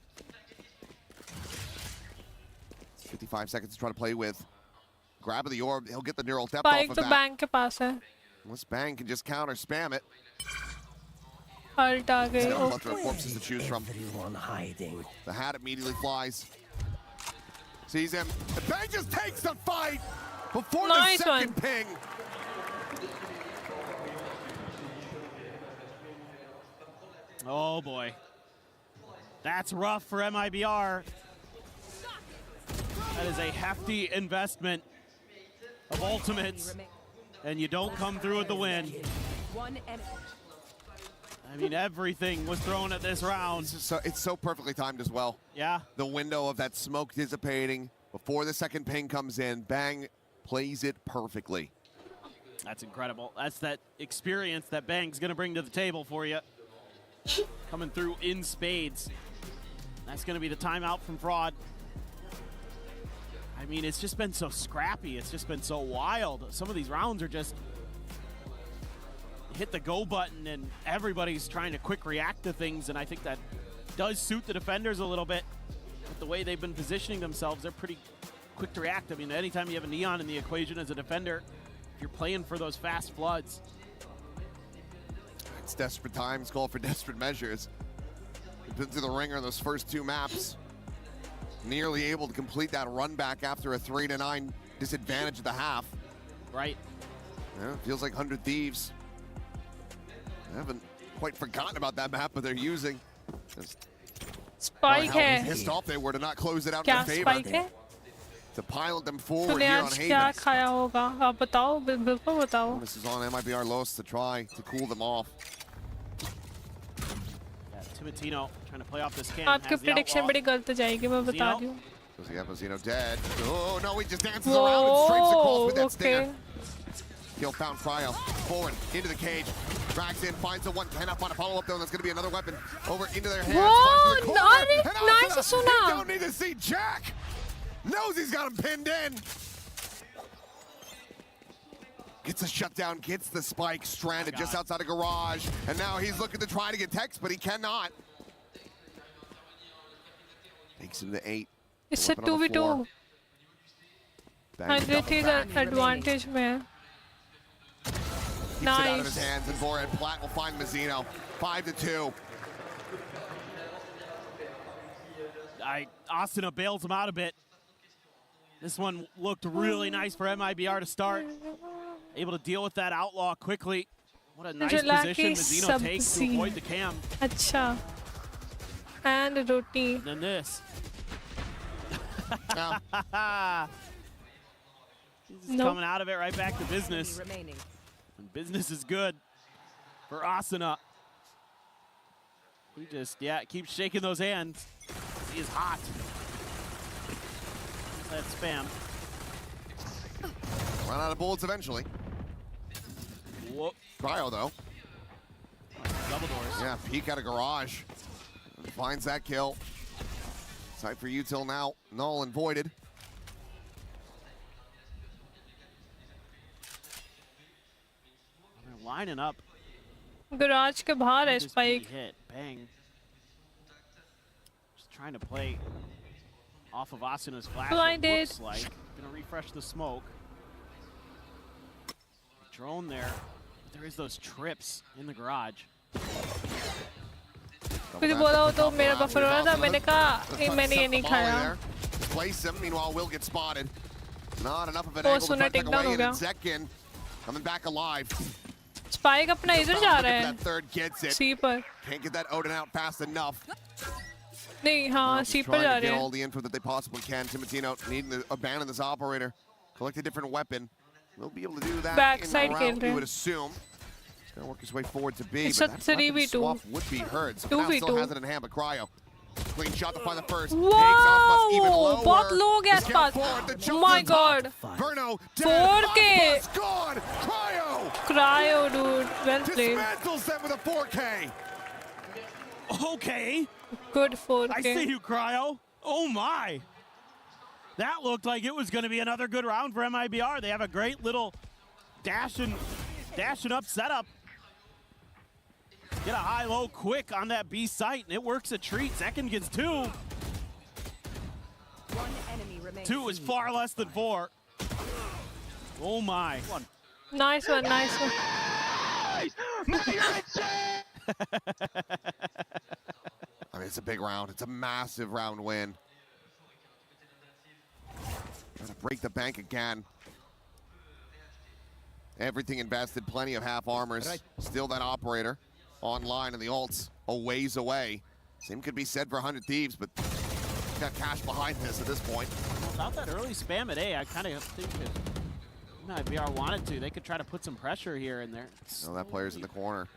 55 seconds to try to play with. Grab of the orb, he'll get the neural depth off Spike of तो that. Bank के पास है. Unless Bang can just counter spam it. Ult uh He's गई. got a plethora of corpses to choose from. Everyone hiding. The hat immediately flies. Sees him. And Bang just takes the fight before Nice the second one. ping. Oh boy. That's rough for MIBR. That is a hefty investment of ultimates. and you don't come through with the win. One enemy. I mean, everything was thrown at this round. It's so perfectly timed as well. Yeah. The window of that smoke dissipating before the second ping comes in, Bang plays it perfectly. That's incredible. That's that experience that Bang's gonna bring to the table for you. Coming through in spades. That's gonna be the timeout from Fraud. I mean, it's just been so scrappy. It's just been so wild. Some of these rounds are just hit the go button and everybody's trying to quick react to things, and I think that does suit the defenders a little bit. With the way they've been positioning themselves, they're pretty quick to react. I mean, anytime you have a Neon in the equation as a defender, if you're playing for those fast floods. It's desperate times call for desperate measures. We've been through the ringer in those first two maps. Nearly able to complete that run back after a 3-9 disadvantage at the half. Right. Yeah, feels like 100 Thieves. I haven't quite forgotten about that map, but they're using. Spike how है. pissed off they were to not close it out क्या in their favor. spike है? To pilot them forward तूने here on आज क्या Havens. खाया होगा? आप बताओ, बिल्कुल बताओ. This is on MIBR.LOS to try to cool them off. Yeah, Timatino trying to play off this cam. आपकी prediction बड़ी गलत जाएगी, मैं बता रही हूँ. Zeno dead. Oh no, he just dances around and strikes across with that stinger. Kill found Cryo. Forward into the cage. Drags in, finds a 110 up on a follow-up though, and that's going to be another weapon. Over into their hands. Whoa, nice सुना. Don't need to see Jack. Knows he's got him pinned in. Gets a shutdown, gets the spike, stranded just outside a garage. And now he's looking to try to get Tex, but he cannot. Takes him to 8. It's a 2v2. 100 is an advantage, man. Keeps it out of his hands, and Vorad Platt will find Mazzino. 5-2. Asuna bails him out a bit. This one looked really nice for MIBR to start. Able to deal with that outlaw quickly. What a nice position Mazzino takes to avoid the cam. Acha. And roti. And then this. He's coming out of it right back to business. And business is good for Asuna. He just, keeps shaking those hands. He is hot. That spam. Run out of bullets eventually. Whoop. Cryo though. Double doors. Yeah, peek out of garage. Finds that kill. Sight for util now. Null and voided. They're lining up. Garage के बाहर है spike. Hit. Bang. Just trying to play off of Asuna's flash. Blinded. Looks like. Gonna refresh the smoke. Drone there. There is those trips in the garage. मुझे बोला हो तो मेरा buffer हो रहा था, मैंने कहा मैंने ये नहीं खाया. Place him. Meanwhile, will get spotted. Not enough of an angle to tuck away, and Zekin coming back alive. Spike अपना इधर जा रहा है. That third gets it. C पर. Can't get that Odin out fast enough. नहीं हाँ C पर जा रहे get हैं. all the info that they possibly can. Timatino needing to abandon this operator. Collect a different weapon. We'll be able to do that Backside in the round, you would assume. He's going to work his way forward to B, It's but a that weapon 3v2. swap would be heard. So now still has it in hand, but Cryo. Clean shot to find the first. Whoa! बहुत low gas pass. Oh my god. Verno, 4K. Gone. Cryo, dude. Well played. Dismantles them with a 4K. Okay. Good 4K. I see you, Cryo. Oh my. That looked like it was going to be another good round for MIBR. They have a great little dashing up setup. Get a high-low quick on that B site, and it works a treat. Zekin gets 2. 1 enemy remains. 2 is far less than 4. Oh my. Nice one, nice one. I mean, it's a big round. It's a massive round win. Trying to break the bank again. Everything invested, plenty of half armors. Still that operator online, and the ults a ways away. Same could be said for 100 Thieves, but got cash behind this at this point. Without that early spam at A, I kind of think MIBR wanted to. They could try to put some pressure here and there. No, that player's in the corner.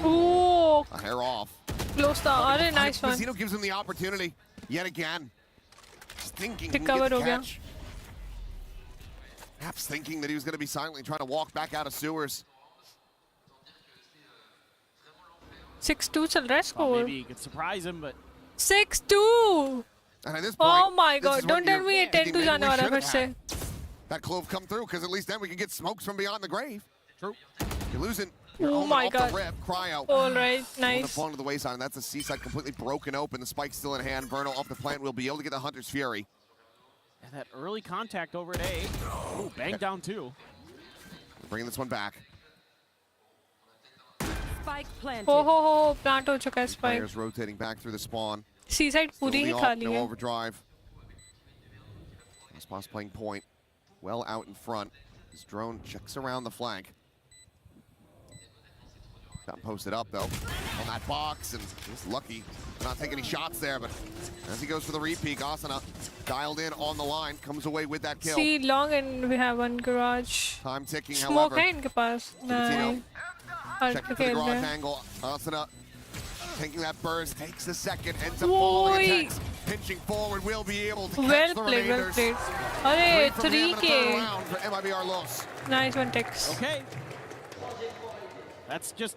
Ooh. A hair off. Close down. Nice one. Casino gives him the opportunity yet again. Just thinking he can Recover get the ho gaya. catch. Perhaps thinking that he was going to be silently trying to walk back out of sewers. 6-2 चल रहा है score. Maybe he could surprise him, but 6-2. And at this point, Oh my this God! is Don't what tell you're me it 10 thinking to maybe जाने we वाला should फिर have से. had. That clove come through, because at least then we can get smokes from beyond the grave. True. You're losing. You're Oh off my the God. rip. Cryo. All right, nice. Falling to the wayside, and that's a C-side completely broken open. The spike's still in hand. Verno off the plant will be able to get the Hunter's Fury. and that early contact over at A. Ooh, bang down two. Bringing this one back. Spike planted. Oh, plant हो चुका है spike. Players rotating back through the spawn. C-side पूरी ही खाली No है. overdrive. Spots playing point. Well out in front. His drone checks around the flank. Got him posted up though on that box, and he's lucky to not take any shots there. But as he goes for the repeat, Asana dialed in on the line, comes away with that kill. See long and we have one garage. Time ticking, Smoke however. है इनके पास. Nice. Checking for the garage angle. Asana taking that burst, takes a second, ends up falling attacks. Pinching forward, will be able to catch the remainders. Well played. अरे 3K. Round for MIBR.LOS. Nice one, Tex. Okay. That's just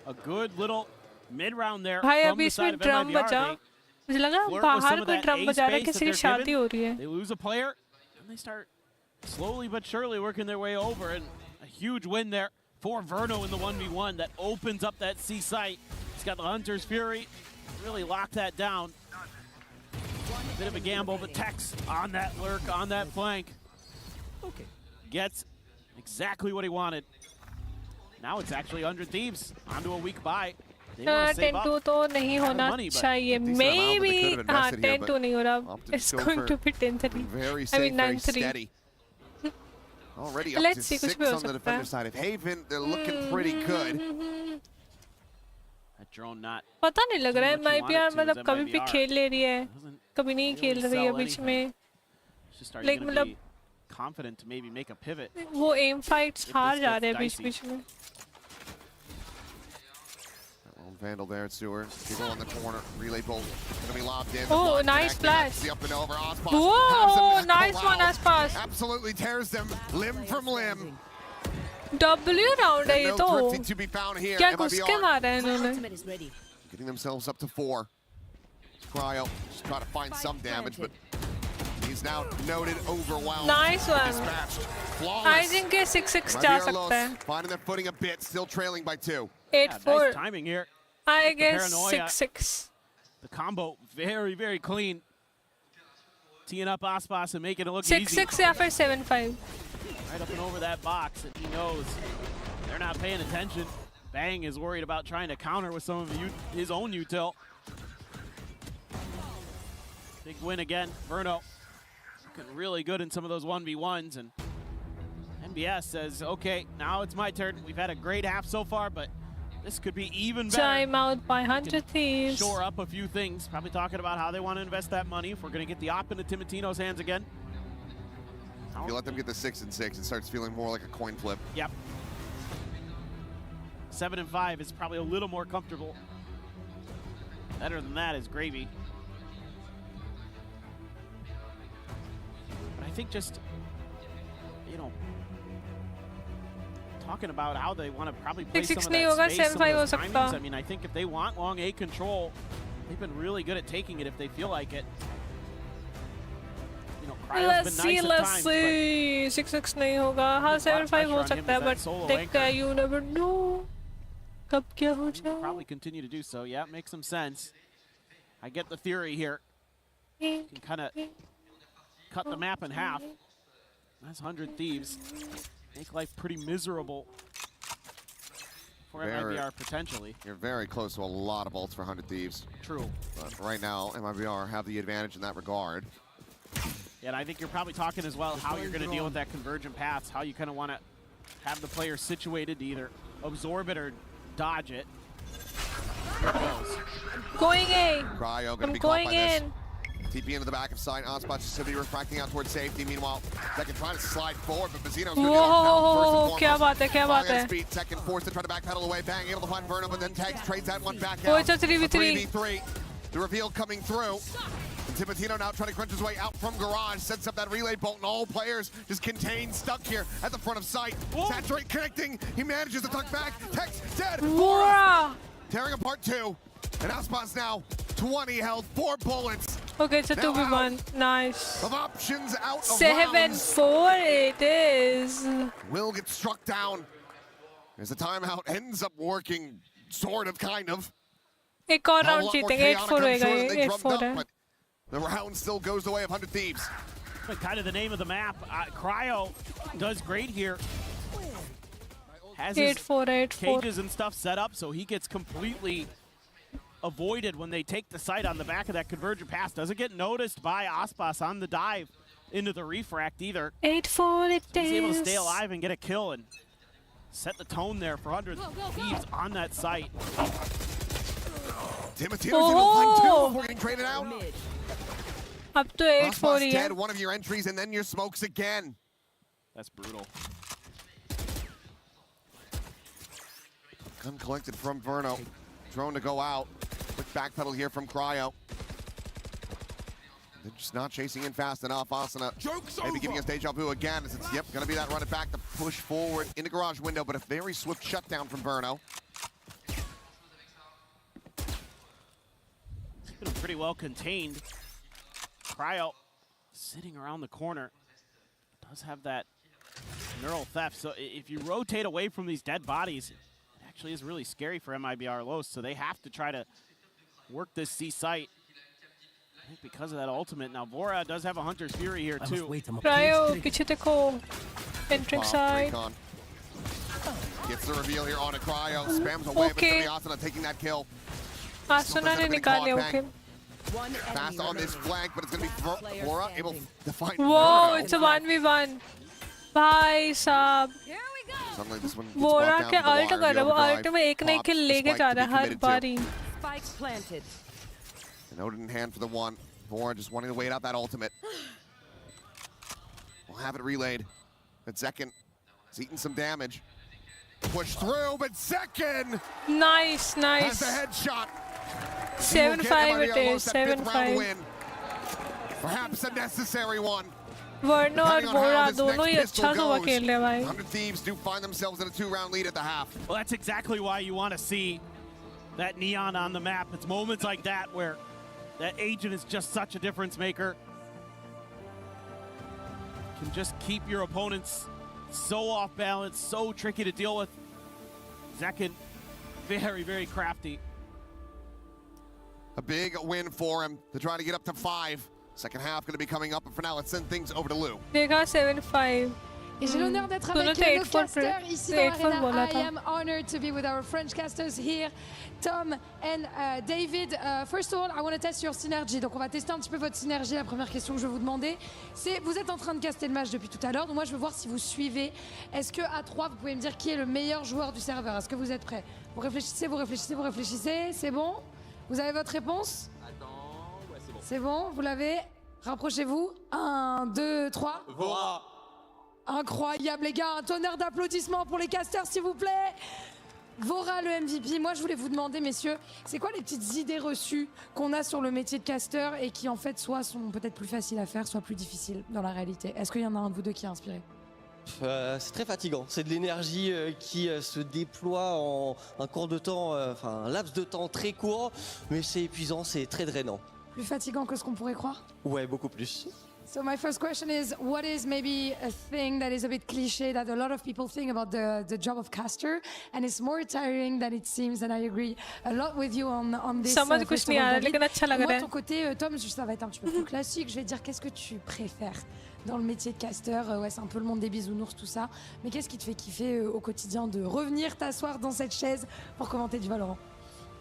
a good little mid-round there भाई from अभी the side इसमें of drum MIBR. बजा. मुझे लगा Flirt with बाहर some of कोई that drum A बजा रहा है space किसी that की they're शादी हो रही given. है. They lose a player, and they start slowly but surely working their way over. And a huge win there for Verno in the 1v1 that opens up that C site. He's got the Hunter's Fury. Really locked that down. Bit of a gamble, but Tex on that lurk, on that flank. Okay. Gets exactly what he wanted. Now it's actually 100 Thieves onto a weak buy. They want to save up. 10-2 तो नहीं होना चाहिए. Maybe हाँ 10-2 नहीं हो रहा. It's going to be 10-3. Very I safe, mean very 9-3. steady. Already up Let's to see, 6 on the defender side. If Haven, they're looking pretty good. That drone not. पता नहीं लग रहा है MIBR मतलब कभी भी MIBR खेल ले रही है. कभी नहीं खेल रही है बीच में. Like मतलब confident to maybe make a pivot. वो aim fights हार जा रहे हैं बीच में. Vandal there at Sewer. People on the corner. Relay bolt. Gonna be locked in. Oh, nice flash. The up and over. Ospas Whoa, nice one, Aspas. Absolutely tears them limb from limb. W round है ये No तो. thrifty to be found here. क्या घुस के मारा है इन्होंने? Getting themselves up to 4. Cryo just trying to find some damage, but he's now noted overwhelmed. Nice one. Dispatched. Flawless. I think ये 6-6 जा सकता है. Finding their footing a bit, still trailing by 2. 8-4. Nice timing here. I guess Paranoia. 6-6. The combo very, very clean. Teeing up Aspas and making it look easy. 6-6 या फिर 7-5. Right up and over that box, and he knows they're not paying attention. Bang is worried about trying to counter with some of his own util. Big win again, Verno. Looking really good in some of those 1v1s, and MBS says, okay, now it's my turn. We've had a great half so far, but this could be even better. Time out by 100 Thieves. Shore up a few things. Probably talking about how they want to invest that money if we're going to get the op into Timotino's hands again. If you let them get the 6 and 6, it starts feeling more like a coin flip. Yep. 7 and 5 is probably a little more comfortable. Better than that is gravy. But I think just, you know, talking about how they want to probably play some of that space, some of those timings. I mean, I think if they want long A control, they've been really good at taking it if they feel like it. You know, Cryo's been nice at times, but 6-6 नहीं होगा. हाँ 7-5 हो सकता है, but देखता है, you never know. कब क्या हो जाए? Probably continue to do so. Yeah, it makes some sense. I get the theory here. You can kind of cut the map in half. That's 100 Thieves. Make life pretty miserable for MIBR potentially. You're very close to a lot of ults for 100 Thieves. True. But right now, MIBR have the advantage in that regard. Yeah, and I think you're probably talking as well how you're going to deal with that convergent paths, how you kind of want to have the player situated to either absorb it or dodge it. There it goes. Going A. Cryo I'm gonna be caught going by this. in. TP into the back of side. Onspots just to be refracting out towards safety. Meanwhile, Second trying to slide forward, but Bazino's going to be on first and foremost. क्या बात है. Speed, Second forced to try to backpedal away. Bang, able to find Verno, but then Tags trades that one back out. Oh, it's a 3v3. 3v3. The reveal coming through. And Timotino now trying to crunch his way out from Garage. Sets up that relay bolt, and all players just contained, stuck here at the front of sight. Saturate connecting. He manages to tuck back. Tex dead. Wow. Tearing apart 2. And Onspots now 20 health, 4 bullets. Okay, it's a 2v1. Nice. Of options out of 7-4 it is. Will get struck down as the timeout ends up working, sort of, kind of. एक और round जीतेंगे. 8-4 होएगा ये. 8-4 है. The round still goes the way of 100 Thieves. But kind of the name of the map. Cryo does great here. Has his 8-4. cages and stuff set up, so he gets completely avoided when they take the site on the back of that convergent pass. Doesn't get noticed by Aspas on the dive into the refract either. 8-4 it is. He's able to stay alive and get a kill and set the tone there for 100 Thieves on that site. Timothy's able to find 2 before getting traded out. Up to 8-4 here. Dead, one of your entries, and then your smokes again. That's brutal. Gun collected from Verno. Drone to go out. Quick backpedal here from Cryo. They're just not chasing in fast enough. Asuna maybe giving us deja vu again. As it's, gonna be that run it back to push forward into garage window, but a very swift shutdown from Verno. It's been pretty well contained. Cryo sitting around the corner. Does have that neural theft, so if you rotate away from these dead bodies, actually is really scary for MIBR.LOS, so they have to try to work this C site. I think because of that ultimate. Now Vora does have a Hunter's Fury here too. Cryo, किसी को entering side. Gets the reveal here on a Cryo, spams away, but Asuna taking that kill. Asuna ने निकाले okay. Fast on this flank, but it's going to be Vora able to find Whoa, it's a 1v1. Bhai साहब. वोरा के alt कर रहा है, वो alt में एक ना एक किल लेके जा रहा है हर बारी. An Odin in hand for the one. Vora just wanting to wait out that ultimate. We'll have it relayed. But Zekin is eating some damage. Push through, but Zekin nice. has the headshot. 7-5 it is. 7-5. Perhaps a necessary one. वर्नो और वोरा दोनों ही अच्छा सोवा खेल रहे हैं भाई. 100 Thieves do find themselves in a 2-round lead at the half. Well, that's exactly why you want to see that neon on the map. It's moments like that where that agent is just such a difference maker. Can just keep your opponents so off balance, so tricky to deal with. Zekin, very, very crafty. A big win for him to try to get up to 5. Second half going to be coming up, but for now, let's send things over to Lou. देखा 7-5. Et j'ai l'honneur d'être avec nos casters ici dans l'arena. I am honored to be with our French casters here, Tom and David. First of all, I want to test your synergy. Donc on va tester un petit peu votre synergie. La première question que je vais vous demander, c'est vous êtes en train de caster le match depuis tout à l'heure. Donc moi je veux voir si vous suivez. Est-ce que à 3 vous pouvez me dire qui est le meilleur joueur du serveur? Est-ce que vous êtes prêts? Vous réfléchissez, vous réfléchissez, vous réfléchissez. C'est bon? Vous avez votre réponse? Attends, ouais, c'est bon. C'est bon, vous l'avez? Rapprochez-vous. 1, 2, 3. Vora. Incroyable les gars, un tonnerre d'applaudissements pour les casters s'il vous plaît. Vora le MVP. Moi je voulais vous demander messieurs, c'est quoi les petites idées reçues qu'on a sur le métier de caster et qui en fait soit sont peut-être plus faciles à faire, soit plus difficiles dans la réalité? Est-ce qu'il y en a un de vous deux qui est inspiré? C'est très fatigant, c'est de l'énergie qui se déploie en un cours de temps, enfin un laps de temps très court, mais c'est épuisant, c'est très drainant. Plus fatigant que ce qu'on pourrait croire? Ouais, beaucoup plus. So my first question is, what is maybe a thing that is a bit cliché that a lot of people think about the job of caster, and it's more tiring than it seems, and I agree a lot with you on this. समझ कुछ नहीं आ रहा लेकिन अच्छा लग रहा Moi, है. de ton côté, Tom, ça va être un petit peu plus classique. Je vais te dire, qu'est-ce que tu préfères dans le métier de caster? Ouais, c'est un peu le monde des bisounours, tout ça. Mais qu'est-ce qui te fait kiffer au quotidien de revenir t'asseoir dans cette chaise pour commenter du Valorant?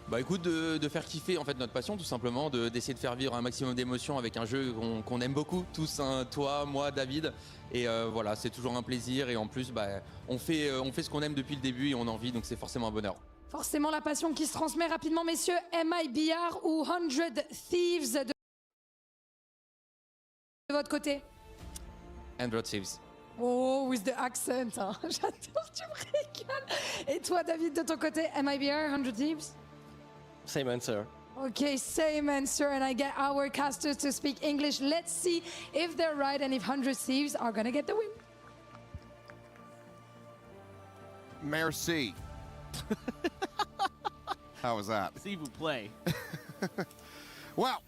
Bah écoute, de faire kiffer en fait notre passion tout simplement, d'essayer de faire vivre un maximum d'émotions avec un jeu qu'on aime beaucoup, tous, hein, toi, moi, David. Et voilà, c'est toujours un plaisir et en plus bah, on fait ce qu'on aime depuis le début et on en vit, donc c'est forcément un bonheur. Forcément la passion qui se transmet rapidement messieurs. MIBR ou 100 Thieves De votre côté. Android Thieves. Oh, with the accent. Hein. J'adore, tu me régales. Et toi, David, de ton côté, MIBR, 100 Thieves? Same answer. Okay, same answer, and I get our casters to speak English. Let's see if they're right and if 100 Thieves are gonna get the win. Merci. How was that? S'il vous plaît. Well,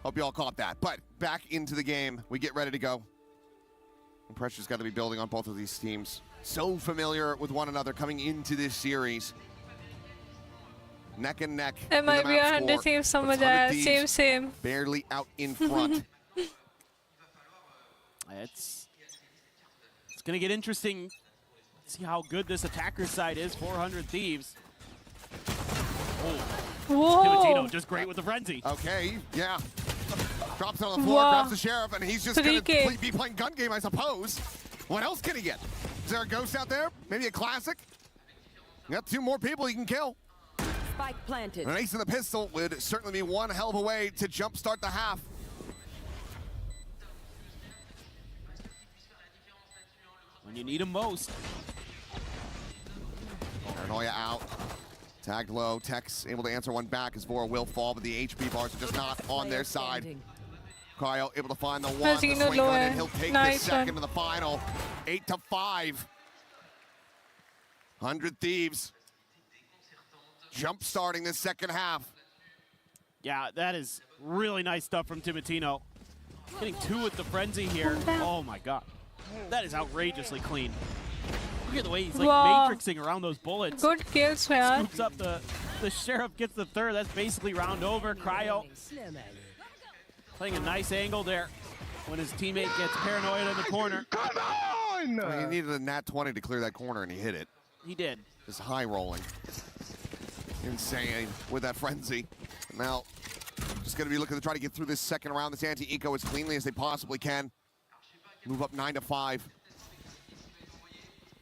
hope you all caught that. But back into the game, we get ready to go. The pressure's got to be building on both of these teams. So familiar with one another coming into this series. Neck and neck. It might be 100 Thieves somewhere. Same. Barely out in front. It's going to get interesting. See how good this attacker side is. 400 Thieves. Oh. Whoa. Timotino just great with the frenzy. Okay, yeah. Drops it on the floor, grabs the sheriff, and he's just going to be playing gun game, I suppose. What else can he get? Is there a ghost out there? Maybe a classic? You got 2 more people he can kill. Spike planted. An ace in the pistol would certainly be one hell of a way to jumpstart the half. When you need him most. Paranoia out. Tagged low. Tex able to answer one back as Vora will fall, but the HP bars are just not on their side. Cryo able to find the one. The swing and he'll take the second to the final. 8-5. 100 Thieves. Jump starting this second half. Yeah, that is really nice stuff from Timotino. Getting 2 with the frenzy here. Oh my god. That is outrageously clean. Look at the way he's like matrixing around those bullets. Good kills, man. Scoops up the sheriff, gets the third. That's basically round over. Cryo playing a nice angle there when his teammate gets paranoid in the corner. Come on! Well, he needed a nat 20 to clear that corner, and he hit it. He did. Just high rolling. Insane with that frenzy. Now, just going to be looking to try to get through this second round, this anti-eco as cleanly as they possibly can. Move up 9-5.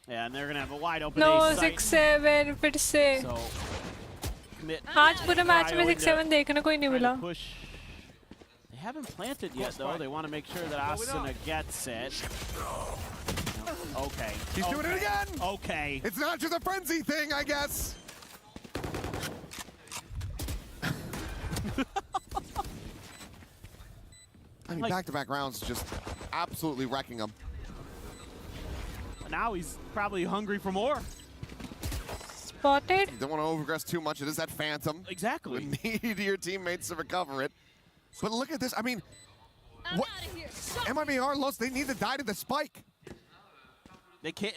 Yeah, and they're going to have a wide open No, ace 6-7 फिर से. So, commit. आज पूरे match में 6-7 देखने को ही नहीं मिला. They haven't planted yet, though. They want to make sure that Asuna gets it. Okay. He's doing it again! Okay. It's not just a frenzy thing, I guess. I mean, back-to-back rounds just absolutely wrecking him. Now he's probably hungry for more. Spotted. You don't want to overaggress too much. It is that Phantom. Exactly. You need your teammates to recover it. But look at this. I mean, what? MIBR.LOS, they need to die to the spike. They can't.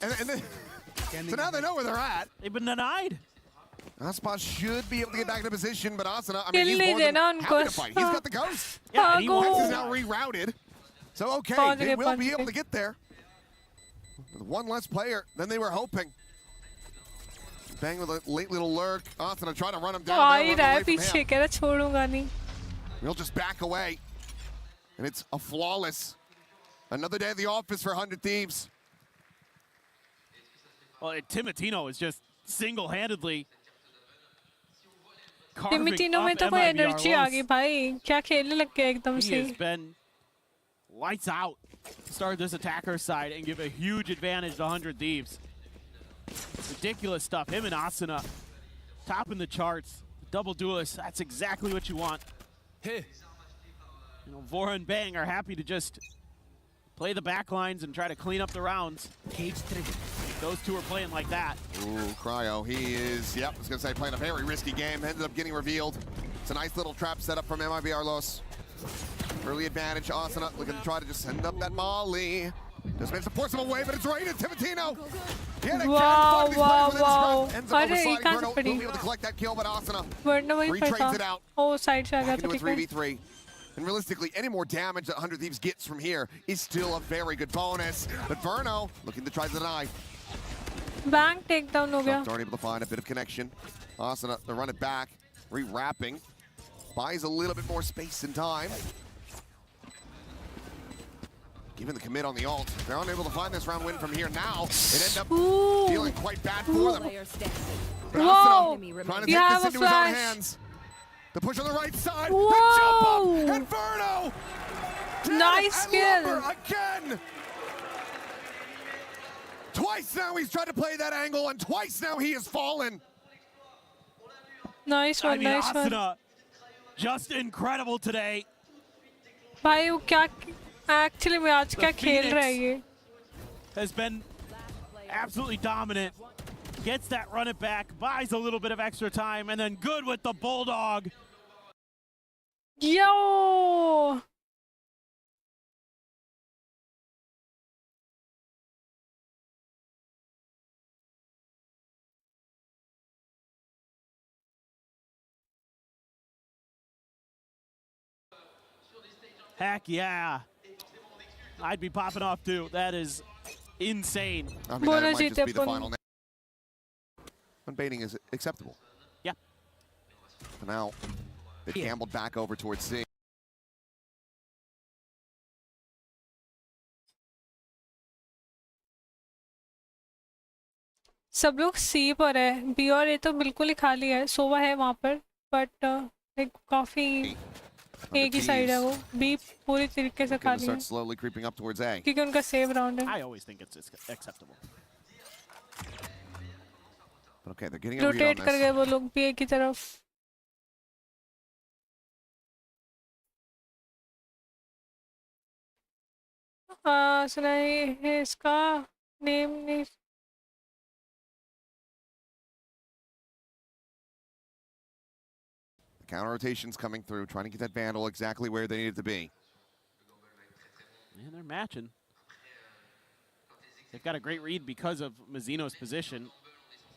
And so now they know where they're at. They've been denied. Aspas should be able to get back into position, but Asuna, I mean, he's more than happy to fight. He's got the ghost. Yeah, and Hex is now rerouted. So, okay, they will be able to get there. With one less player than they were hoping. Bang with a late little lurk. Asuna trying to run him down. He'll just back away. And it's a flawless. Another day at the office for 100 Thieves. Well, Timotino is just single-handedly Timotino में तो कोई energy आ गई भाई. क्या खेलने लग गया एकदम से. He has been lights out to start this attacker side and give a huge advantage to 100 Thieves. Ridiculous stuff. Him and Asuna topping the charts. Double duelists. That's exactly what you want. Hey. You know, Vora and Bang are happy to just play the back lines and try to clean up the rounds. Cage trigger. Those two are playing like that. Ooh, Cryo, he is, I was going to say, playing a very risky game. Ended up getting revealed. It's a nice little trap set up from MIBR.LOS. Early advantage, Asuna looking to try to just send up that molly. Just makes to force him away, but it's right at Timotino. Wow. Ends up oversliding. Verno will be able to collect that kill, but Asuna retrades it out. Oh, side से आ गया into a 3v3. And realistically, any more damage that 100 Thieves gets from here is still a very good bonus. But Verno looking to try to deny. Bank takedown हो गया. Aren't able to find a bit of connection. Asuna, they run it back, re-wrapping. Buys a little bit more space and time. Given the commit on the ult, they're unable to find this round win from here now. It ended up feeling quite bad for them. But Asuna trying to take this into his own hands. The push on the right side, the jump up, and Verno Nice kill. Again. Twice now he's tried to play that angle, and twice now he has fallen. Nice one, nice one. Asuna, just incredible today. भाई वो क्या actually में आज क्या खेल रहा है ये? Has been absolutely dominant. Gets that run it back, buys a little bit of extra time, and then good with the bulldog. Yo! Heck yeah. I'd be popping off too. That is insane. I mean, that might just be the final. Unbaiting is acceptable. Yeah. For now, they've gambled back over towards C. सब लोग सी पर है, B और ए तो बिल्कुल ही खाली है, सोवा है वहाँ पर, बट एक काफी एक ही साइड है वो, बी पूरी तरीके से खाली है, क्योंकि उनका सेव राउंड है। I always think it's acceptable. Okay, they're getting a read on rotate this. कर गए वो लोग भी एक ही तरफ। सुना है इसका नेम नहीं। Counter rotations coming through, trying to get that Vandal exactly where they need it to be. And they're matching. They've got a great read because of Mazzino's position.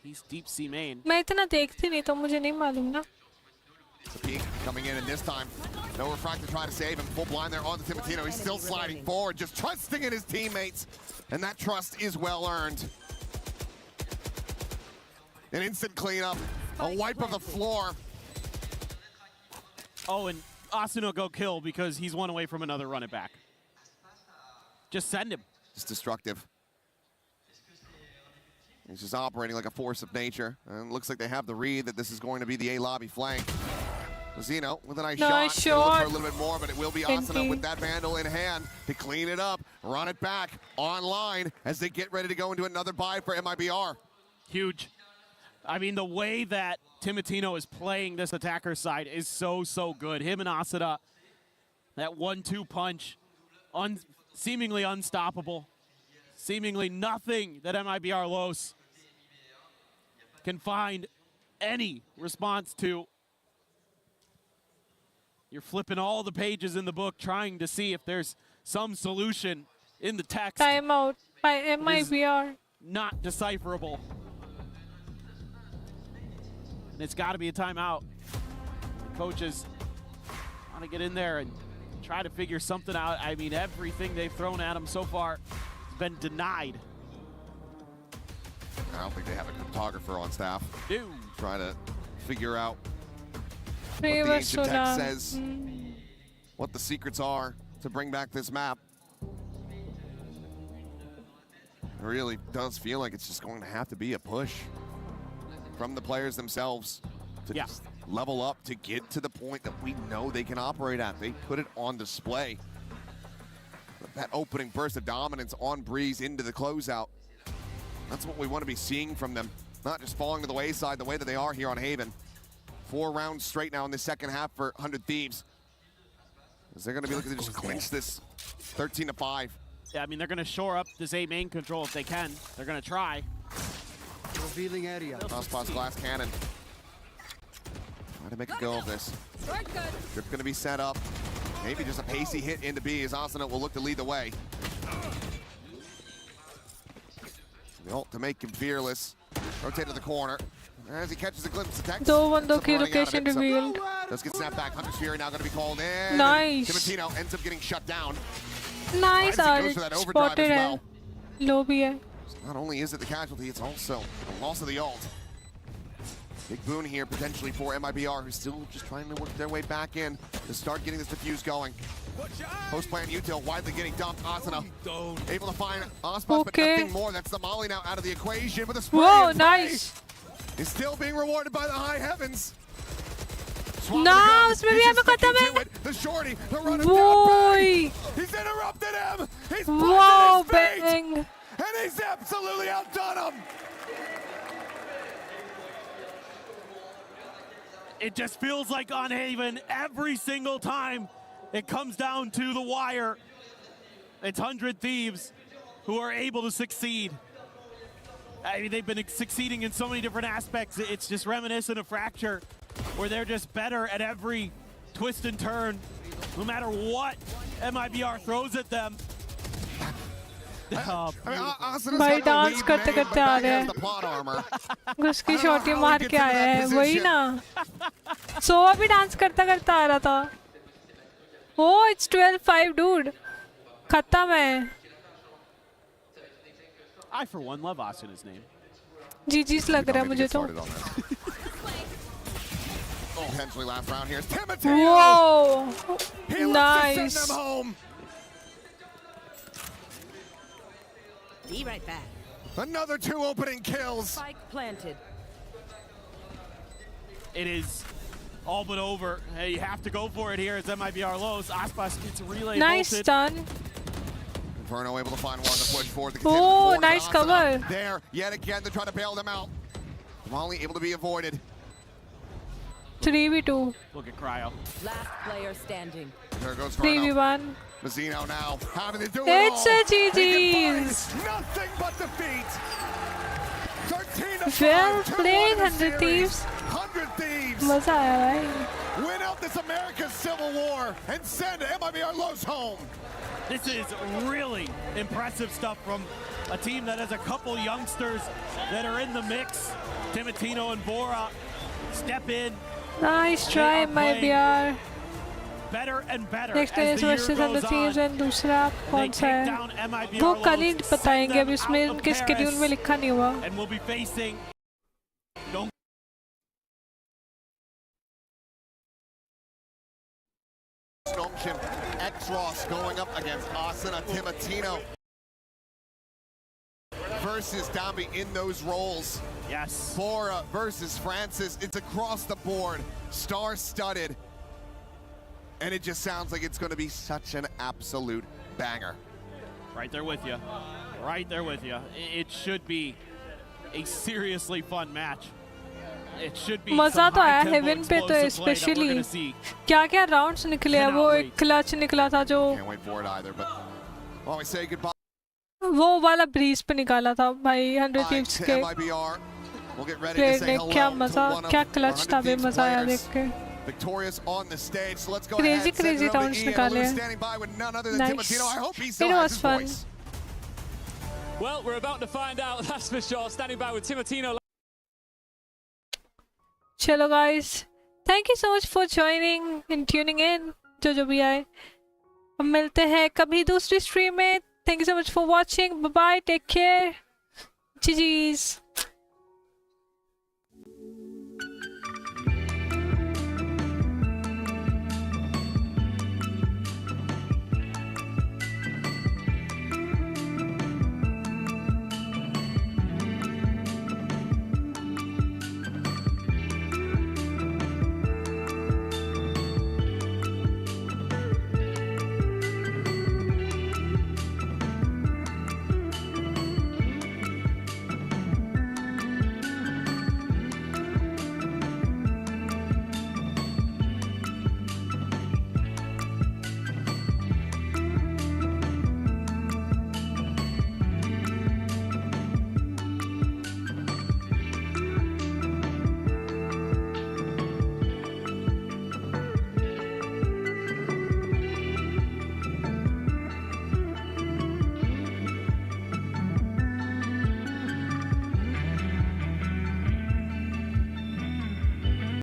He's deep C main. मैं इतना देखती नहीं तो मुझे नहीं मालूम ना. The peak coming in, and this time, no refract to try to save him. Full blind there on the Timotino. He's still sliding forward, just trusting in his teammates, and that trust is well earned. An instant cleanup, a wipe of the floor. Oh, and Asuna go kill because he's one away from another run it back. Just send him. Just destructive. He's just operating like a force of nature. And it looks like they have the read that this is going to be the A lobby flank. Mazzino with a nice shot. Look for a little bit more, but it will be Asuna with that Vandal in hand to clean it up, run it back online as they get ready to go into another buy for MIBR. Huge. I mean, the way that Timotino is playing this attacker side is so good. Him and Asuna, that 1-2 punch, seemingly unstoppable. Seemingly nothing that MIBR.LOS can find any response to. You're flipping all the pages in the book trying to see if there's some solution in the text. Timeout by MIBR. Not decipherable. And it's got to be a timeout. The coaches want to get in there and try to figure something out. I mean, everything they've thrown at them so far has been denied. I don't think they have a cryptographer on staff. Dude. Trying to figure out what the ancient text says, what the secrets are to bring back this map. It really does feel like it's just going to have to be a push from the players themselves to just level up to get to the point that we know they can operate at. They put it on display. But that opening burst of dominance on Breeze into the closeout, that's what we want to be seeing from them. Not just falling to the wayside the way that they are here on Haven. 4 rounds straight now in the second half for 100 Thieves. Is they're going to be looking to just clinch this 13-5. Yeah, I mean, they're going to shore up this A main control if they can. They're going to try. Revealing area. Crossbox glass cannon. Trying to make a go of this. Drip going to be set up. Maybe just a pacey hit into B as Asuna will look to lead the way. The ult to make him fearless. Rotate to the corner. As he catches a glimpse of text. दो बंदों की location revealed. Does get snapped back. Hunter's Fury now going to be called in. Nice. Timotino ends up getting shut down. Nice. Spotted है. Low भी है. Not only is it the casualty, it's also the loss of the ult. Big boon here potentially for MIBR, who's still just trying to work their way back in to start getting this diffuse going. Post-plant util widely getting dumped. Asuna able to find Ospas, but nothing more. That's the Molly now out of the equation. But the spray Whoa, nice. Is still being rewarded by the high heavens. No, उसमें भी हमें खत्म है. The shorty, the running Boy. He's in Wow, bang! And he's absolutely outdone him. It just feels like on Haven every single time it comes down to the wire. It's 100 Thieves who are able to succeed. I mean, they've been succeeding in so many different aspects. It's just reminiscent of Fracture, where they're just better at every twist and turn, no matter what MIBR throws at them. भाई dance करते करते आ रहे हैं उसकी शॉटी मार के आया है वही ना सोवा भी डांस करता करता आ रहा था ओह इट्स 12-5 dude खत्म है I for one love Asuna's name. जीजीस लग रहा है मुझे तो Potentially last round here is Whoa! Nice. Be right back. Another 2 opening kills. Spike planted. It is all but over. Hey, you have to go for it here as MIBR.LOS. Aspas gets relay Nice bolted. stun. Inferno able to find one to push forward. Oh, nice cover. There, yet again, to try to bail them out. Molly able to be avoided. 3v2. Look at Cryo. Last player standing. There goes 3v1. Mazzino now having to do It's it a GG's. Nothing but defeat. 13 Well played, 100 Thieves. 100 Thieves. मजा आया भाई. Win out this America's Civil War and send MIBR.LOS home. This is really impressive stuff from a team that has a couple youngsters that are in the mix. Timotino and Bora step in. Nice try, MIBR. Better and better Next as is the year versus goes 100 Thieves on. and दूसरा कौन सा है? वो कल ही बताएंगे अभी उसमें उनके स्केड्यूल में लिखा नहीं हुआ. And we'll be facing X-Ross going up against Asuna Timotino versus Dambi in those roles. Yes. Bora versus Francis. It's across the board, star-studded. And it just sounds like it's going to be such an absolute banger. Right there with you. Right there with you. It should be a seriously fun match. It should be मजा तो आया high-tempo haven पे तो explosive play that we're specially gonna see. क्या क्या rounds निकले हैं वो एक क्लच निकला था जो Can't wait for it either, but while we say goodbye, वो वाला ब्रीज पे निकाला था भाई 100 Thieves के MIBR, we'll get ready to player say ने hello क्या to मजा one of क्या our क्लच 100 था बे Thieves मजा आया players. देख के Victorious on the stage, so let's go Crazy, ahead. Send crazy it over to rounds Ian, निकाले who's हैं. standing by with none other than Nice. Timotino. I hope he It still has was his fun. voice. Well, we're about to find out, that's for sure. Standing by with Timotino. चलो guys, thank you so much for joining and tuning in. जो भी आए अब मिलते हैं कभी दूसरी stream में. Thank you so much for watching. Bye bye. Take care. GG's.